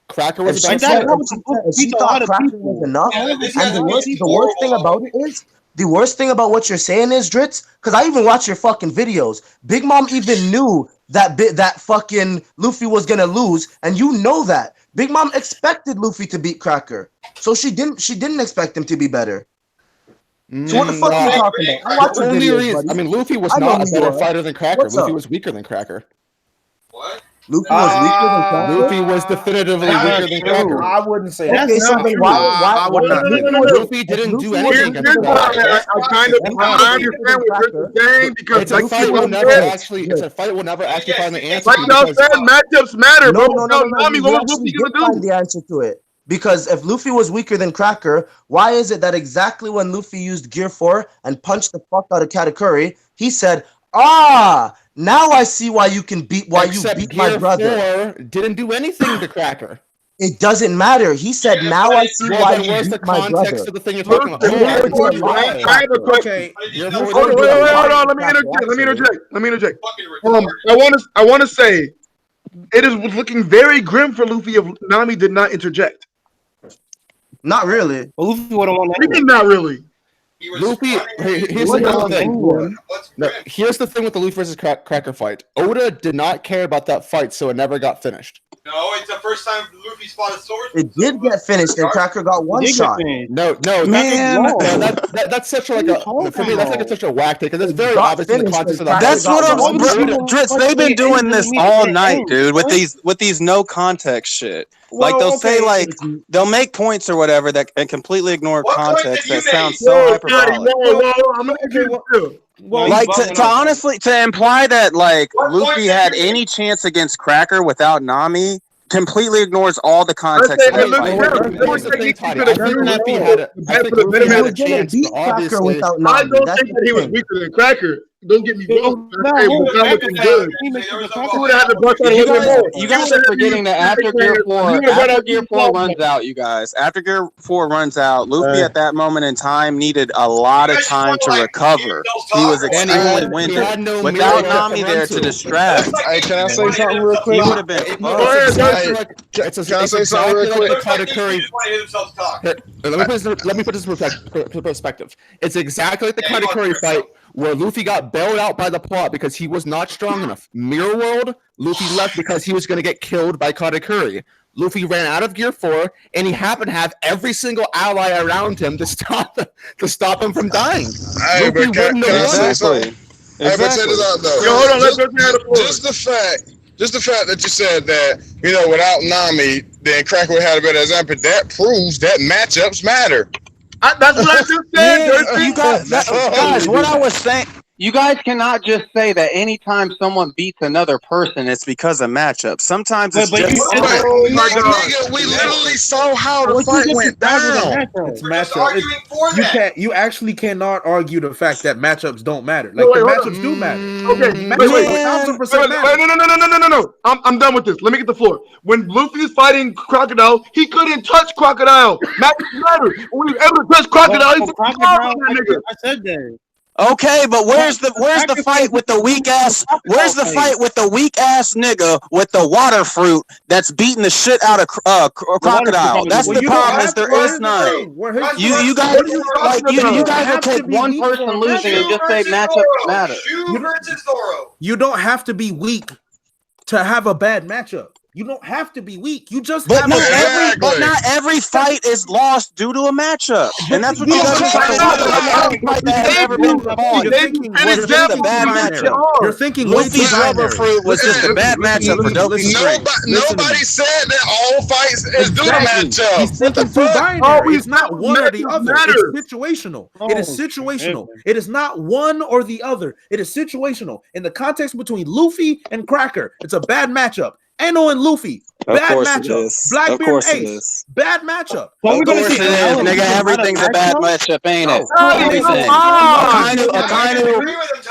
Cracker was If about she to said, get it. if she thought Cracker was enough, Yeah, this and guy's the worst horrible. thing about it is, the worst thing about what you're saying is, Dritz, because I even watch your fucking videos. Big Mom even knew that fucking Luffy was gonna lose, and you know that. Big Mom expected Luffy to beat Cracker, so she didn't expect him to be better. So what the fuck are you talking about? I watch The your only videos, reason, buddy. I mean, Luffy was I know not a who better you are. fighter than Cracker. What's Luffy up? was weaker than Cracker. What? Luffy was weaker than Cracker? Luffy was definitively weaker than Cracker. I wouldn't say Okay, that. so then why I would not say that. Luffy didn't do anything against Here's why Cracker. I kind of understand what you're saying because It's a fight will never actually. It's a fight will never actually find the answer. Like y'all said, matchups matter, bro. No. Nami, You what actually Luffy did gonna find do? the answer to it. Because if Luffy was weaker than Cracker, why is it that exactly when Luffy used Gear 4 and punched the fuck out of Katakuri, he said, now I see why you beat my brother. 4 didn't do anything to Cracker. It doesn't matter. He said, now I see why you Where's the beat my brother. context of the thing you're talking about? I have a question. Hold on. Let me interject. I want to say, it is looking very grim for Luffy if Nami did not interject. Not really. Well, Luffy would have won that. We did not really. Luffy, here's the thing. No, here's the thing with the Luffy versus Cracker fight. Oda did not care about that fight, so it never got finished. No, it's the first time Luffy's fought a sword. It did get finished, and Cracker got one shot. No, Man. that's such a for me. That's like such a whack take because it's very obvious in the context of the. That's what I'm. Dritz, they've been doing this all night, dude. With these no context shit. Like they'll say they'll make points or whatever that and completely ignore context that sounds so hyperbolic. Like to honestly to imply that like Luffy had any chance against Cracker without Nami completely ignores all the context of the fight. Here's the thing, Toddy. I think Luffy had a chance, but obviously. I don't think that he was weaker than Cracker. Don't get me wrong. Hey, but that looking good. You would have had to brush out a little bit more. You guys are forgetting that after Gear 4 runs out, you guys. After Gear 4 runs out, Luffy at that moment in time needed a lot of time to recover. He was extremely winded. Without Nami there to distract, Hey, can I say something real quick? he would have been. It's Can I say something real quick? Let me put this in perspective. It's exactly like the Katakuri fight where Luffy got bailed out by the plot because he was not strong enough. Mirror World, Luffy left because he was going to get killed by Katakuri. Luffy ran out of Gear 4, and he happened to have every single ally around him to stop him from dying. Hey, Luffy but can I say something? Hey, but check this out though. Yo, hold on. Let's have the floor. Just the fact that you said that, without Nami, then Cracker would have a better example. That proves that matchups matter. That's what I just said. Yeah, you guys, what I was saying. You guys cannot just say that anytime someone beats another person, it's because of matchup. Sometimes it's just. Nigga, we literally saw how the fight went down. It's matchup. You actually cannot argue the fact that matchups don't matter. Like the matchups do matter. Okay, wait. No. I'm done with this. Let me get the floor. When Luffy is fighting Crocodile, he couldn't touch Crocodile. Matchups matter. When he was able to touch Crocodile, he's I said that. Okay, but where's the fight with the weak ass? Where's the fight with the weak ass nigga with the water fruit that's beating the shit out of Crocodile? That's the problem. Is there is none. You guys will take one person losing and just say matchups matter. You don't have to be weak to have a bad matchup. You don't have to be weak. You just but not every fight is lost due to a matchup, and that's what you guys are trying to do. You're thinking Luffy's rubber fruit was just a bad matchup for Dopey's strength. Nobody said that all fights is due to matchup. He's thinking too binary. It's not one or the other. It's situational. It is situational. It is not one or the other. It is situational. In the context between Luffy and Cracker, it's a bad matchup. Ano and Luffy, bad matchup. Blackbeard and Ace, bad matchup. Of course it is, nigga. Everything's a bad matchup, ain't it? Everything.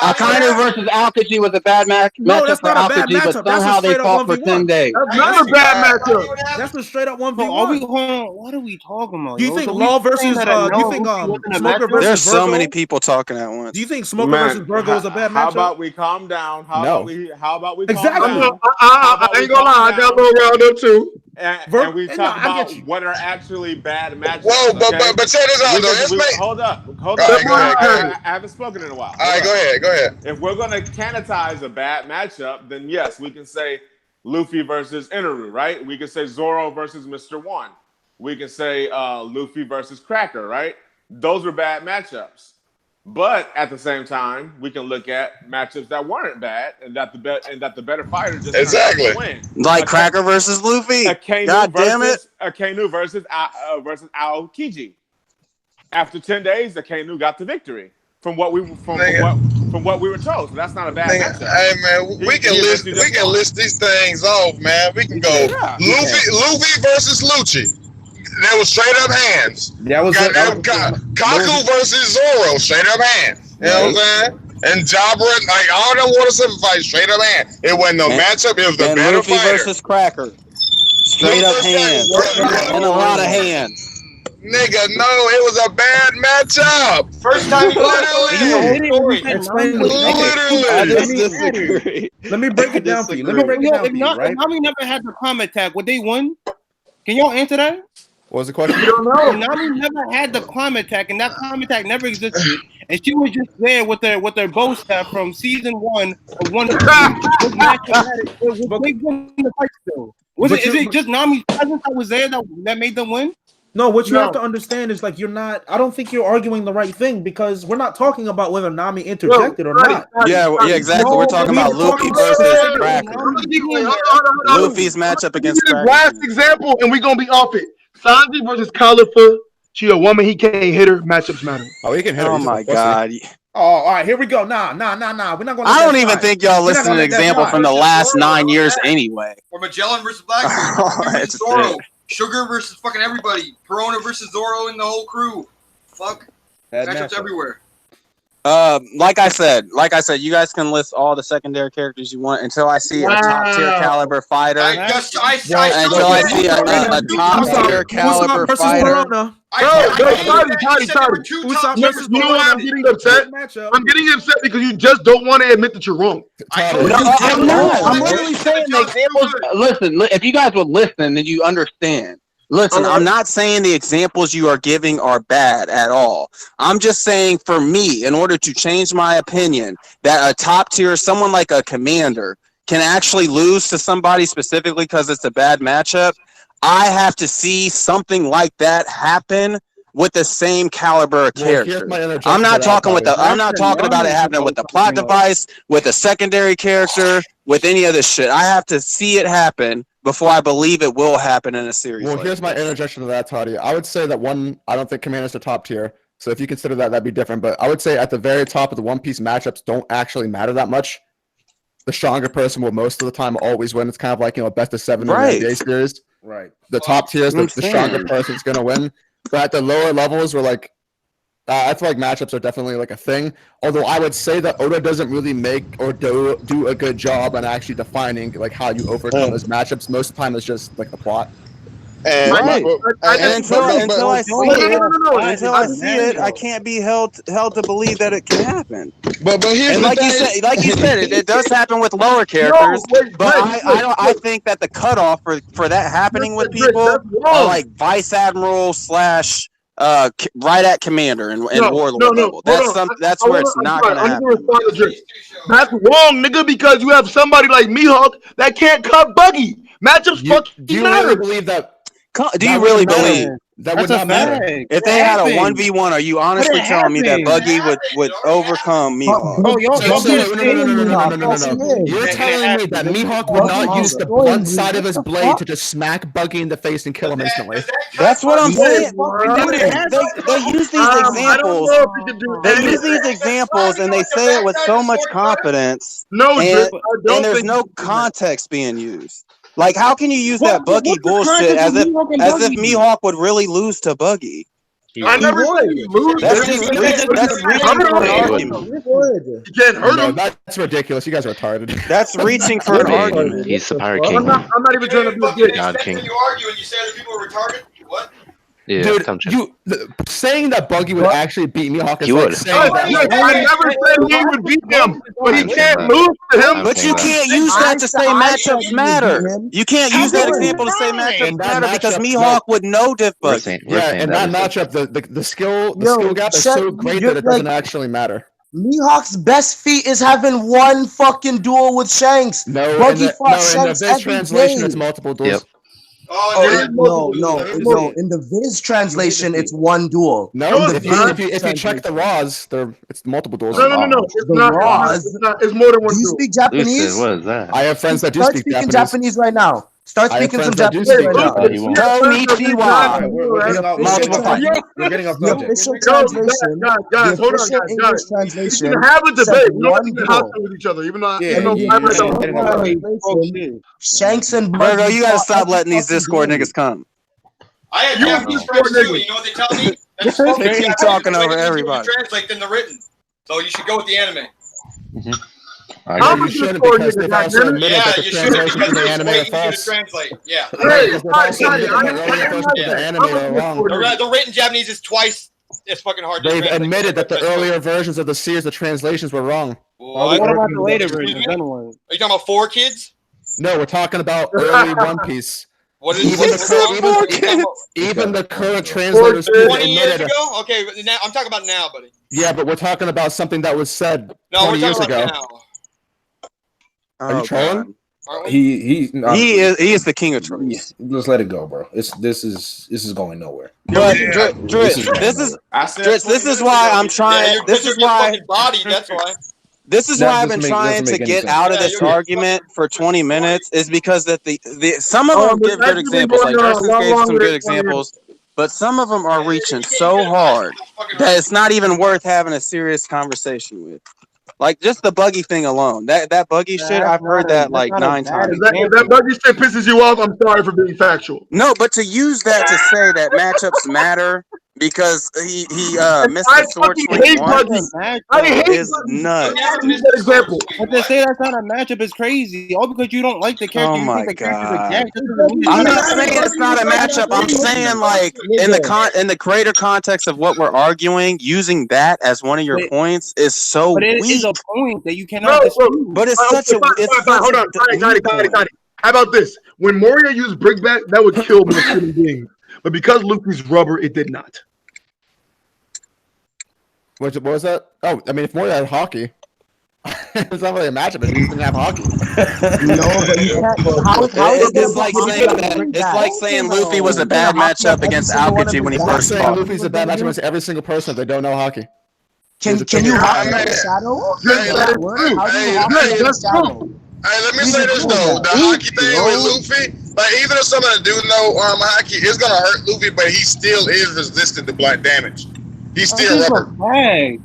Akainu versus Aokiji was a bad matchup for Aokiji, but somehow they fought for 10 days. That's not a bad matchup. That's a straight up 1v1. What are we talking about? Do you think Law versus? Do you think Smoker versus? There's so Vergo? many people talking at once. Do you think Smoker versus Vergo is a bad matchup? How about we calm down? How about we exactly. calm down? I ain't gonna lie, I got a little round up too. And we talk about what are actually bad matchups. Whoa, but check this out though. Hold up. I haven't spoken in a while. All right, go ahead. If we're gonna canonize a bad matchup, then yes, we can say Luffy versus Inaru, right? We can say Zoro versus Mr. One. We can say Luffy versus Cracker, right? Those are bad matchups. But at the same time, we can look at matchups that weren't bad, and that the better fighter just exactly win. Like Cracker versus Luffy. God damn it! Akainu versus Aokiji. After 10 days, Akainu got the victory from what we were told. So that's not a bad matchup. Hey man, we can list these things off, man. We can go Luffy versus Lucci. That was straight up hands. Kaku versus Zoro, straight up hands. You know what I'm saying? And Jabra, like all them water seven fights, straight up hands. It wasn't no matchup. It was the better Luffy fighter. versus Cracker, straight up hands, and a lot of hands. Nigga, no, it was a bad matchup. First time you literally. Let me break it down for you. If Nami never had the Comet attack, would they win? Can y'all answer that? What was the question? You don't know. Nami never had the climate attack, and that climate attack never existed. And she was just there with their bow staff from season 1 of one. Was it just Nami's presence that was there that made them win? No, what you have to understand is like you're not. I don't think you're arguing the right thing because we're not talking about whether Nami interjected or not. Yeah, exactly. We're talking about Luffy versus Cracker. Luffy's matchup against Cracker. Last example, and we're gonna be off it. Sanji versus Califa. She a woman. He can't hit her. Matchups matter. Oh, he can hit her. Oh my god. Oh, all right. Here we go. Nah. We're not gonna. I don't even think y'all listen to an example from the last 9 years anyway. Or Magellan versus Blackbeard. Versus Zoro. Sugar versus fucking everybody. Perona versus Zoro and the whole crew. Fuck. Matchups everywhere. Like I said, you guys can list all the secondary characters you want until I see a top tier caliber fighter. Until I see a top tier caliber fighter. You know why I'm getting upset? I'm getting upset because you just don't want to admit that you're wrong. I'm not. I'm literally saying the examples. Listen, if you guys would listen, then you understand. Listen, I'm not saying the examples you are giving are bad at all. I'm just saying for me, in order to change my opinion, that a top tier, someone like a commander, can actually lose to somebody specifically because it's a bad matchup, I have to see something like that happen with the same caliber of character. I'm not talking with the. I'm not talking about it happening with the plot device, with a secondary character, with any other shit. I have to see it happen before I believe it will happen in a series. Well, like here's my interjection to that, Toddy. I would say that I don't think Commander's the top tier. So if you consider that, that'd be different. But I would say at the very top of the One Piece matchups don't actually matter that much. The stronger person will most of the time always win. It's kind of like, best of 7 in the NBA series. Right. The top tiers, the stronger person's going to win. But at the lower levels, we're like, I feel like matchups are definitely like a thing. Although I would say that Oda doesn't really make or do a good job on actually defining like how you overcome those matchups. Most of the time, it's just like the plot. And until I see it, I can't be held to believe that it can happen. But here's and like you said, it does happen with lower characters. I think that the cutoff for that happening with people are like Vice Admiral / right at Commander and Warlord level. That's where it's not going to happen. That's wrong, nigga, because you have somebody like Mihawk that can't cut Buggy. Matchups fucking Do you matter. really believe that? Do you really believe that would not matter? If they had a 1v1, are you honestly telling me that Buggy would overcome Mihawk? No. You're telling me that Mihawk would not use the blunt side of his blade to just smack Buggy in the face and kill him instantly. That's what I'm saying. They use these examples. They use these examples and they say it with so much confidence. And there's no context being used. Like, how can you use that Buggy bullshit as if Mihawk would really lose to Buggy? I never said he lose. That's reaching for an argument. You can't hurt him. That's ridiculous. You guys are retarded. That's reaching for an argument. He's the Pirate King. I'm not even trying to be a dick. God King. You argue and you say other people are retarded? What? Yeah, dude, saying that Buggy would actually beat Mihawk is he like would. saying I never said he would beat him, but he can't lose to him. But you can't use that to say matchups matter. You can't use that example to say matchups matter because Mihawk would know Diff Buggy. Yeah, in that matchup, the skill gap is so great that it doesn't actually matter. Mihawk's best feat is having one fucking duel with Shanks. Buggy fought Shanks in the Viz translation, it's multiple duels. Yep. No. In the Viz translation, it's one duel. No, if you check the Raws, it's multiple duels. No. It's not. It's more than one. Do you speak Japanese? What is that? I have friends that do Start speak speaking Japanese right now. Start speaking some Japanese right now. Konnichiwa. We're getting off The subject. official translation. Guys, hold on, guys. Translation. We can have a debate. We don't one need to duel. hostile with each other, even though Shanks and Virgo, you gotta stop letting these Discord niggas come. I have Japanese friends too. You know what they tell me? They keep talking over everybody. Translate than the written. So you should go with the anime. I'm You shouldn't because they've also admitted Yeah, that the you should translations because of the it's anime way are easier to false. translate. Yeah. Because they've also admitted that the earlier versions of the anime are wrong. The written Japanese is twice as fucking hard to They've translate. admitted that the earlier versions of the series, the translations were wrong. What about the later version? Are you talking about 4 Kids? No, we're talking about early One Piece. What is even the current translators 20 years admitted ago? Okay, but now, I'm talking about now, buddy. Yeah, but we're talking about something that was said No, 20 we're years talking ago. about now. Are you trolling? He is the king of trolls. Just let it go, bro. This is going nowhere. But this is why I'm trying. This is why. Body. That's why. This is why I've been trying to get out of this argument for 20 minutes. Is because that some of them give good examples. Like Justin gave some good examples, but some of them are reaching so hard that it's not even worth having a serious conversation with. Like just the Buggy thing alone. That Buggy shit, I've heard that like 9 times. If that Buggy shit pisses you off, I'm sorry for being factual. No, but to use that to say that matchups matter because he missed the sword 21 is nuts. Example. But to say that's not a matchup is crazy. All because you don't like the character. Oh you my think the character's god! a jack. I'm not saying it's not a matchup. I'm saying like in the greater context of what we're arguing, using that as one of your points is so But it weak. is a point that you cannot dispute. But it's such a hold on. Tiny. How about this? When Moria used Brickbat, that would kill most human beings. But because Luffy's rubber, it did not. What was that? Oh, I mean, if Moria had hockey. It's not really a matchup. He didn't have hockey. No, but you can't. How is it It's like saying that. It's like saying Luffy was a bad matchup against Aokiji when he I'm first saying fought. Luffy's a bad matchup against every single person if they don't know hockey. Can you hockey against Shadow? Hey, Does that work? How do you hockey hey, against Shadow? Hey, let me say this though: the hockey thing with Luffy, like even if somebody do know hockey, it's gonna hurt Luffy, but he still is resistant to blunt damage. He's still rubber.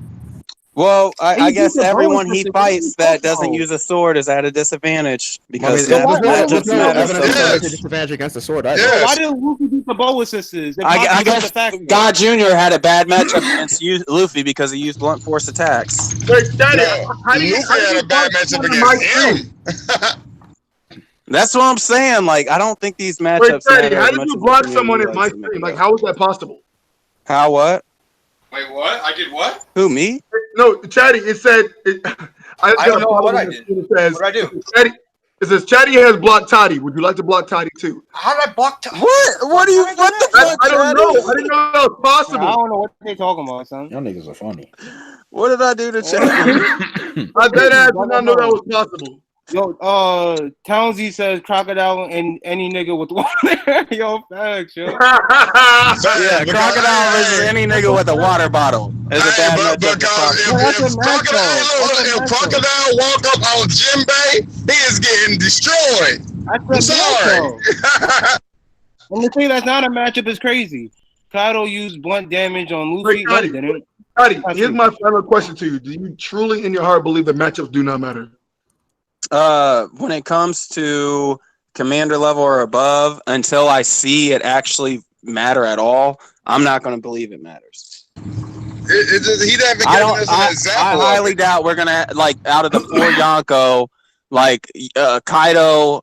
Well, I guess beat the everyone bonus he system. fights that doesn't use a sword is at a disadvantage because there's no matchups matter evidence so of a much. disadvantage against the sword either. Why did Luffy beat the boa sisters? I guess God Jr. had a bad matchup against Luffy because he used blunt force attacks. Wait, Daddy, Luffy had a bad matchup against him. That's what I'm saying. Like, I don't think these Wait, matchups Daddy, matter how as did much you as the block community someone in likes my to make stream? it Like, out. how is that possible? How what? Wait, what? I did what? Who, me? No, Chatty, it said. I don't know what I did. It says, What did I do? It says Chatty has blocked Toddy. Would you like to block Toddy too? How did I block? What do you? What the fuck? I don't know. I didn't know that was possible. I don't know what they're talking about, son. Y'all niggas are funny. What did I do to Chatty? I bet I did not know that was possible. Yo, Townsy says crocodile and any nigga with water. Yo, facts, yo. Yeah, crocodile versus any nigga with a water bottle is a bad matchup. If crocodile walk up on Jinbei, he is getting destroyed. I'm sorry. And the thing that's not a matchup is crazy. Kaido used blunt damage on Luffy. Wait, Cuddy, didn't. Cuddy, here's my final question to you. Do you truly in your heart believe that matchups do not matter? When it comes to commander level or above, until I see it actually matter at all, I'm not going to believe it matters. He haven't given us an example. I highly doubt we're gonna like out of the 4 Yonko, like Kaido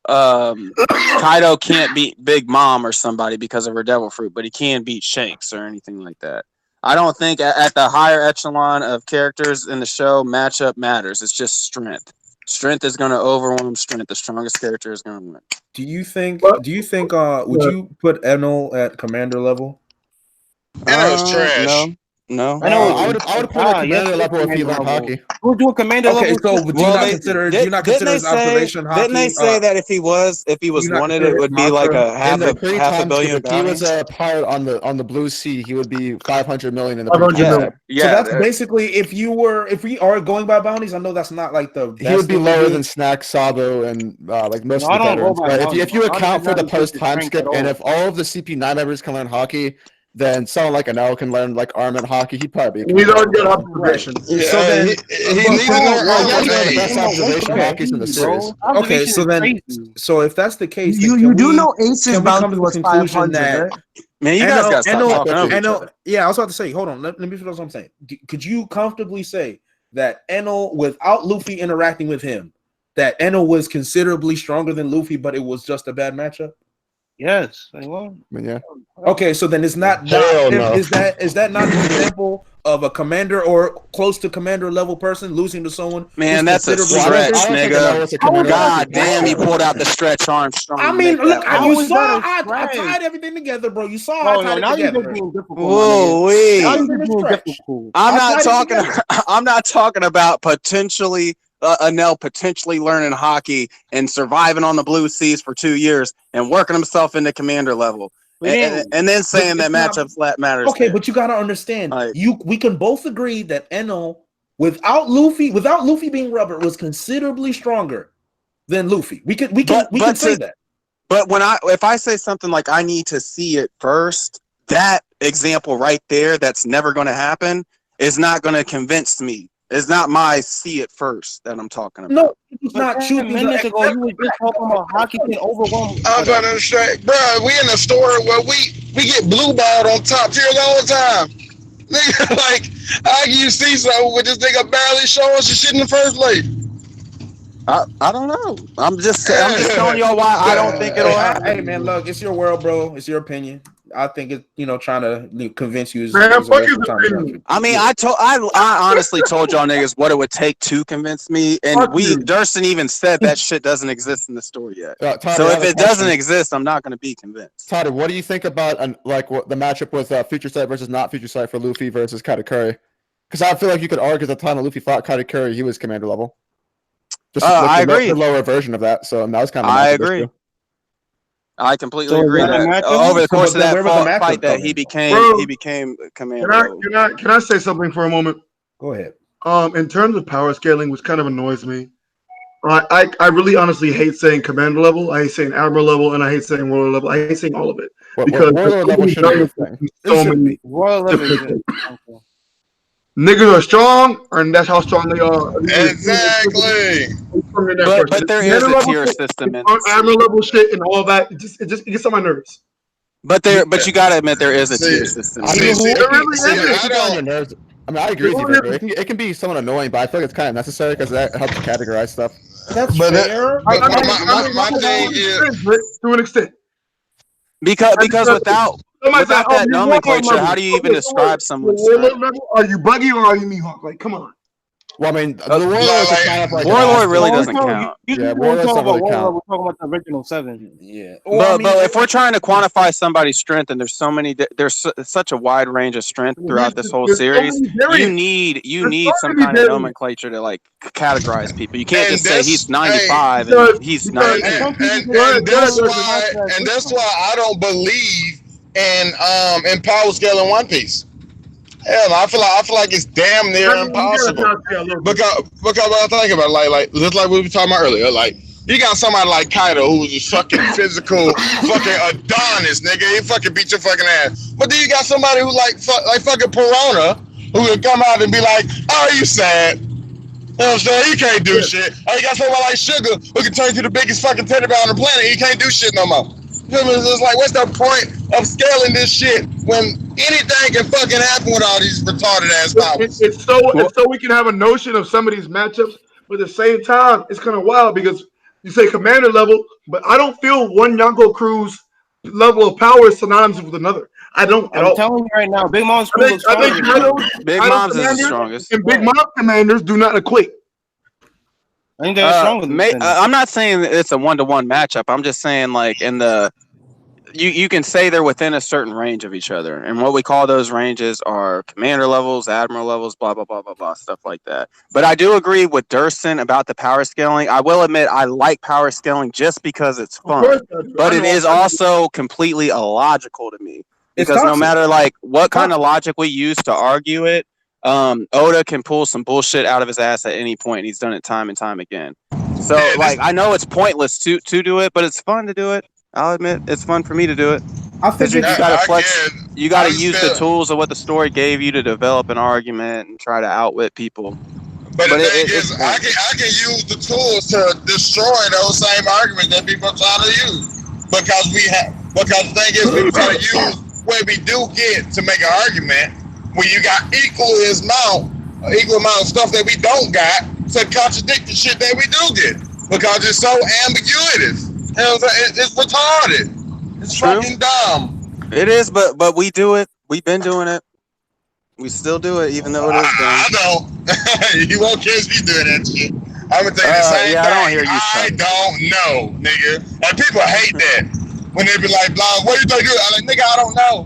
can't beat Big Mom or somebody because of her devil fruit, but he can beat Shanks or anything like that. I don't think at the higher echelon of characters in the show, matchup matters. It's just strength. Strength is going to overwhelm strength. The strongest character is going to win. Do you think? Would you put Enel at commander level? Enel's trash. No. I would put a commander level if he learned hockey. We'll do a commander Okay, level. so do you not consider his observation hockey? Didn't they say that if he was wanted, it would be like a half a billion If he was bounty? a pirate on the Blue Sea, he would be 500 million in the 500 pre-time. million. So that's basically if we are going by bounties. I know that's not like the. He would be lower than Snack, Sabo, and like most of the veterans. But if you account for the post time skip, and if all of the CP9 members can learn hockey, then someone like Enel can learn like armament hockey. He'd probably be. He's already got observation. Yeah, So then he needs more the best observation hockeys in the series. Okay, so if that's the case, You do know Ace's bounty was 500, right? Man, you guys got to stop talking. Yeah, I was about to say, hold on. Let me finish what I'm saying. Could you comfortably say that Enel, without Luffy interacting with him, that Enel was considerably stronger than Luffy, but it was just a bad matchup? Yes. Yeah. Okay, so then it's not. Is that not an example of a commander or close to commander level person losing to someone? Man, that's a stretch, nigga. God damn, he pulled out the stretch Armstrong. I mean, look, you saw I tied everything together, bro. You saw I tied it together. Whoa, I'm not talking about potentially Enel potentially learning hockey and surviving on the Blue Seas for 2 years and working himself into commander level. And then saying that matchup flat matters. Okay, but you gotta understand, we can both agree that Enel, without Luffy being rubber, was considerably stronger than Luffy. We can say that. But if I say something like I need to see it first, that example right there, that's never going to happen, is not going to convince me. It's not my see it first that I'm talking about. No, it's not shooting. Minutes ago, you were just talking about hockey can overwhelm. I'm about to say, bro, we in a store where we get blue balled on top tiers all the time. Nigga, like, how can you see something with this nigga barely showing us the shit in the first place? I don't know. I'm just telling y'all why I don't think it'll happen. Hey man, look, it's your world, bro. It's your opinion. I think it's trying to convince you. I mean, I honestly told y'all niggas what it would take to convince me, and Durston even said that shit doesn't exist in the story yet. So if it doesn't exist, I'm not going to be convinced. Todd, what do you think about the matchup with Future Sight versus not Future Sight for Luffy versus Katakuri? Because I feel like you could argue at the time that Luffy fought Katakuri, he was commander level. Just I agree. The lower version of that. So that was kind of. I agree. I completely agree. is that a That matchup? over the So, course but of then that where would the fight matchup that come he in? became commander. Can I say something for a moment? Go ahead. In terms of power scaling, which kind of annoys me, I really honestly hate saying commander level. I hate saying admiral level, and I hate saying warlord level. I hate saying all of it because warlord level shouldn't be a thing. so many Royal level is different niggas are strong, and that's how strong they are. Exactly. But there is a tier system in this. Admiral level shit and all that. It gets on my nerves. But you gotta admit there is a tier system. I mean, it I can get on your nerves. I mean, I agree with you, Vergo. It can be somewhat annoying, but I feel like it's kind of necessary because that helps you categorize stuff. That's But fair. my thing is to an extent. Because without that nomenclature, how do you even describe someone's strength? Are you Buggy or are you Mihawk? Like, come on. Well, I mean, the warlord is kind of like warlord really doesn't count. Yeah, warlord doesn't really count. We're talking about the original 7. Yeah. But if we're trying to quantify somebody's strength, and there's so many, there's such a wide range of strength throughout this whole series. You need some kind of nomenclature to like categorize people. You can't just say he's 95 and he's 90. And that's why I don't believe in power scale in One Piece. Hell, no, I feel like it's damn near impossible. Because when I think about it, like just like we were talking about earlier, like you got somebody like Kaido who's a fucking physical fucking Adonis, nigga. He fucking beat your fucking ass. But then you got somebody who like fucking Piranha who would come out and be like, "Oh, are you sad?" You know what I'm saying? He can't do shit. Or you got somebody like Sugar who can turn to the biggest fucking teddy bear on the planet. He can't do shit no more. It's like, what's the point of scaling this shit when anything can fucking happen with all these retarded ass powers? It's so we can have a notion of some of these matchups, but at the same time, it's kind of wild because you say commander level, but I don't feel one Yonko crew's level of power is synonymous with another. I don't at all. I'm telling you right now, Big Mom's crew looks stronger. Big Mom's is the strongest. And Big Mom commanders do not equate. I think they're stronger. I'm not saying that it's a 1-to-1 matchup. I'm just saying like in the you can say they're within a certain range of each other, and what we call those ranges are commander levels, admiral levels, blah blah blah blah blah, stuff like that. But I do agree with Durston about the power scaling. I will admit I like power scaling just because it's fun, but it is also completely illogical to me because no matter like what kind of logic we use to argue it, Oda can pull some bullshit out of his ass at any point, and he's done it time and time again. So like I know it's pointless to do it, but it's fun to do it. I'll admit it's fun for me to do it. I think you gotta flex. You gotta use the tools of what the story gave you to develop an argument and try to outwit people. But the thing is, I can use the tools to destroy those same arguments that people try to use because the thing is, people try to use what we do get to make an argument when you got equal amount of stuff that we don't got to contradict the shit that we do get because it's so ambiguous. You know what I'm saying? It's retarded. It's fucking dumb. It is, but we do it. We've been doing it. We still do it, even though it is dumb. I don't. You won't catch me doing that shit. I'm gonna tell you the same thing. I don't hear you. I don't know, nigga. And people hate that when they be like, "Blah, what do you think?" I'm like, "Nigga, I don't know."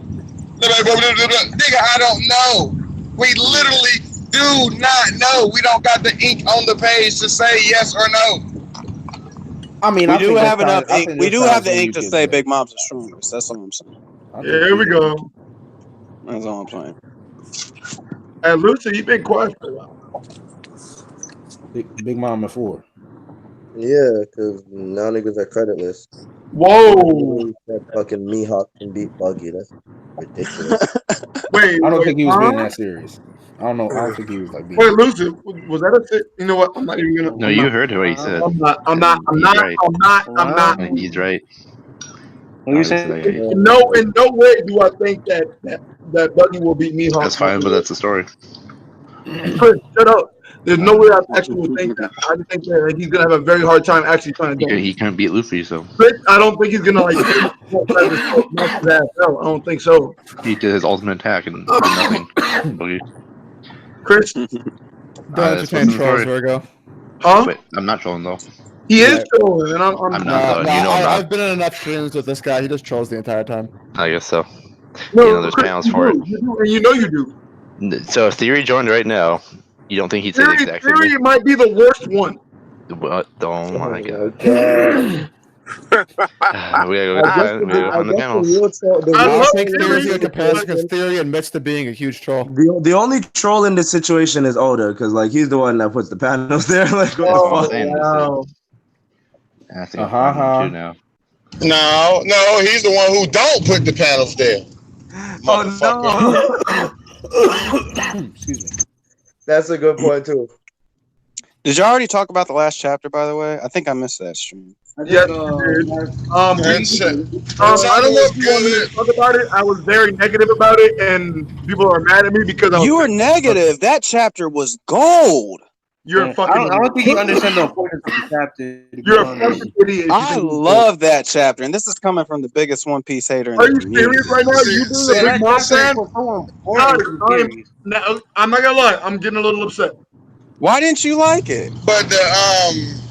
Nigga, I don't know. We literally do not know. We don't got the ink on the page to say yes or no. I mean, we do have enough ink. We do have the ink to say Big Mom's the strongest. That's all I'm saying. Here we go. That's all I'm saying. And Lucy, you've been quiet for a while. Big Mom at 4. Yeah, because now niggas are creditless. Whoa! That fucking Mihawk can beat Buggy. That's ridiculous. Wait, I don't think he was being that serious. I don't know. I don't think he was like. Wait, Lucy, was that a? You know what? I'm not even gonna. No, you heard what he said. I'm not. He's right. What you saying? In no way do I think that Buggy will beat Mihawk. That's fine, but that's the story. Shut up. There's no way I actually would think that. I just think that he's gonna have a very hard time actually trying to do it. He can't beat Luffy, so. I don't think he's gonna like. I don't think so. He did his ultimate attack and did nothing. Chris, don't entertain trolls, Vergo. Huh? Wait, I'm not trolling though. He is trolling, and I'm not. Though, you know I've been in enough streams with this guy. He just trolls the entire time. I guess so. No, there's panels for it. You know you do. So if Theory joined right now, you don't think he'd say the exact Theory thing? might be the worst one. What? Oh my god. God. We gotta go get the plan. We gotta find the panels. I don't think theory's a comparison because theory admits to being a huge troll. The only troll in this situation is Oda, because like he's the one that puts the panels there. Like, That's what I'm fuck? saying. Wow. I think I'm finding them too now. No, he's the one who don't put the panels there. Oh no! Excuse me. That's a good point too. Did you already talk about the last chapter? By the way, I think I missed that stream. Yes, you did. I don't know if you want me to talk about it. I was very negative about it, and people are mad at me because I was. You were negative. That chapter was gold. You're a fucking. I don't think you understand the importance of the chapter. You're a fucking idiot. I love that chapter, and this is coming from the biggest One Piece hater in Are the you community. serious right now? You being a big mom fan? I'm not gonna lie. I'm getting a little upset. Why didn't you like it? But go ahead.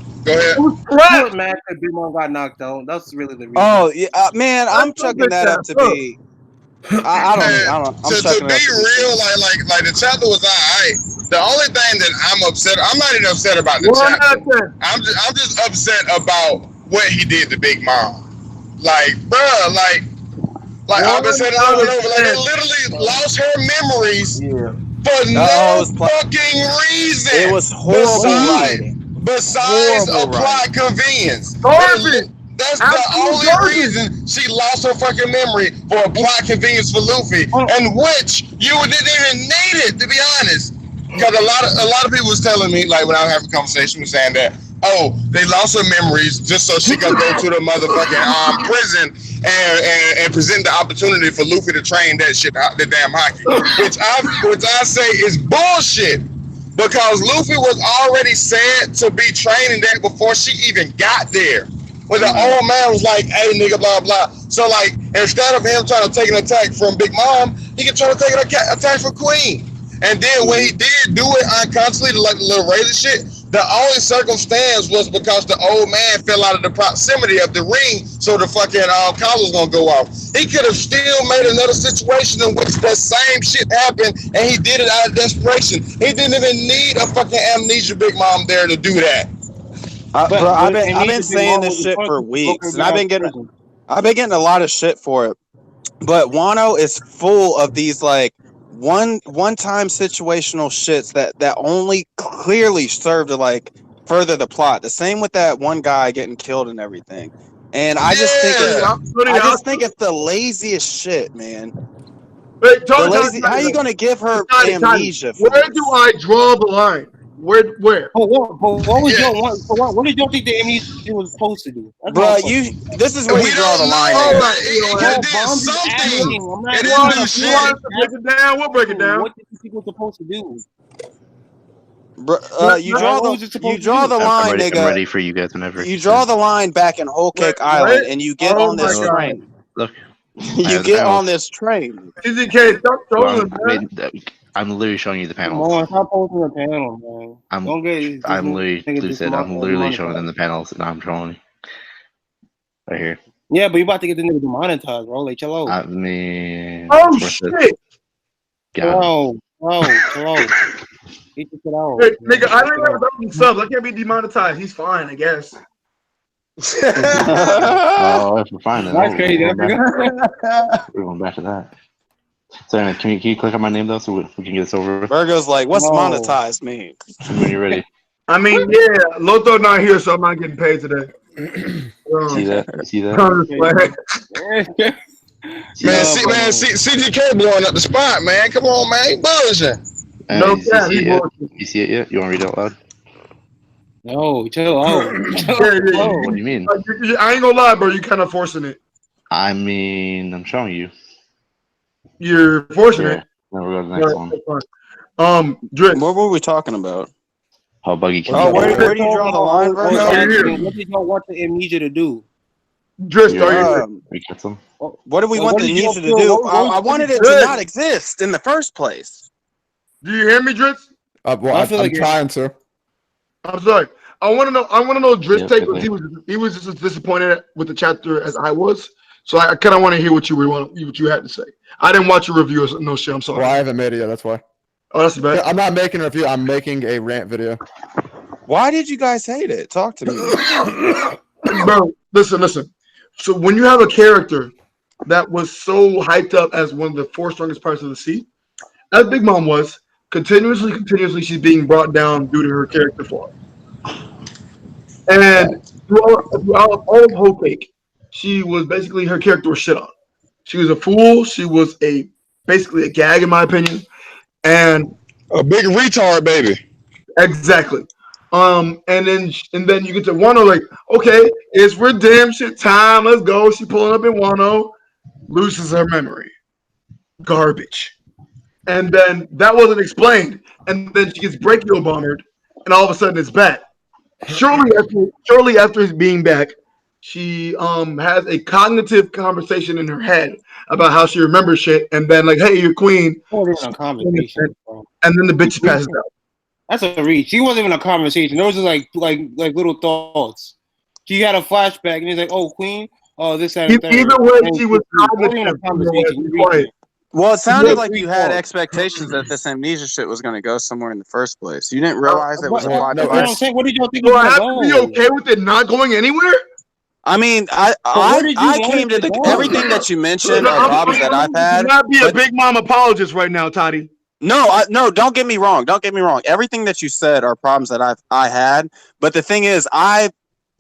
You were mad that Big Mom got knocked out. That's really the reason. Oh yeah, man, I'm chucking that up to be. I don't. I'm to chucking be it up to real, like the chapter was alright. The only thing that I'm not even upset about the chapter. I'm just upset about what he did to Big Mom. Like, bruh, like I've been saying it over and over. Like, they literally lost her memories for no fucking reason. It was horrible writing. Besides applied convenience. That's the only reason she lost her fucking memory for applied convenience for Luffy, and which you didn't even need it, to be honest. Because a lot of people was telling me, like when I was having a conversation, was saying that, oh, they lost her memories just so she could go to the motherfucking prison and present the opportunity for Luffy to train that shit, the damn hockey, which I say is bullshit. Because Luffy was already said to be training that before she even got there. When the old man was like, hey, nigga, blah, blah. So, like, instead of him trying to take an attack from Big Mom, he can try to take an attack from Queen. And then when he did do it unconsciously, like the little razor shit, the only circumstance was because the old man fell out of the proximity of the ring, so the fucking collar was gonna go off. He could have still made another situation in which that same shit happened, and he did it out of desperation. He didn't even need a fucking amnesia Big Mom there to do that. Bro, I've been saying this shit for weeks, and I've been getting a lot of shit for it. But Wano is full of these like one-time situational shits that only clearly serve to like further the plot. The same with that one guy getting killed and everything. And I just think it's the laziest shit, man. Wait, how are you gonna give her amnesia? Where do I draw the line? Where? What did y'all think the amnesia was supposed to do? Bro, this is where you draw the line. It did something. It didn't do shit. Break it down. We'll break it down. What did people supposed to do? Bro, you draw the line, nigga. I'm ready for you guys whenever. You draw the line back in Whole Cake Island, and you get on this train. Look, you get on this train. Stop trolling, man. I'm literally showing you the panels. Come on, stop posting the panel, man. I'm literally showing them the panels, and I'm trolling you. Right here. Yeah, but you about to get the nigga demonetized, bro. Like, chill out. I mean, shit. Chill out. Get your shit out. Hey, nigga, I didn't have a subs. I can't be demonetized. He's fine, I guess. Oh, if we're fine, then that's crazy. We're going back to that. So, anyway, can you click on my name though, so we can get this over with? Vergo's like, what's monetized mean? When you're ready. I mean, yeah, Loto not here, so I'm not getting paid today. See that? CGK blowing up the spot, man. Come on, man. He bullshit. You see it yet? You want to read it out loud? No, chill out. What do you mean? I ain't gonna lie, bro. You kind of forcing it. I mean, I'm showing you. You're forcing it. Then we'll go to the next one. Dritz. What were we talking about? How Buggy killed. Oh, where do you draw the line, Vergo? What did y'all want the amnesia to do? Dritz, what do we want the amnesia to do? I wanted it to not exist in the first place. Do you hear me, Dritz? I'm trying to. I'm sorry. I want to know Dritz take, because he was just as disappointed with the chapter as I was. So I kind of want to hear what you had to say. I didn't watch your review. No shit. I'm sorry. Well, I haven't made it yet. That's why. Oh, that's bad. I'm not making a review. I'm making a rant video. Why did you guys hate it? Talk to me. Bro, listen. So when you have a character that was so hyped up as one of the 4 strongest parts of the sea, as Big Mom was, continuously, she's being brought down due to her character flaw. And throughout all of Whole Cake, she was basically her character was shit on. She was a fool. She was basically a gag, in my opinion, and a big retard, baby. Exactly. And then you get to Wano, like, okay, it's redemption time. Let's go. She pulling up in Wano, loses her memory. Garbage. And then that wasn't explained. And then she gets brachial bombered, and all of a sudden it's back. Shortly after his being back, she has a cognitive conversation in her head about how she remembers shit, and then like, hey, you're queen. A conversation, and then the bitch passes out. That's a reach. She wasn't even a conversation. Those are like little thoughts. She had a flashback, and he's like, "Oh, queen, oh this and that." Either way, she was cognitive. Well, it sounded like you had expectations that this amnesia shit was going to go somewhere in the first place. You didn't realize it was a plot device. What did y'all think? Do I have to be okay with it not going anywhere? I mean, I came to everything that you mentioned are problems that I've had. Do not be a Big Mom apologist right now, Toddy. No, don't get me wrong. Don't get me wrong. Everything that you said are problems that I had. But the thing is, I've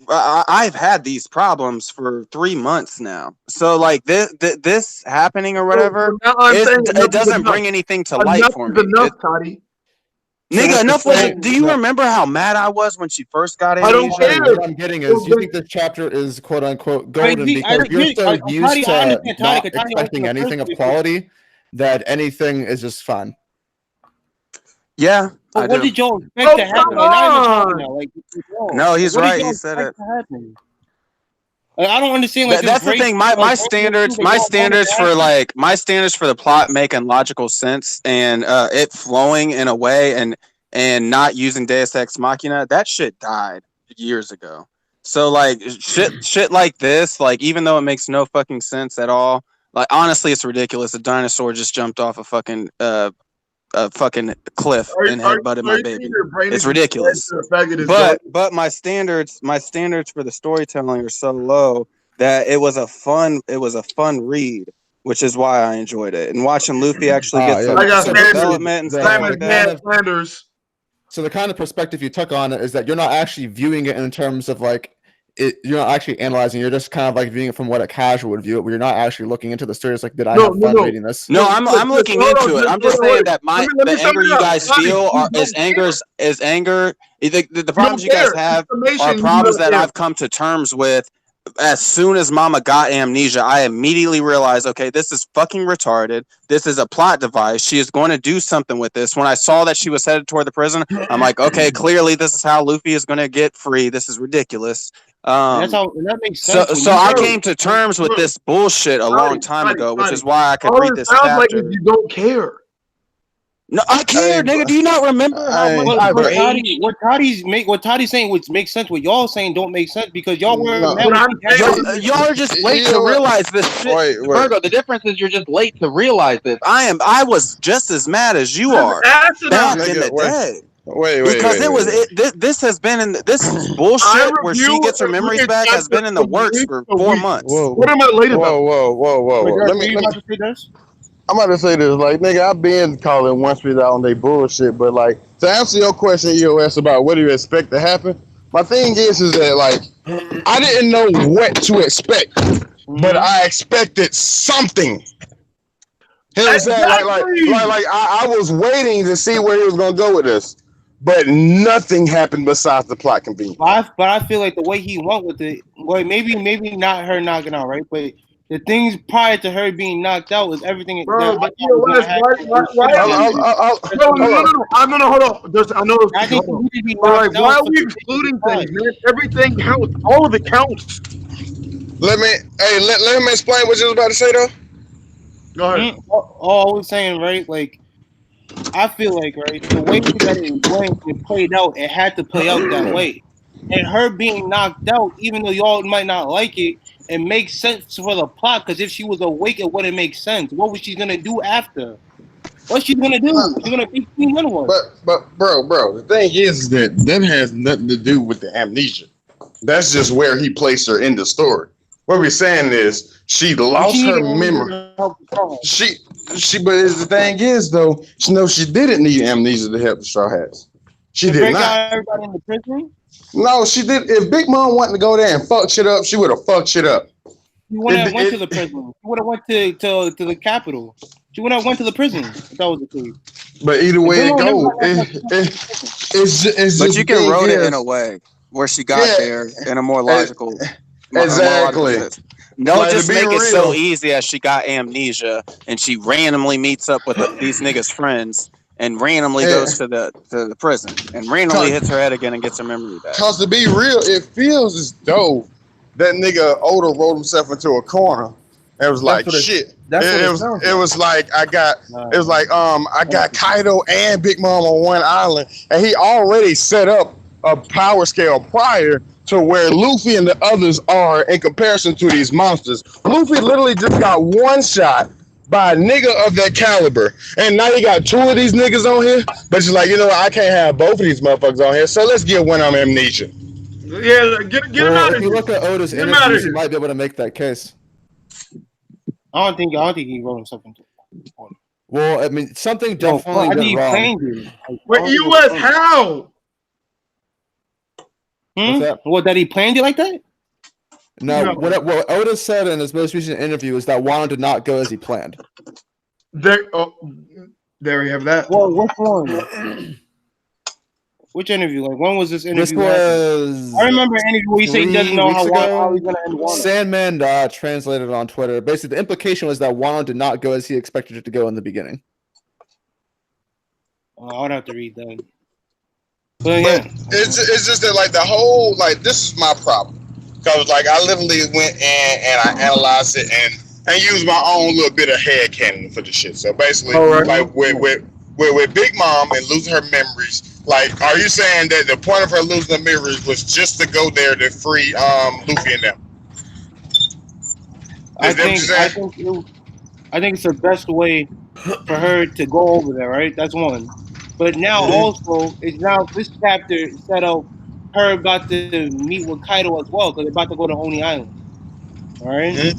had these problems for 3 months now. So like this happening or whatever, it doesn't bring anything to light for me. Toddy. Nigga, enough was. Do you remember how mad I was when she first got in? I don't care. What I'm getting is, you think this chapter is quote unquote golden because you're so used to not expecting anything of quality that anything is just fun. Yeah. But what did y'all expect to happen? Like, not even talking now. Like, no, he's right. He said it. Like, I don't understand. Like, that's the thing. My standards for the plot making logical sense and it flowing in a way and not using Deus Ex Machina. That shit died years ago. So like shit like this, like even though it makes no fucking sense at all, like honestly, it's ridiculous. A dinosaur just jumped off a fucking cliff and headbutted my baby. It's ridiculous. But my standards for the storytelling are so low that it was a fun read, which is why I enjoyed it. And watching Luffy actually get some development and stuff like that. So the kind of perspective you took on it is that you're not actually viewing it in terms of like you're not actually analyzing. You're just kind of like viewing it from what a casual would view it, where you're not actually looking into the story. It's like, did I have fun reading this? No, I'm looking into it. I'm just saying that the anger you guys feel is anger. The problems you guys have are problems that I've come to terms with. As soon as Mama got amnesia, I immediately realized, okay, this is fucking retarded. This is a plot device. She is going to do something with this. When I saw that she was headed toward the prison, I'm like, okay, clearly this is how Luffy is going to get free. This is ridiculous. That makes sense. So I came to terms with this bullshit a long time ago, which is why I could read this chapter. Like you don't care. No, I care, nigga. Do you not remember how much what Toddy's saying, which makes sense? What y'all saying don't make sense because y'all were y'all are just late to realize this shit. Vergo, the difference is you're just late to realize this. I was just as mad as you are back in the day. This has been in this bullshit where she gets her memories back has been in the works for 4 months. What am I late about? Whoa. I'm about to say this, like, nigga, I've been calling One Street out on they bullshit, but like, to answer your question, EOS, about what do you expect to happen, my thing is that like, I didn't know what to expect, but I expected something. You know what I'm saying? Like I was waiting to see where he was gonna go with this, but nothing happened besides the plot convenience. But I feel like the way he went with it, well, maybe not her knocking out, right? But the things prior to her being knocked out was everything. Bro, but hold on. I know. Why are we excluding things, man? Everything counts. All of it counts. Let him explain what you was about to say, though. Go ahead. All I was saying, right? Like, I feel like, right, the way that it played out, it had to play out that way. And her being knocked out, even though y'all might not like it, it makes sense for the plot because if she was awake, it wouldn't make sense. What was she gonna do after? What's she gonna do? She's gonna beat Queen Anyone. But bro, the thing is that has nothing to do with the amnesia. That's just where he placed her in the story. What we're saying is she lost her memory. But the thing is though, she didn't need amnesia to help the Straw Hats. She did not. Everybody in the prison? No, she did. If Big Mom wanted to go there and fuck shit up, she would have fucked shit up. She wouldn't have went to the prison. She would have went to the Capitol. She wouldn't have went to the prison if that was the case. But either way it goes, it's just. But you can wrote it in a way where she got there in a more logical. Exactly. Don't like, just make it so easy as she got amnesia and she randomly meets up with these niggas' friends and randomly goes to the prison and randomly hits her head again and gets her memory back. Cause to be real, it feels as though that nigga Oda rolled himself into a corner. It was like shit. It was like I got Kaido and Big Mom on one island, and he already set up a power scale prior to where Luffy and the others are in comparison to these monsters. Luffy literally just got one shot by a nigga of that caliber, and now you got two of these niggas on here. But she's like, I can't have both of these motherfuckers on here, so let's get one of them amnesia. Yeah, get him out of here. If you look at Oda's interviews, you might be able to make that case. I don't think he wrote himself into it. Well, I mean, something definitely went wrong. Wait, US, how? What, that he planned it like that? No, what Oda said in his most recent interview is that Wano did not go as he planned. There we have that. Well, which one? Which interview? Like, when was this interview? I remember an interview where he said he doesn't know how he's going to end Wano. Sandman translated it on Twitter. Basically, the implication was that Wano did not go as he expected it to go in the beginning. I would have to read that. But it's just that like the whole this is my problem, because like I literally went in and I analyzed it and used my own little bit of headcanon for the shit. So basically, like with Big Mom and losing her memories, like, are you saying that the point of her losing the memories was just to go there to free Luffy and them? I think it's the best way for her to go over there, right? That's one. But now also, this chapter set up her about to meet with Kaido as well, because they're about to go to Oni Island. All right.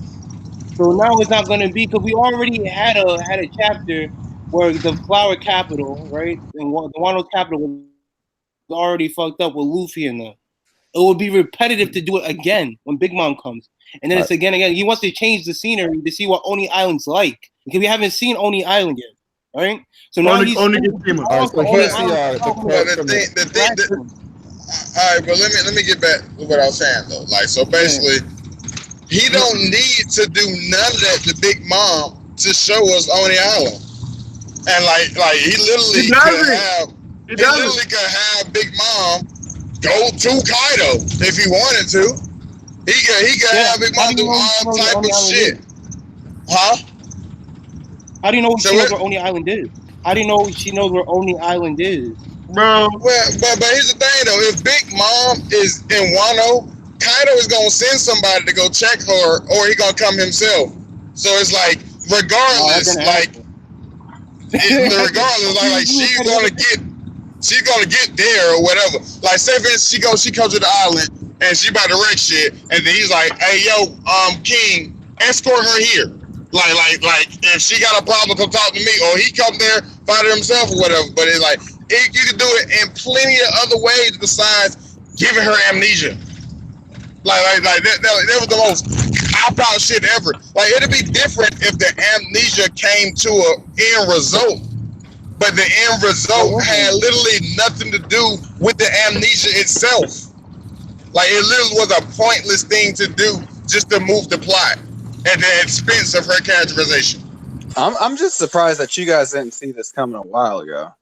So now it's not going to be, because we already had a chapter where the Flower Capital, right, and the Wano's capital was already fucked up with Luffy in there. It would be repetitive to do it again when Big Mom comes, and then it's again. He wants to change the scenery to see what Oni Island's like, because we haven't seen Oni Island yet. Right, so now he's all right, but let me get back to what I was saying though. Like, so basically, he don't need to do none of that to Big Mom to show us Oni Island, and like he literally could have Big Mom go to Kaido if he wanted to. He could have Big Mom do all type of shit, huh? How do you know she knows where Oni Island is? How do you know she knows where Oni Island is? Bro. Well, but here's the thing though. If Big Mom is in Wano, Kaido is gonna send somebody to go check her, or he gonna come himself. So it's like, regardless, she's gonna get there or whatever. Like, say for instance, she comes to the island and she about to wreck shit, and then he's like, "Hey, yo, King, escort her here." Like, if she got a problem, come talk to me, or he come there, fight it himself or whatever. But it's like, you can do it in plenty of other ways besides giving her amnesia. Like that was the most cop-out shit ever. Like, it'd be different if the amnesia came to an end result, but the end result had literally nothing to do with the amnesia itself. Like, it literally was a pointless thing to do just to move the plot at the expense of her characterization. I'm just surprised that you guys didn't see this coming a while ago.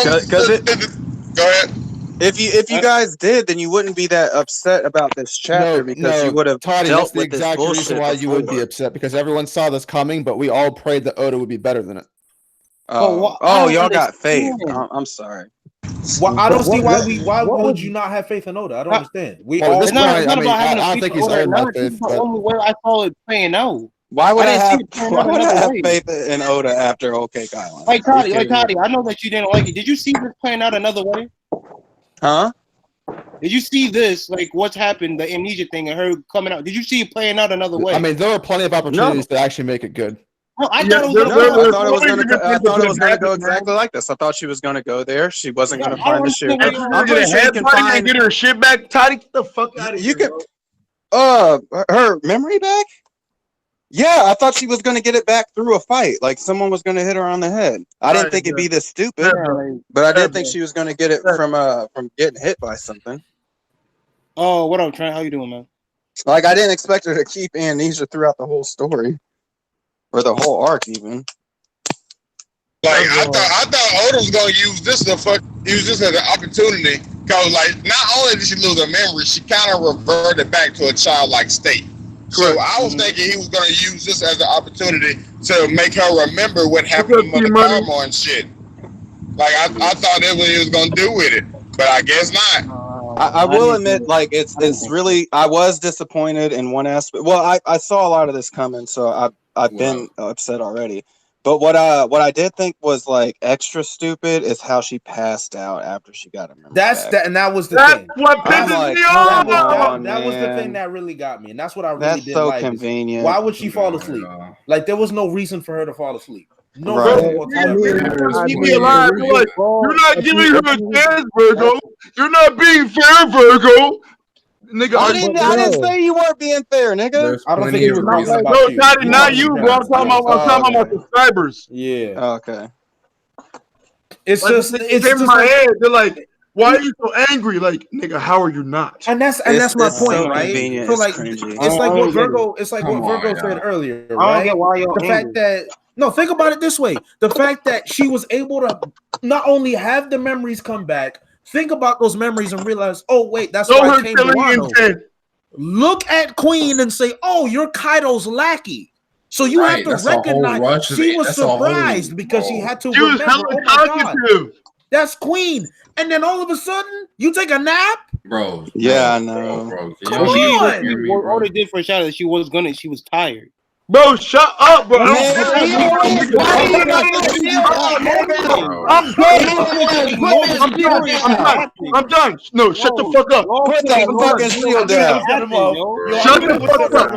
Go ahead. If you guys did, then you wouldn't be that upset about this chapter because you would have dealt with this exact bullshit reason why you would be upset, because everyone saw this coming, but we all prayed that Oda would be better than it. Y'all got faith. I'm sorry. Well, I don't see why would you not have faith in Oda? I don't understand. It's not about having a faith in Oda. That's the only way I saw it playing out. Why would I didn't see have it playing why out would I another have way. faith in Oda after Cake Island? Like Are you Toddy, kidding me? I know that you didn't like it. Did you see this playing out another way? Huh? Did you see this, like what's happened, the amnesia thing and her coming out? Did you see it playing out another way? I mean, there were plenty of opportunities to actually make it good. No, I Yeah, thought it was there- gonna there- play I there's thought it was always gonna. a good I thing thought it was that's gonna go happened, man. exactly like this. I thought she was gonna go there. She wasn't gonna I don't find the shoe. understand why I'm pretty sure you can Headbutt and find. get her shit back. Toddy, get the fuck out of here. You could. Her memory back. Yeah, I thought she was gonna get it back through a fight. Like someone was gonna hit her on the head. I didn't think it'd be this stupid, but I did think she was gonna get it from getting hit by something. Oh, what up, Trent? How you doing, man? Like I didn't expect her to keep amnesia throughout the whole story, or the whole arc even. Like I thought Oda was gonna use this as an opportunity, because like not only did she lose her memory, she kind of reverted back to a childlike state. So I was thinking he was gonna use this as an opportunity to make her remember what happened to Mother Karma and shit. Like I thought that's what he was gonna do with it, but I guess not. I will admit, like it's really. I was disappointed in one aspect. Well, I saw a lot of this coming, so I've been upset already. But what I did think was like extra stupid is how she passed out after she got her memory back. And that was the That's thing. what pisses like, me off. That was the thing that really got me, and that's what I really That's didn't so like. convenient. Why would she fall asleep? Like there was no reason for her to fall asleep. No Right. reason whatsoever. Keep me alive. You're like, you're not giving her a chance, Virgo. You're not being fair, Virgo. Nigga, I didn't say you weren't being fair, nigga. I don't think it was reason about no, you. Toddy, not you, bro. I'm talking about my subscribers. Yeah. Okay. It's Like, just it it's came just in my like, head. They're like, why are you so angry? Like, nigga, how are you not? and that's my point, so right? convenient, So it's like cringy. it's like I what don't get it. Virgo it's like Come what Virgo on, said y'all. earlier, I don't right? get why y'all The fact that think about it this way. The fact that she was able to not only have the memories come back, think about those memories and realize, oh wait, that's Show why I her came to killing Wano. intent. Look at Queen and say, oh, you're Kaido's lackey. So you Right, have to that's a whole recognize rush of she it. was That's a whole- surprised because she had to She was remember, hella oh my God, cognitive. that's Queen. And then all of a sudden, you take a nap? Bro. Yeah, I know. Bro. Come She on. what Oda did for Shadow, she was tired. Bro, shut up, bro. Man, I'm done. I'm done. No, shut the fuck up. Put that fucking shield down. Shut the fuck up.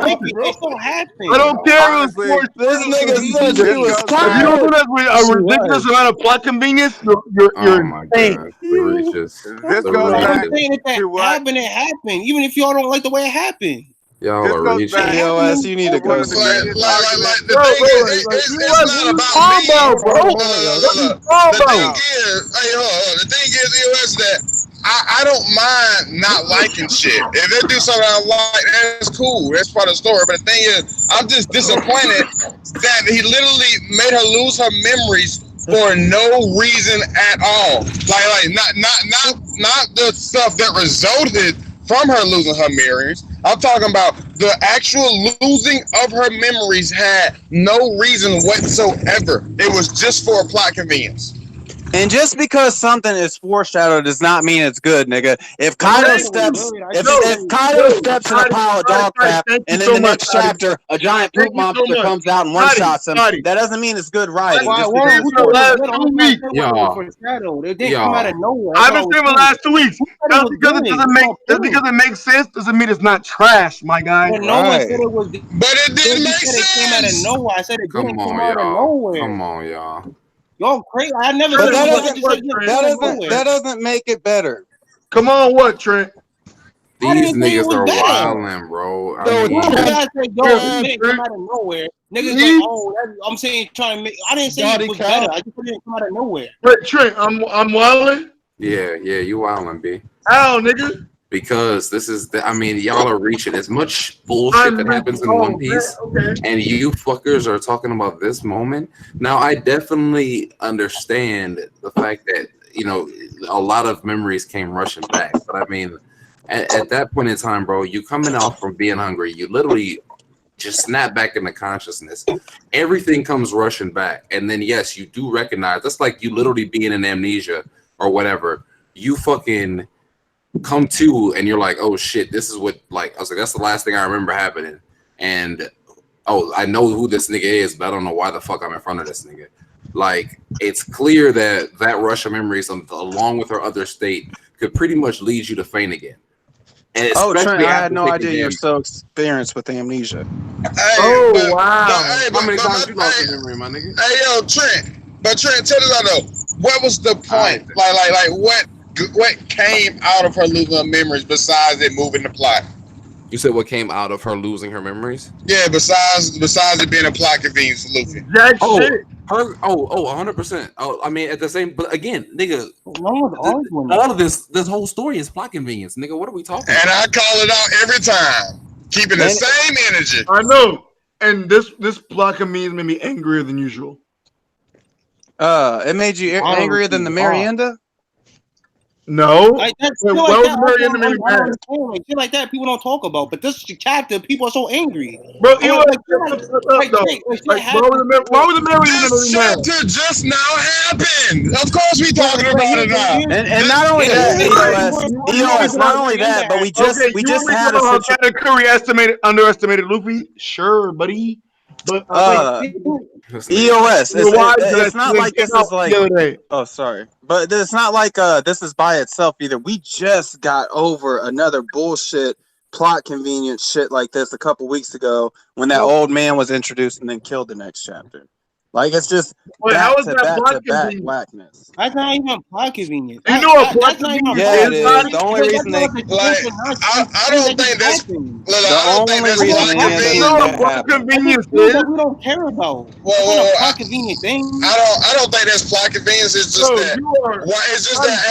I don't care. Honestly, This nigga said she was If you don't do tired. that with a ridiculous amount of plot convenience, you're my insane. God. The reaches. This The goes I'm back saying if that to what happened, it happened. Even if y'all don't like the way it happened. Y'all this are goes reaching. back EOS, you need to one go of the somewhere. greatest arguments. The thing is, it's not about me. The thing is, hey, hold on. The thing is, EOS, that I don't mind not liking shit. If they do something I like, that's cool. That's part of the story. But the thing is, I'm just disappointed that he literally made her lose her memories for no reason at all. Like not the stuff that resulted from her losing her memories. I'm talking about the actual losing of her memories had no reason whatsoever. It was just for a plot convenience. And just because something is foreshadowed does not mean it's good, nigga. If Kaido steps, if Kaido steps in a pile of dog crap, and in the next chapter a giant poop monster comes out and one shots him, that doesn't mean it's good writing. Just because it's foreshadowed. It didn't come out of nowhere. I've been saying the last 2 weeks. Just because it makes sense doesn't mean it's not trash, my guy. But no one said it was. But it didn't make sense. It came out of nowhere. I said it didn't Come come on, out of y'all. nowhere. Come on, y'all. Y'all crazy. I never But said that doesn't make it better. Come on, what, Trent? These niggas are wildin', bro. I mean, it come out of nowhere. Niggas like, oh, I'm saying trying to make. I didn't say it was better. I just said it didn't come out of nowhere. Wait, Trent, I'm wildin'. yeah, you wildin', B. How, nigga? Because this is, I mean, y'all are reaching as much bullshit that happens in One Piece, and you fuckers are talking about this moment. Now, I definitely understand the fact that, you know, a lot of memories came rushing back. But I mean, at that point in time, bro, you coming off from being hungry, you literally just snap back into consciousness. Everything comes rushing back. And then, yes, you do recognize, that's like you literally being in amnesia or whatever. You fucking come to and you're like, oh shit, this is what, like, I was like, that's the last thing I remember happening. And oh, I know who this nigga is, but I don't know why the fuck I'm in front of this nigga. Like, it's clear that rush of memories, along with her other state, could pretty much lead you to faint again. And Oh, Trent, especially I after had no taking idea you're damage. so experienced with amnesia. Oh wow! How many times you lost your memory, my nigga? Hey, yo, Trent. But Trent, tell us though, what was the point? Like, what came out of her losing her memories besides it moving the plot? You said what came out of her losing her memories? Yeah, besides it being a plot convenience for Luffy. Shit. Her, 100%. Oh, I mean, at the same, but again, nigga, all of this whole story is plot convenience, nigga. What are we talking about? And I call it out every time, keeping the same energy. I know. And this plot convenience made me angrier than usual. It made you angrier than the Marienda? No. Like that, Wait, shit what like was that, Marienda I made me don't mad? understand. Like shit like that, people don't talk about. But this chapter, people are so angry. Bro, Why was the Marienda This chapter just now happened. Of course we talking about it now. And not only that, EOS, not only that, but we just had a situation. Curry underestimated Luffy. Sure, buddy. But EOS, it's not like this is like. Oh, sorry, but it's not like this is by itself either. We just got over another bullshit plot convenience shit like this a couple weeks ago when that old man was introduced and then killed the next chapter. Like it's just how is that plot back whackness. That's not even plot convenience. You know what plot convenience is? Yeah, it is. The only reason they I don't think that's plot convenience is. We don't care about. Well, plot convenient thing. I don't think that's plot convenience. It's just that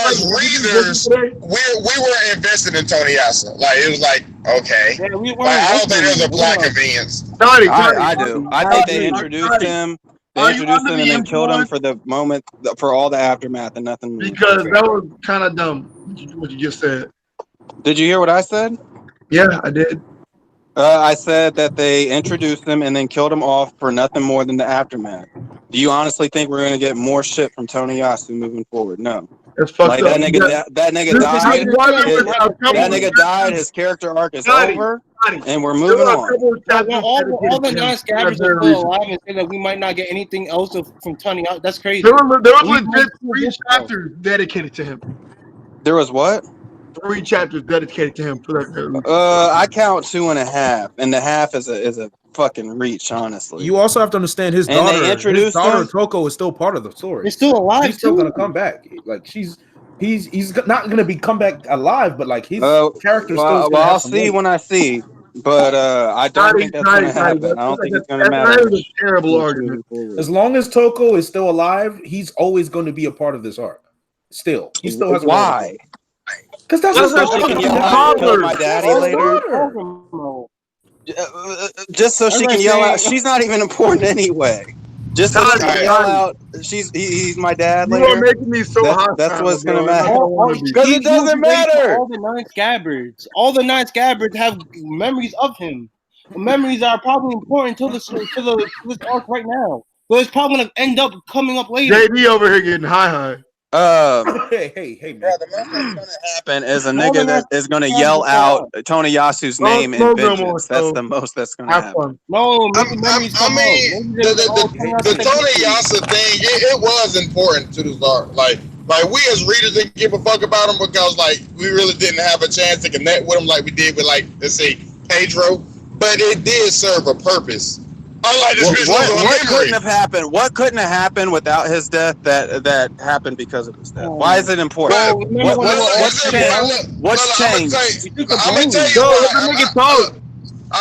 as readers, we were invested in Tony Yasa. Like it was like okay. Yeah, we I don't think there's a plot convenience. I do. I think they introduced him. They introduced him and then killed him for the moment, for all the aftermath and nothing. Because that was kind of dumb, what you just said. Did you hear what I said? Yeah, I did. I said that they introduced him and then killed him off for nothing more than the aftermath. Do you honestly think we're going to get more shit from Tony Yasu moving forward? No. It's fucked like up. That nigga died. That nigga died. His character arc is over, and we're moving on. All the non-scabbers are still alive and say that we might not get anything else from Tony. That's crazy. There was legit 3 chapters dedicated to him. There was what? 3 chapters dedicated to him for that. I count 2.5, and the half is a fucking reach, honestly. You also have to understand his daughter Toko is still part of the story. He's still alive. He's still gonna come back. Like he's not gonna come back alive, but like his character still. Well, I'll see when I see. But I don't think that's gonna happen. I don't think it's gonna matter. That is a terrible argument. As long as Toko is still alive, he's always going to be a part of this arc. Still, he still has. Why? Because that's so she can yell out, kill my daddy later. Just so she can yell out. She's not even important anyway. Just so she can yell out. He's my dad later. You are making me so hot. That's what's gonna matter. Because it doesn't matter. All the 9 scabbards. All the 9 scabbards have memories of him. Memories are probably important to this arc right now. But it's probably gonna end up coming up later. JD over here getting high. Hey, man. The most that's gonna happen is a nigga that is gonna yell out Tony Yasu's name in vengeance. That's the most that's gonna happen. No, I mean, the Tony Yasa thing, it was important to this arc. Like we as readers didn't give a fuck about him because like we really didn't have a chance to connect with him like we did with like let's say Pedro, but it did serve a purpose. Unlike this what couldn't have happened? What couldn't have happened without his death? That happened because of his death. Why is it important? What's changed? What's changed? I'll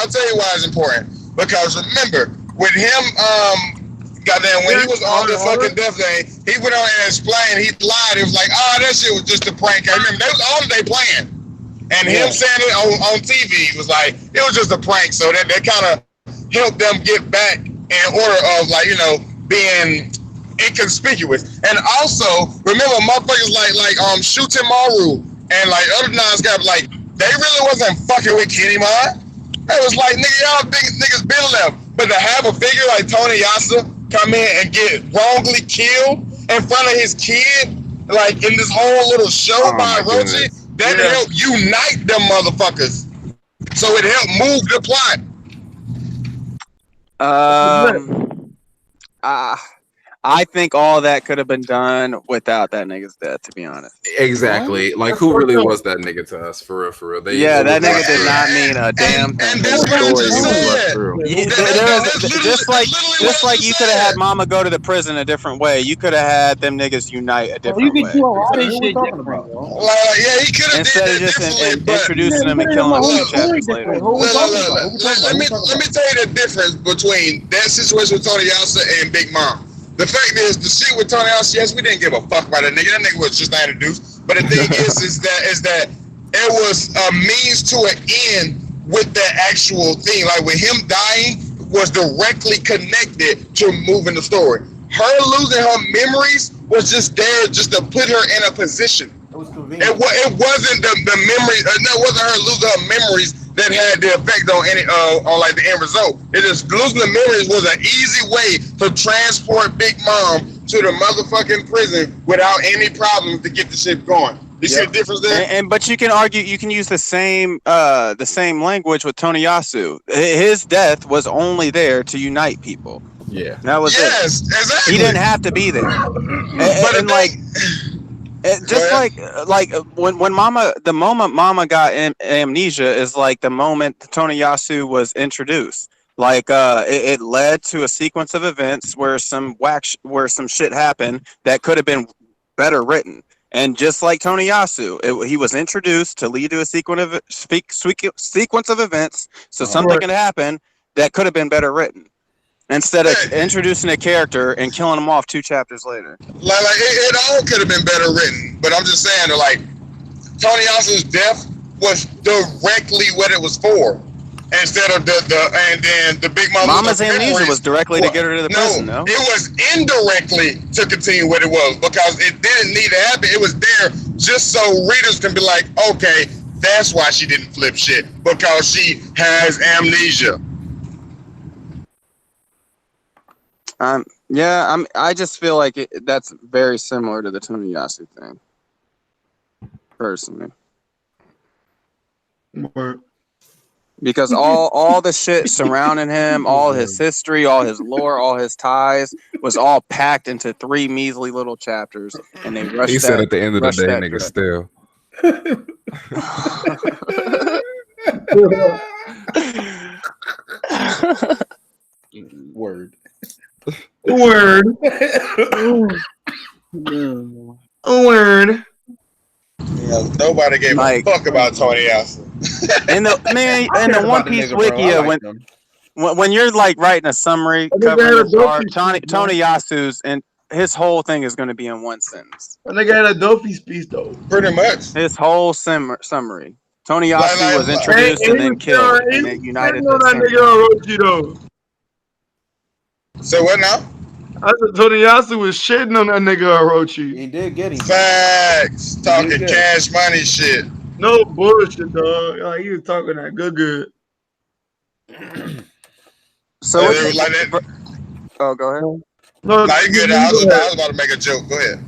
tell you why it's important. Because remember, with him, goddamn, when he was on the fucking death thing, he went on and explained. He lied. He was like, that shit was just a prank. I remember that was all they planned. And him saying it on TV was like, it was just a prank. So that kind of help them get back in order of like being inconspicuous. And also remember motherfuckers like Shutemaru and like other non-scabs like they really wasn't fucking with Kinemon. It was like nigga y'all big niggas been left. But to have a figure like Tony Yasa come in and get wrongly killed in front of his kid like in this whole little show by Orochi, that helped unite them motherfuckers. So it helped move the plot. I think all that could have been done without that nigga's death, to be honest. Exactly. Like, who really was that nigga to us? For real, for real. Yeah, that nigga did not mean a damn thing. And that's what I just said. Just like you could have had Mama go to the prison a different way. You could have had them niggas unite a different way. You could do a lot of shit different, bro. Yeah, he could have Instead of just introducing them and killing them 2 chapters later. Let me tell you the difference between that situation with Tony Yasa and Big Mom. The fact is, the shit with Tony Yasa, yes, we didn't give a fuck about that nigga. That nigga was just introduced. But the thing is that it was a means to an end with the actual thing. Like, with him dying was directly connected to moving the story. Her losing her memories was just there just to put her in a position. It wasn't the memory. It wasn't her losing her memories that had the effect on like the end result. It just losing the memories was an easy way to transport Big Mom to the motherfucking prison without any problems to get the shit going. You see the difference there? But you can argue, you can use the same language with Tony Yasu. His death was only there to unite people. Yeah, that was it. Exactly. He didn't have to be there. When the moment Mama got amnesia is like the moment Tony Yasu was introduced. Like it led to a sequence of events where some shit happened that could have been better written. And just like Tony Yasu, he was introduced to lead to a sequence of events, so something could happen that could have been better written. Instead of introducing a character and killing him off 2 chapters later. Like it all could have been better written, but I'm just saying that, like, Tony Yasu's death was directly what it was for. Instead of the Big Mama's amnesia was directly to get her to the prison, no? It was indirectly to continue what it was, because it didn't need to happen. It was there just so readers can be like, okay, that's why she didn't flip shit, because she has amnesia. I just feel like that's very similar to the Tony Yasu thing, personally. Because all the shit surrounding him, all his history, all his lore, all his ties, was all packed into 3 measly little chapters, and they rushed. He said at the end of the day, nigga, still. Word. Word. Word. Yeah, nobody gave a fuck about Tony Yasu. In the One Piece Wikia, when you're like writing a summary covering the arc, Tony Yasu's and his whole thing is going to be in 1 sentence. And they got a Dofi speech though. Pretty much. His whole summary. Tony Yasu was introduced and then killed, and then united. So what now? I said Tony Yasu was shitting on that nigga Orochi. He did get him. Facts. Talking cash money shit. No bullshit, dog. Like, he was talking that good. So oh, go ahead. No, you good. I was about to make a joke. Go ahead.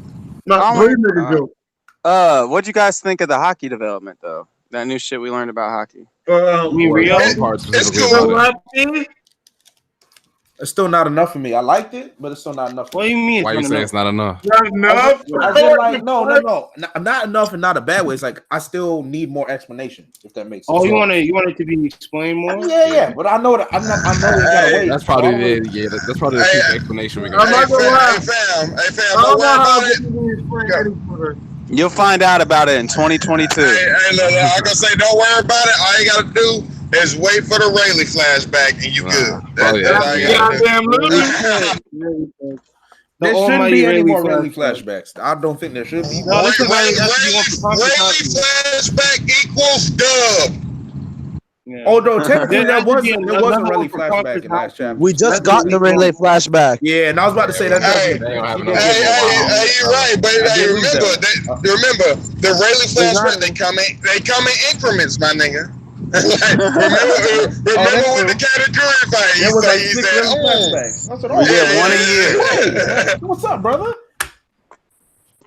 What'd you guys think of the hockey development though? That new shit we learned about hockey. It's cool. It's still not enough for me. I liked it, but it's still not enough. What do you mean? Why you saying it's not enough? Not enough? No. Not enough, and not a bad way. It's like I still need more explanation. If that makes sense. Oh, you want it to be explained more? Yeah. But I know that I know we gotta wait. That's probably that's probably the cheap explanation we got. Hey, fam, don't worry about it. You'll find out about it in 2022. Hey, look, I'm gonna say, don't worry about it. All you gotta do is wait for the Rayleigh flashback, and you good. That's all you gotta do. There shouldn't be any more Rayleigh flashbacks. I don't think there should be. Rayleigh flashback equals dub. Yeah. Although technically there wasn't Rayleigh flashback in last chapter. We just got the Rayleigh flashback. Yeah, and I was about to say that. Hey, you're right, but remember the Rayleigh flashback. They come in increments, my nigga. remember with the category fight? He said, we get 1 a year. What's up, brother?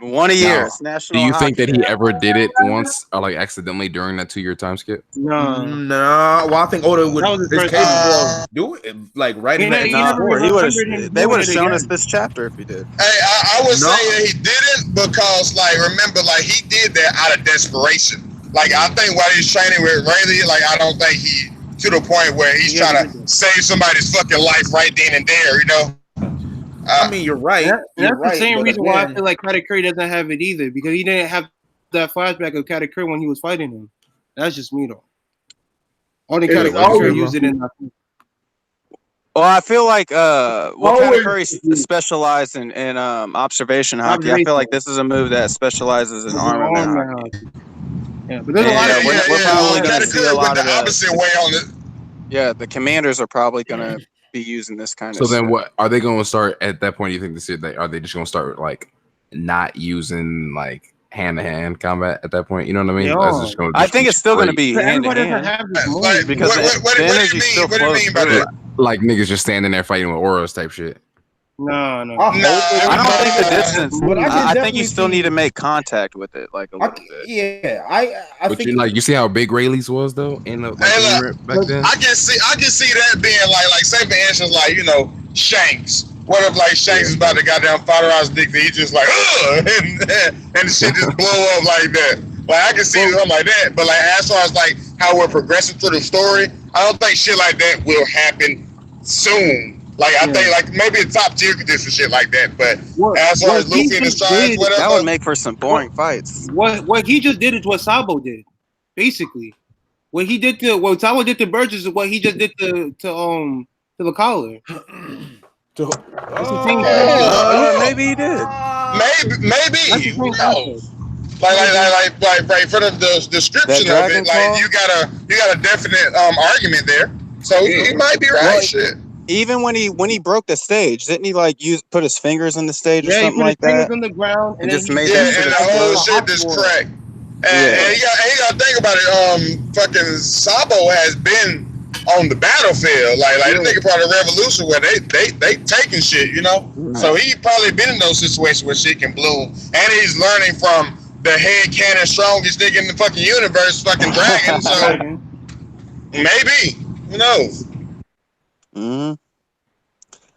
1 a year. Now, It's do National you think Hockey that he Day. ever did it once or like accidentally during that 2-year time skip? No. No, well, I think Oda would That was his is first capable time. of doing it, like writing He that ne- into he the never story. He would remembered him have. They would doing have it shown us again. this chapter if he did. Hey, I would No. say that he didn't because, like, remember, like, he did that out of desperation. Like, I think while he's training with Rayleigh, like, I don't think he to the point where he's trying to save somebody's fucking life right then and there, you know? I mean, you're right. And You're that's right. the same but reason why I again, feel like Katakuri doesn't have it either, because he didn't have that flashback of Katakuri when he was fighting him. That's just me though. Only It is Katakuri always used it in that. Well, I feel like well, Always- Katakuri specialized in observation hockey. I feel like this is a move that specializes in armament hockey. Yeah, but there's a lot of we're probably going to see a lot of the opposite way on it. Yeah, the commanders are probably going to be using this kind So of then, stuff. what are they going to start at that point? Do you think are they just going to start like not using like hand-to-hand combat at that point? You know what I mean? That's just gonna I just think be it's still going to straight. be hand to hand because the energy still flows through. Like niggas just standing there fighting with auras type shit. No. I don't think the distance. But I can I think definitely you still see- need to make contact with it, like a little bit. Yeah, I But think you see how big Rayleigh's was though in the like, Hey, back then. I can see that being like say for instance, like, you know, Shanks. What if like Shanks is about to goddamn fight around his dick and he just like and the shit just blow up like that. Like I can see something like that, but like as far as like how we're progressing through the story, I don't think shit like that will happen soon. Like I think like maybe a top tier could do some shit like that, but as far as Luffy and the strides, whatever, That would make for some boring fights. What he just did is what Sabo did, basically. What he did to what Sabo did to Burgess is what he just did to the collar. Maybe he did. Maybe. Who knows? Like right for the description of it, like you got a definite argument there. So he might be right. Well, shit. Even when he broke the stage, didn't he like put his fingers in the stage or something like he put his that? fingers on the ground and just made Yeah, that shit and the whole explode. shit just cracked. And you got to think about it. Fucking Sabo has been on the battlefield. Like this nigga part of the revolution where they taking shit, you know. So he probably been in those situations where shit can bloom, and he's learning from the head cannon strongest nigga in the fucking universe, fucking dragon. So maybe, who knows?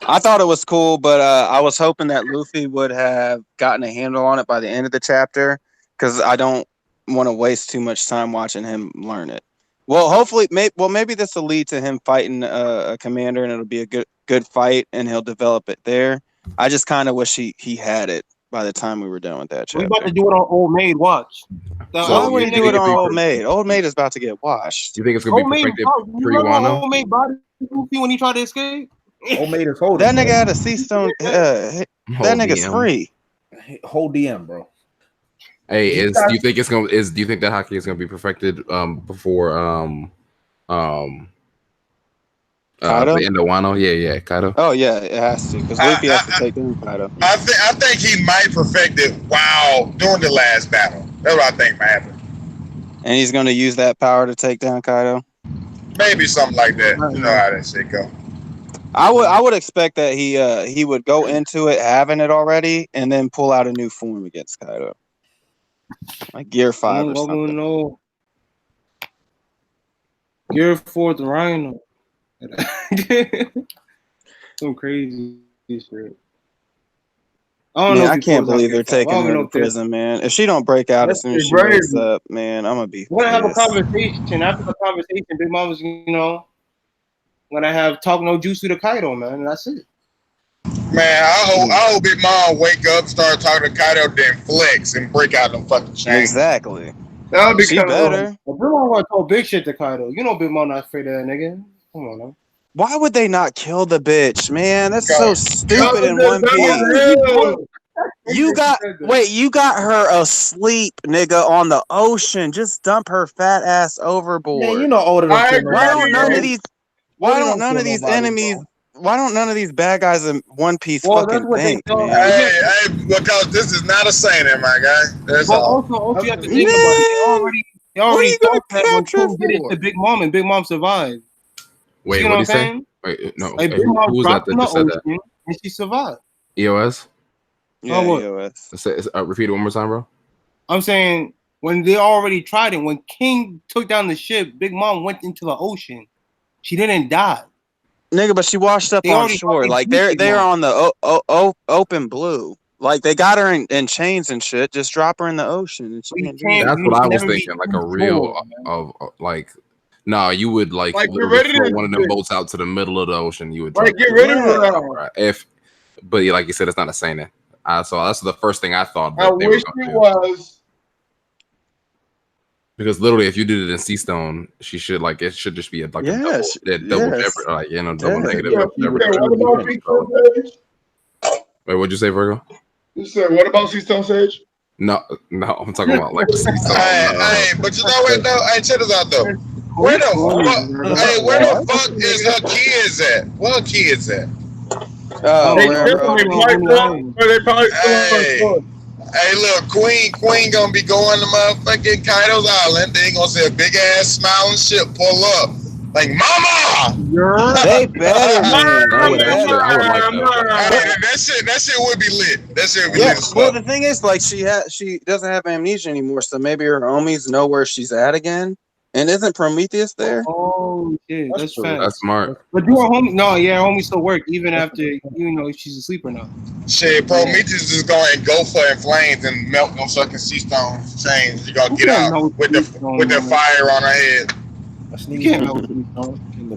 I thought it was cool, but I was hoping that Luffy would have gotten a handle on it by the end of the chapter, because I don't want to waste too much time watching him learn it. Well, hopefully, maybe this will lead to him fighting a commander, and it'll be a good fight, and he'll develop it there. I just kind of wish he had it by the time we were done with that chapter. We're about to do it on Old Maid. Watch. Why would he do it on Old Maid? Old Maid is about to get washed. Do you think it's gonna be perfected pre-Wano? Old Maid body Luffy when he tried to escape. Old Maid is holding. That nigga had a sea stone. That nigga's DM. free. Whole DM, bro. Hey, do you think that hockey is gonna be perfected before Kaido? the end of Wano? Yeah, Kaido. Oh yeah, it has to, because Luffy has to take in Kaido. I think he might perfect it during the last battle. That's what I think might happen. And he's going to use that power to take down Kaido. Maybe something like that. You know how that shit go. I would expect that he would go into it having it already, and then pull out a new form against Kaido, like Gear 5 or something. No. Gear 4 the Rhino. Some crazy shit. I can't believe they're taking her to prison, man. If she don't break out as soon as she wakes up, man, I'm gonna be. We're gonna have a conversation. After the conversation, Big Mama's, gonna have talk no jutsu to Kaido, man, and that's it. Man, I hope Big Mom wake up, start talking to Kaido, then flex and break out them fucking chains. Exactly. That would be She kind better. of. Big Mama gonna talk big shit to Kaido. You know, Big Mama not afraid of that nigga. Come on, man. Why would they not kill the bitch, man? That's so stupid in One Piece. You got her asleep, nigga, on the ocean. Just dump her fat ass overboard. Yeah, you know Oda don't kill Why nobody, don't none bro. of these? Why don't none of these enemies? Why don't none of these bad guys in One Piece fucking think, man? Hey, because this is not a saying, my guy. That's all. Also, you have to think about it. They already thought that when King did it to Big Mom, and Big Mom survived. Wait, You know what what did he I'm say? saying? Wait, no. Like Hey, Big Mom who was that dropped in that the just said that? ocean, and she survived. EOS? Yeah, what? EOS. Repeat it one more time, bro. I'm saying when they already tried it, when King took down the ship, Big Mom went into the ocean. She didn't die. Nigga, but she washed up They on already shore. fucking Like beat Big they're Mom. on the open blue. Like they got her in chains and shit. Just drop her in the ocean. And she can't do that. That's what I was thinking. Like a real like. No, you would like Like, get literally rid of throw this one of them shit. boats out to the middle of the ocean. You would Like, drop get it. rid of her. But yeah, like you said, it's not a saying. So that's the first thing I thought. I That they wish were it gonna do. was. Because literally, if you did it in Sea Stone, she should like it should just be a double Yes, double yes. jeopardy, like double Yeah. negative. You double said, what jeopardy. about Sea Stone Sage? Wait, what'd you say, Virgo? You said, what about Sea Stone Sage? No, I'm talking about like Sea Stone. Hey, but you know what though? Hey, check this out though. Where the fuck? Hey, where the fuck is her kids at? Where her kids at? They probably still Hey, look, Queen gonna be going to motherfucking Kaido's Island. They ain't gonna see a big ass smiling ship pull up. Like, mama! They better, man. I would like that. That shit would be lit. That shit would be Yeah, lit as well, fuck. the thing is, like, she doesn't have amnesia anymore, so maybe her homies know where she's at again. And isn't Prometheus there? Oh shit, that's fast. That's smart. But do her homie? No, yeah, her homie still work even after she's asleep or not. Shit, Prometheus is gonna engulf her in flames and melt them fucking sea stone chains. You gonna get out with the fire on her head.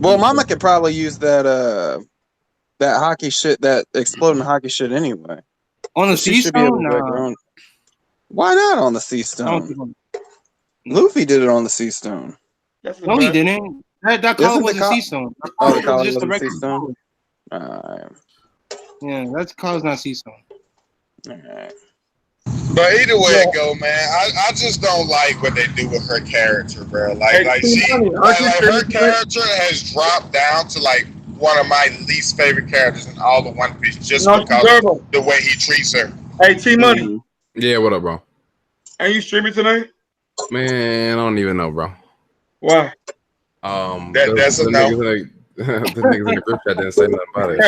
Well, Mama could probably use that hockey shit, that exploding hockey shit anyway. On the She sea should be able stone? to break her Nah. own. Why not on the sea stone? Luffy did it on the sea stone. No, he didn't. That color was a sea stone. Oh, the It collar was just a was a sea regular stone. color. Yeah, that color's not sea stone. Alright. But either way it go, man, I just don't like what they do with her character, bro. Like her character has dropped down to like one of my least favorite characters in all of One Piece, just because of the way he treats her. Hey, T Money. Yeah, what up, bro? Are you streaming tonight? Man, I don't even know, bro. Why? That's a no. The niggas in the group chat didn't say nothing about it.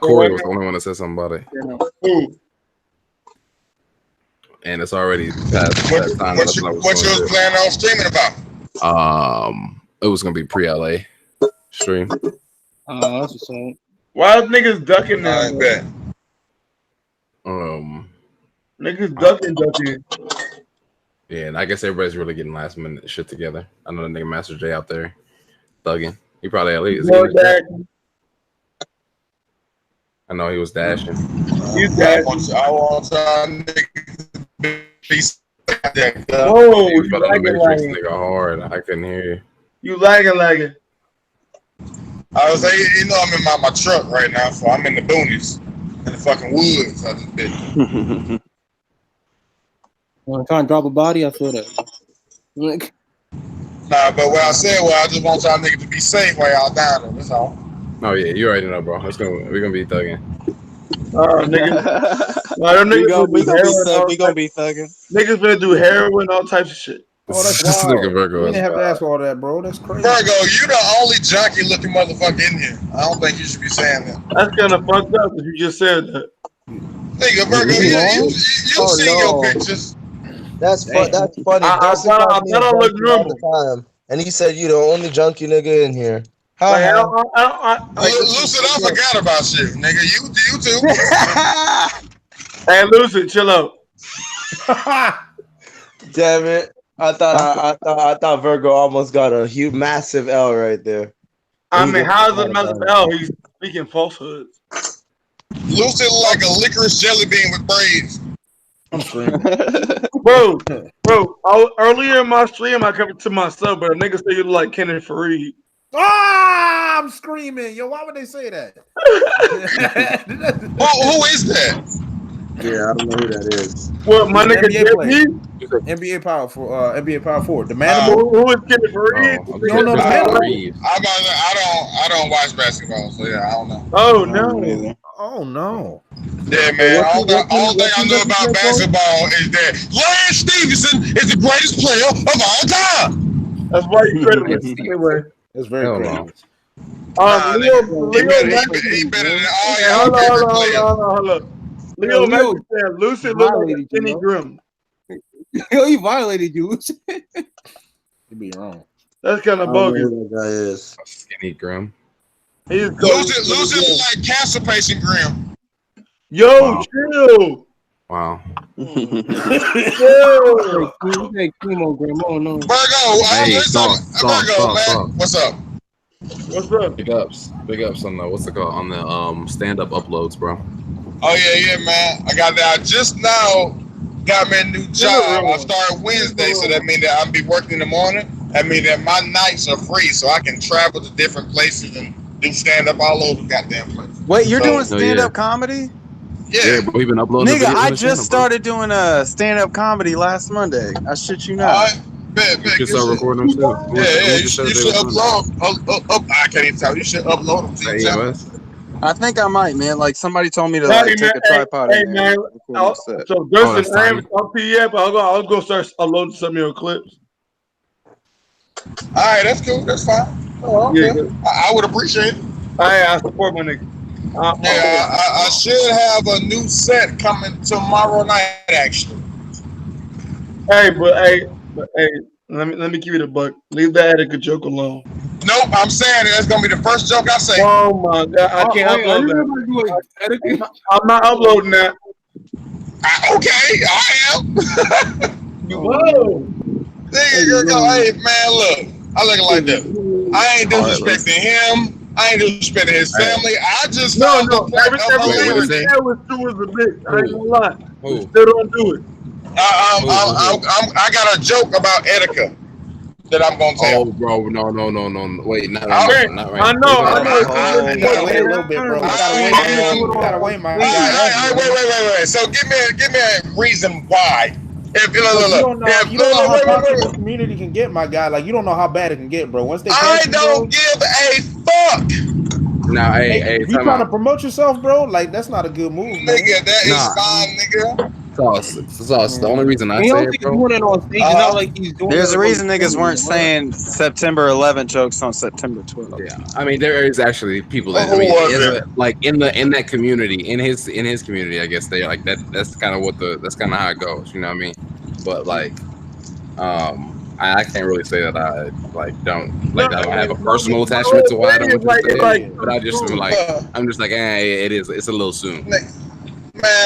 Corey was the only one that said something about it. And it's already past that time. What you was planning on streaming about? It was gonna be pre-LA stream. That's what's up. Why is niggas ducking now? Niggas ducking. Yeah, and I guess everybody's really getting last minute shit together. I know the nigga Master J out there thugging. He probably at least. I know he was dashing. I want y'all niggas to be Whoa, you lagging. Nigga hard. I couldn't hear you. You lagging. I was like, you know, I'm in my truck right now, so I'm in the boonies, in the fucking woods. I just been. When I'm trying to drop a body, I feel that. Like, nah, but what I said was I just want y'all niggas to be safe while y'all down there. That's all. Oh yeah, you already know, bro. We're gonna be thugging. Niggas. We gonna be thugging. Niggas gonna do heroin, all types of shit. Oh, that's This wild. nigga Vergo You is didn't have to wild. ask for all that, bro. That's crazy. Vergo, you the only junkie looking motherfucker in here. I don't think you should be saying that. That's kind of fucked up if you just said that. Nigga, Vergo, you see your pictures. That's funny. I thought I looked normal. And he said you the only junkie nigga in here. Lucid, I forgot about you, nigga. You too. Hey, Lucid, chill out. Damn it! I thought Vergo almost got a huge, massive L right there. I mean, how is it a massive L? He's speaking falsehoods. Lucid like a licorice jelly bean with braids. bro. Earlier in my stream, I kept it to myself, but a nigga said you look like Kenneth Fareed. Ah, I'm screaming. Yo, why would they say that? Who is that? Yeah, I don't know who that is. What, my nigga NBA Power Forward. The man. Who is Kenneth Fareed? You don't know the man? I don't watch basketball, so yeah, I don't know. Oh no. Oh no. Yeah, man. All thing I know about basketball is that Lance Stevenson is the greatest player of all time. That's why you credit. That's very crazy. Leo he better Maxey. than all Hey, y'all hold favorite on. players. Leo Leo Maxey said Lucy looked like a violated you, skinny yo. Grim. Yo, he violated you. You'd be wrong. That's kind I of don't know bogus. who that guy is. Skinny Grim. He's Lucy look like cancer patient Grim. Yo, Wow. chill. Wow. Chill. Hey, chemo, Grim. Oh no. Virgo, Hey, Virgo, man. What's up? What's up? Big ups on the what's it called on the stand-up uploads, bro. Oh yeah, man. I just now got me a new job. I started Wednesday, so that means that I'll be working in the morning. That means that my nights are free, so I can travel to different places and do stand-up all over the goddamn place. Wait, you're doing Oh, stand-up comedy? Yeah, bro, we've been uploading. Nigga, I just started doing stand-up comedy last Monday. I shit you not. All right, bet. You should start recording them too. Yeah, you should upload. I can't even tell you. You should upload them to your channel. I think I might, man. Like somebody told me to Hey, take a tripod in there. man. and record my set. So Gerson, I haven't talked to you yet, but I'll go start uploading some of your clips. All right, that's cool. That's fine. Oh, okay. Yeah, I would appreciate it. I support my nigga. I should have a new set coming tomorrow night, actually. Hey, let me give you the buck. Leave that Attica joke alone. Nope, I'm saying it. That's gonna be the first joke I say. Oh my god, I can't upload that. I'm not uploading that. Okay, I am. Whoa. Nigga, hey man, look. I look like that. I ain't disrespecting him. I ain't disrespecting his family. I just found the point of hilarity. That was true as a bitch. I ain't gonna lie. Who? Still don't do it. I got a joke about Attica that I'm gonna tell. Oh, bro, no. Wait, not I right now. know. Wait a little bit, bro. We gotta wait, my guy. Wait. So give me a reason why. If you don't know how toxic the community can get, my guy. Like you don't know how bad it can get, bro. Once they I don't give a fuck. Nah, hey, you trying to promote yourself, bro? Like that's not a good move, man. Nigga, that is fine, nigga. Sauce. The only reason I say it, bro. There's a reason niggas weren't saying September 11 jokes on September 12th. Yeah, I mean there is actually people that like in that community, in his community. I guess they like that. That's kind of how it goes. You know what I mean? But like, I can't really say that I don't have a personal attachment to why I don't want to say it. But I just I'm just like, it is. It's a little soon. Man,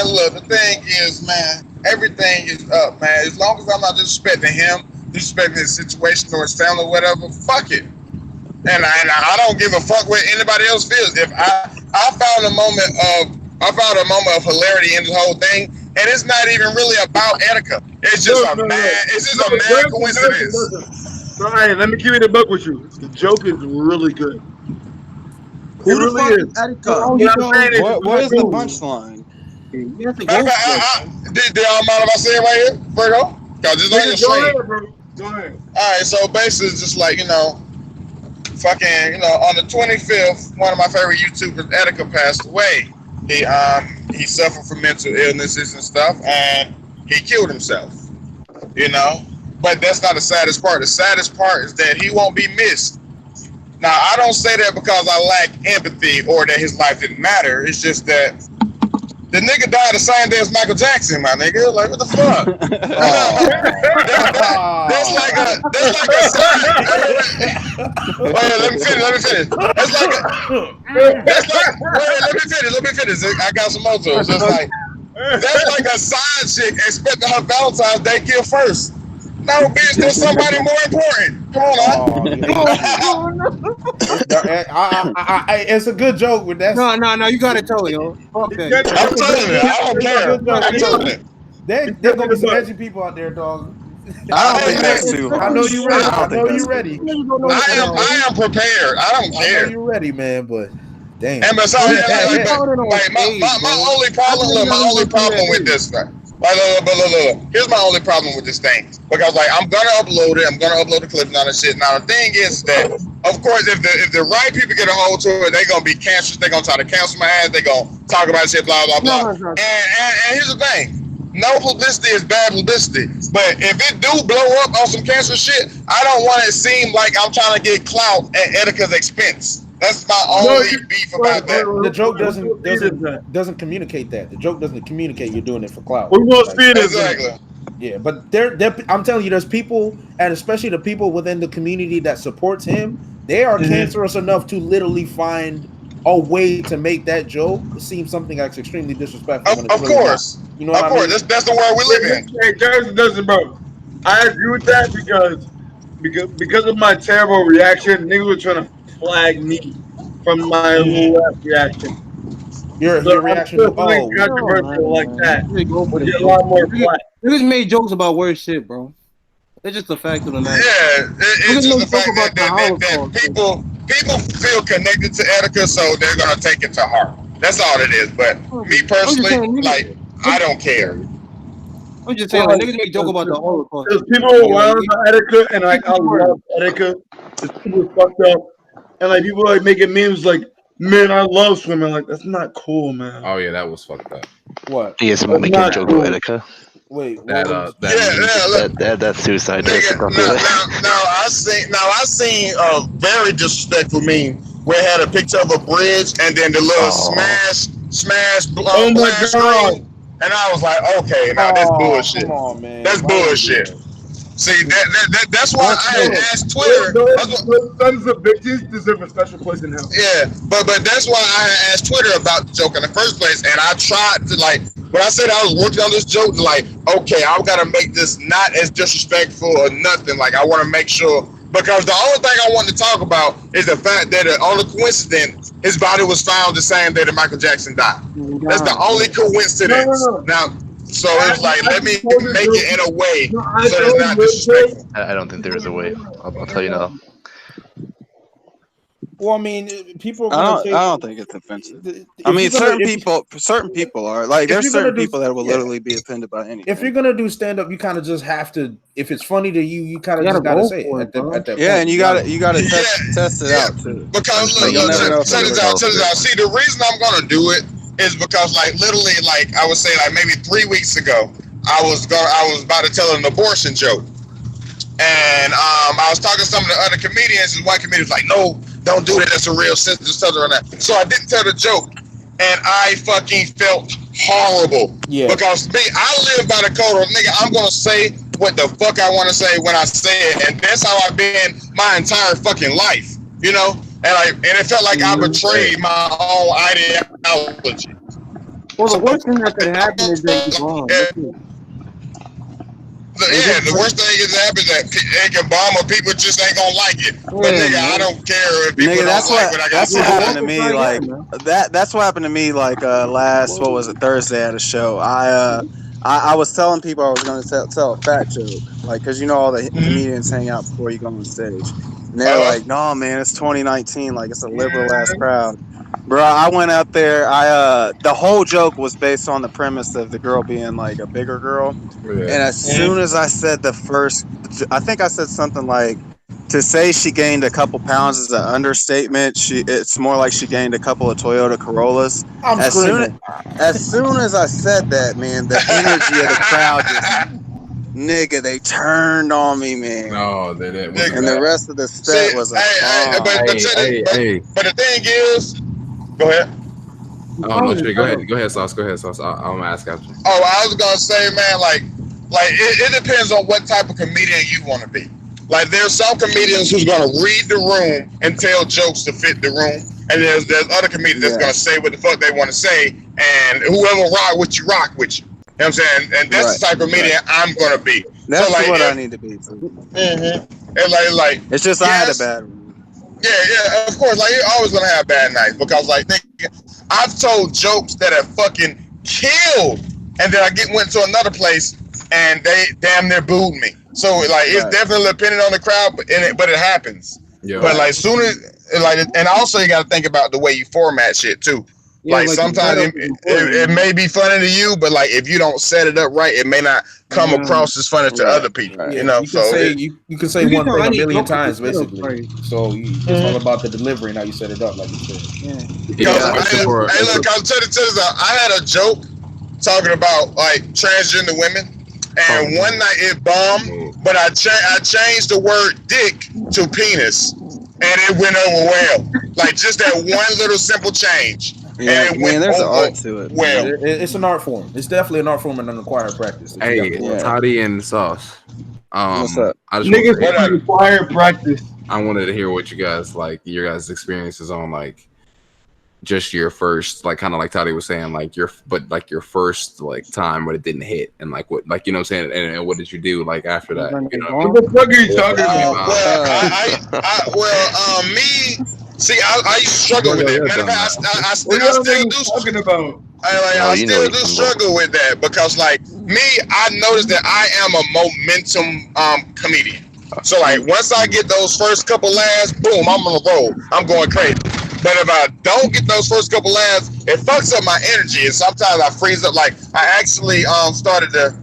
look, the thing is, man, everything is up, man. As long as I'm not disrespecting him, disrespecting his situation or his family or whatever, fuck it. And I don't give a fuck what anybody else feels. If I found a moment of hilarity in the whole thing, and it's not even really about Attica. It's just a mad coincidence. All right, let me give you the buck with you. The joke is really good. It really is. What is the punchline? Do y'all mind if I say it right here, Vergo? Cause it's not your stream. Go ahead. All right, so basically it's just like, on the 25th, one of my favorite YouTubers, Attica, passed away. He suffered from mental illnesses and stuff, and he killed himself. But that's not the saddest part. The saddest part is that he won't be missed. Now, I don't say that because I lack empathy or that his life didn't matter. It's just that the nigga died the same day as Michael Jackson, my nigga. Like, what the fuck? That's like a Wait, let me finish. Let me finish. I got some more to it. Just like, that's like a side chick expecting her Valentine's Day gift first. No, bitch, there's somebody more important. Come on, It's a good joke, but that's no. You gotta tell it, yo. Okay. I'm telling you, I don't care. I'm telling you. There's gonna be some edgy people out there, dog. I don't think that's too hard. I know you ready. I am prepared. I don't care. I know you ready, man, but damn. And besides, my only problem with this, man. Look. Here's my only problem with this thing. Because I'm gonna upload it. I'm gonna upload the clips and all that shit. Now the thing is that, of course, if the right people get a hold to it, they're gonna be cancerous. They're gonna try to cancel my ass. They're gonna talk about shit, blah blah blah. And here's the thing. No publicity is bad publicity. But if it do blow up on some cancer shit, I don't want it to seem like I'm trying to get clout at Attica's expense. That's my only beef about that. The joke doesn't communicate that. The joke doesn't communicate you're doing it for clout. We will see it exactly. Yeah, but there, I'm telling you, there's people, and especially the people within the community that supports him. They are cancerous enough to literally find a way to make that joke seem something that's extremely disrespectful. Of course, you know what I mean? That's the world we live in. Hey, doesn't, bro. I agree with that because of my terrible reaction. Niggas were trying to flag me from my little reaction. Your reaction to controversial like that. Would get a lot more flack. Niggas made jokes about worse shit, bro. It's just the fact of the matter. Yeah, it's just the fact that people feel connected to Etika, so they're gonna take it to heart. That's all it is. But me personally, I don't care. I'm just saying, niggas make joke about the Holocaust. There's people who are wild about Etika, and I love Etika. There's people fucked up, and like people like making memes like, "Man, I love swimming." Like that's not cool, man. Oh yeah, that was fucked up. What? Yeah, someone making a joke about Etika. Wait, that's suicide. Now I seen a very disrespectful meme where it had a picture of a bridge and then the little smash screen, and I was like, okay, now that's bullshit. Come on, man. That's bullshit. See, that's why I had asked Twitter. Those sons of bitches deserve a special place in hell. Yeah, but that's why I had asked Twitter about the joke in the first place, and I tried to when I said I was working on this joke, okay, I've got to make this not as disrespectful or nothing. Like I want to make sure, because the only thing I want to talk about is the fact that on a coincidence, his body was found the same day that Michael Jackson died. That's the only coincidence. Now. So it's like, let me make it in a way so it's not disrespectful. I don't think there is a way. I'll tell you now. Well, I mean, people. I don't think it's offensive. I mean, certain people are like. There's certain people that will literally be offended by anything. If you're gonna do stand up, you kind of just have to. If it's funny to you, you kind of just gotta say it. At that point. And you gotta test it out too. Because look, check this out. See, the reason I'm gonna do it is because literally I would say maybe 3 weeks ago, I was about to tell an abortion joke. And I was talking to some of the other comedians, and one comedian was like, "No, don't do that. That's a real sensitive subject on that." So I didn't tell the joke, and I fucking felt horrible. Yeah. Because I live by the code of nigga. I'm gonna say what the fuck I want to say when I say it, and that's how I've been my entire fucking life, you know. And it felt like I betrayed my own ideology. Well, the worst thing that could happen is that you're wrong. Yeah, the worst thing is happen that it can bomb or people just ain't gonna like it. But nigga, I don't care if people don't like what I got. That's what happened to me. That's what happened to me. Last Thursday at a show. I was telling people I was going to tell a fat joke, because all the comedians hang out before you go on stage, and they're like, "No, man, it's 2019. It's a liberal ass crowd." Bro, I went out there. The whole joke was based on the premise of the girl being a bigger girl, and as soon as I said I think I said something like, to say she gained a couple pounds is an understatement. It's more like she gained a couple of Toyota Corollas. As soon as I said that, man, the energy of the crowd just, they turned on me, man. No, they didn't. And the rest of the set was but the thing is, go ahead. Oh no, go ahead, Sauce. Go ahead, Sauce. I'm gonna ask after. Oh, I was gonna say, man, it depends on what type of comedian you want to be. There's some comedians who's gonna read the room and tell jokes to fit the room, and there's other comedians that's gonna say what the fuck they want to say, and whoever rock with you, rock with you. You know what I'm saying? And that's the type of comedian I'm gonna be. That's what I need to be. And it's just I had a bad one. Yeah, of course. You're always gonna have bad nights because I've told jokes that have fucking killed, and then I went to another place and they damn near booed me. So it's definitely dependent on the crowd, but it happens. Yeah. But soon as and also you got to think about the way you format shit too. Yeah, sometimes it may be funny to you, but if you don't set it up right, it may not come across as funny to other people. You know, you can say one thing a million times basically. So it's all about the delivery and how you set it up, like you said. Hey, look, I'll tell you this. I had a joke talking about transgender women. And one night it bombed, but I changed the word dick to penis, and it went over well. Like just that one little simple change. Yeah, And it man, went there's an over art to it. well. It's an art form. It's definitely an art form and an acquired practice. That you Hey, got to work. Toddy and Sauce. What's up? I just Niggas wanted to, require practice. I wanted to hear what you guys like, your guys' experiences on like just your first, like kind of like Toddy was saying, like your first like time when it didn't hit, and like what, like you know what I'm saying, and what did you do like after that? You know what I mean? What the fuck are you talking about? Me. See, I used to struggle with that. Matter of fact, I still do. Talking about? I still do struggle with that because, like me, I noticed that I am a momentum comedian. So, like, once I get those first couple laughs, boom, I'm on a roll. I'm going crazy. But if I don't get those first couple laughs, it fucks up my energy, and sometimes I freeze up. Like, I actually started to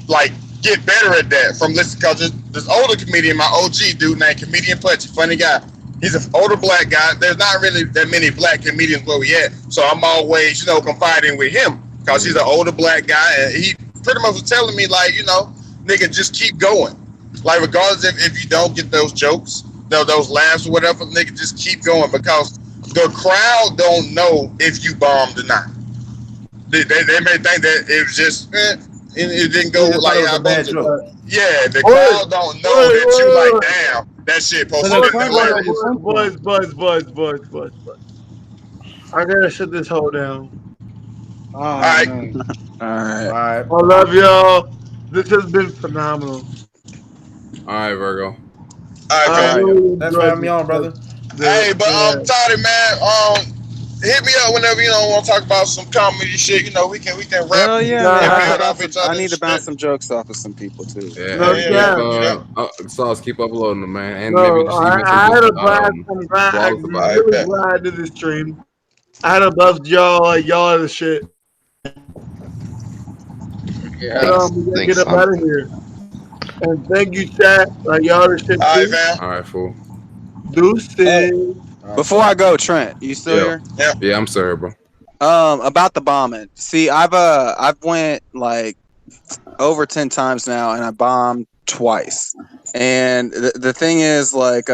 like get better at that from listening because this older comedian, my OG dude named Comedian Putchy, funny guy. He's an older black guy. There's not really that many black comedians where we at. So I'm always, confiding with him because he's an older black guy. And he pretty much was telling me, like, nigga, just keep going. Like, regardless if you don't get those jokes, those laughs or whatever, nigga, just keep going because the crowd don't know if you bombed or not. They may think that it was just, it didn't go like how bad joke. Yeah, the crowd don't know that you like, damn. That shit posted in the Buzz. I gotta shut this hole down. All right. All right. I love y'all. This has been phenomenal. All right, Virgo. All right, Thanks for having me on, brother. Hey, but Toddy, man, hit me up whenever you want to talk about some comedy shit. We can rap. Hell yeah, man. I need to shit. bounce some jokes off of some people too. Sauce, keep uploading them, man, and No, maybe just even I had a some blast. I'm glad. I'm vlogs about really it. glad to this stream. I had a bust y'all. Like, y'all are the shit. Yeah. We gotta Thanks, get up son. out of here. And thank you, chat. Like, y'all are shit. All right, man. All right, fool. Deuces. Before I go, Trent, you still here? Yeah, I'm sorry, bro. About the bombing. See, I've went like over 10 times now, and I bombed twice. And the thing is, like,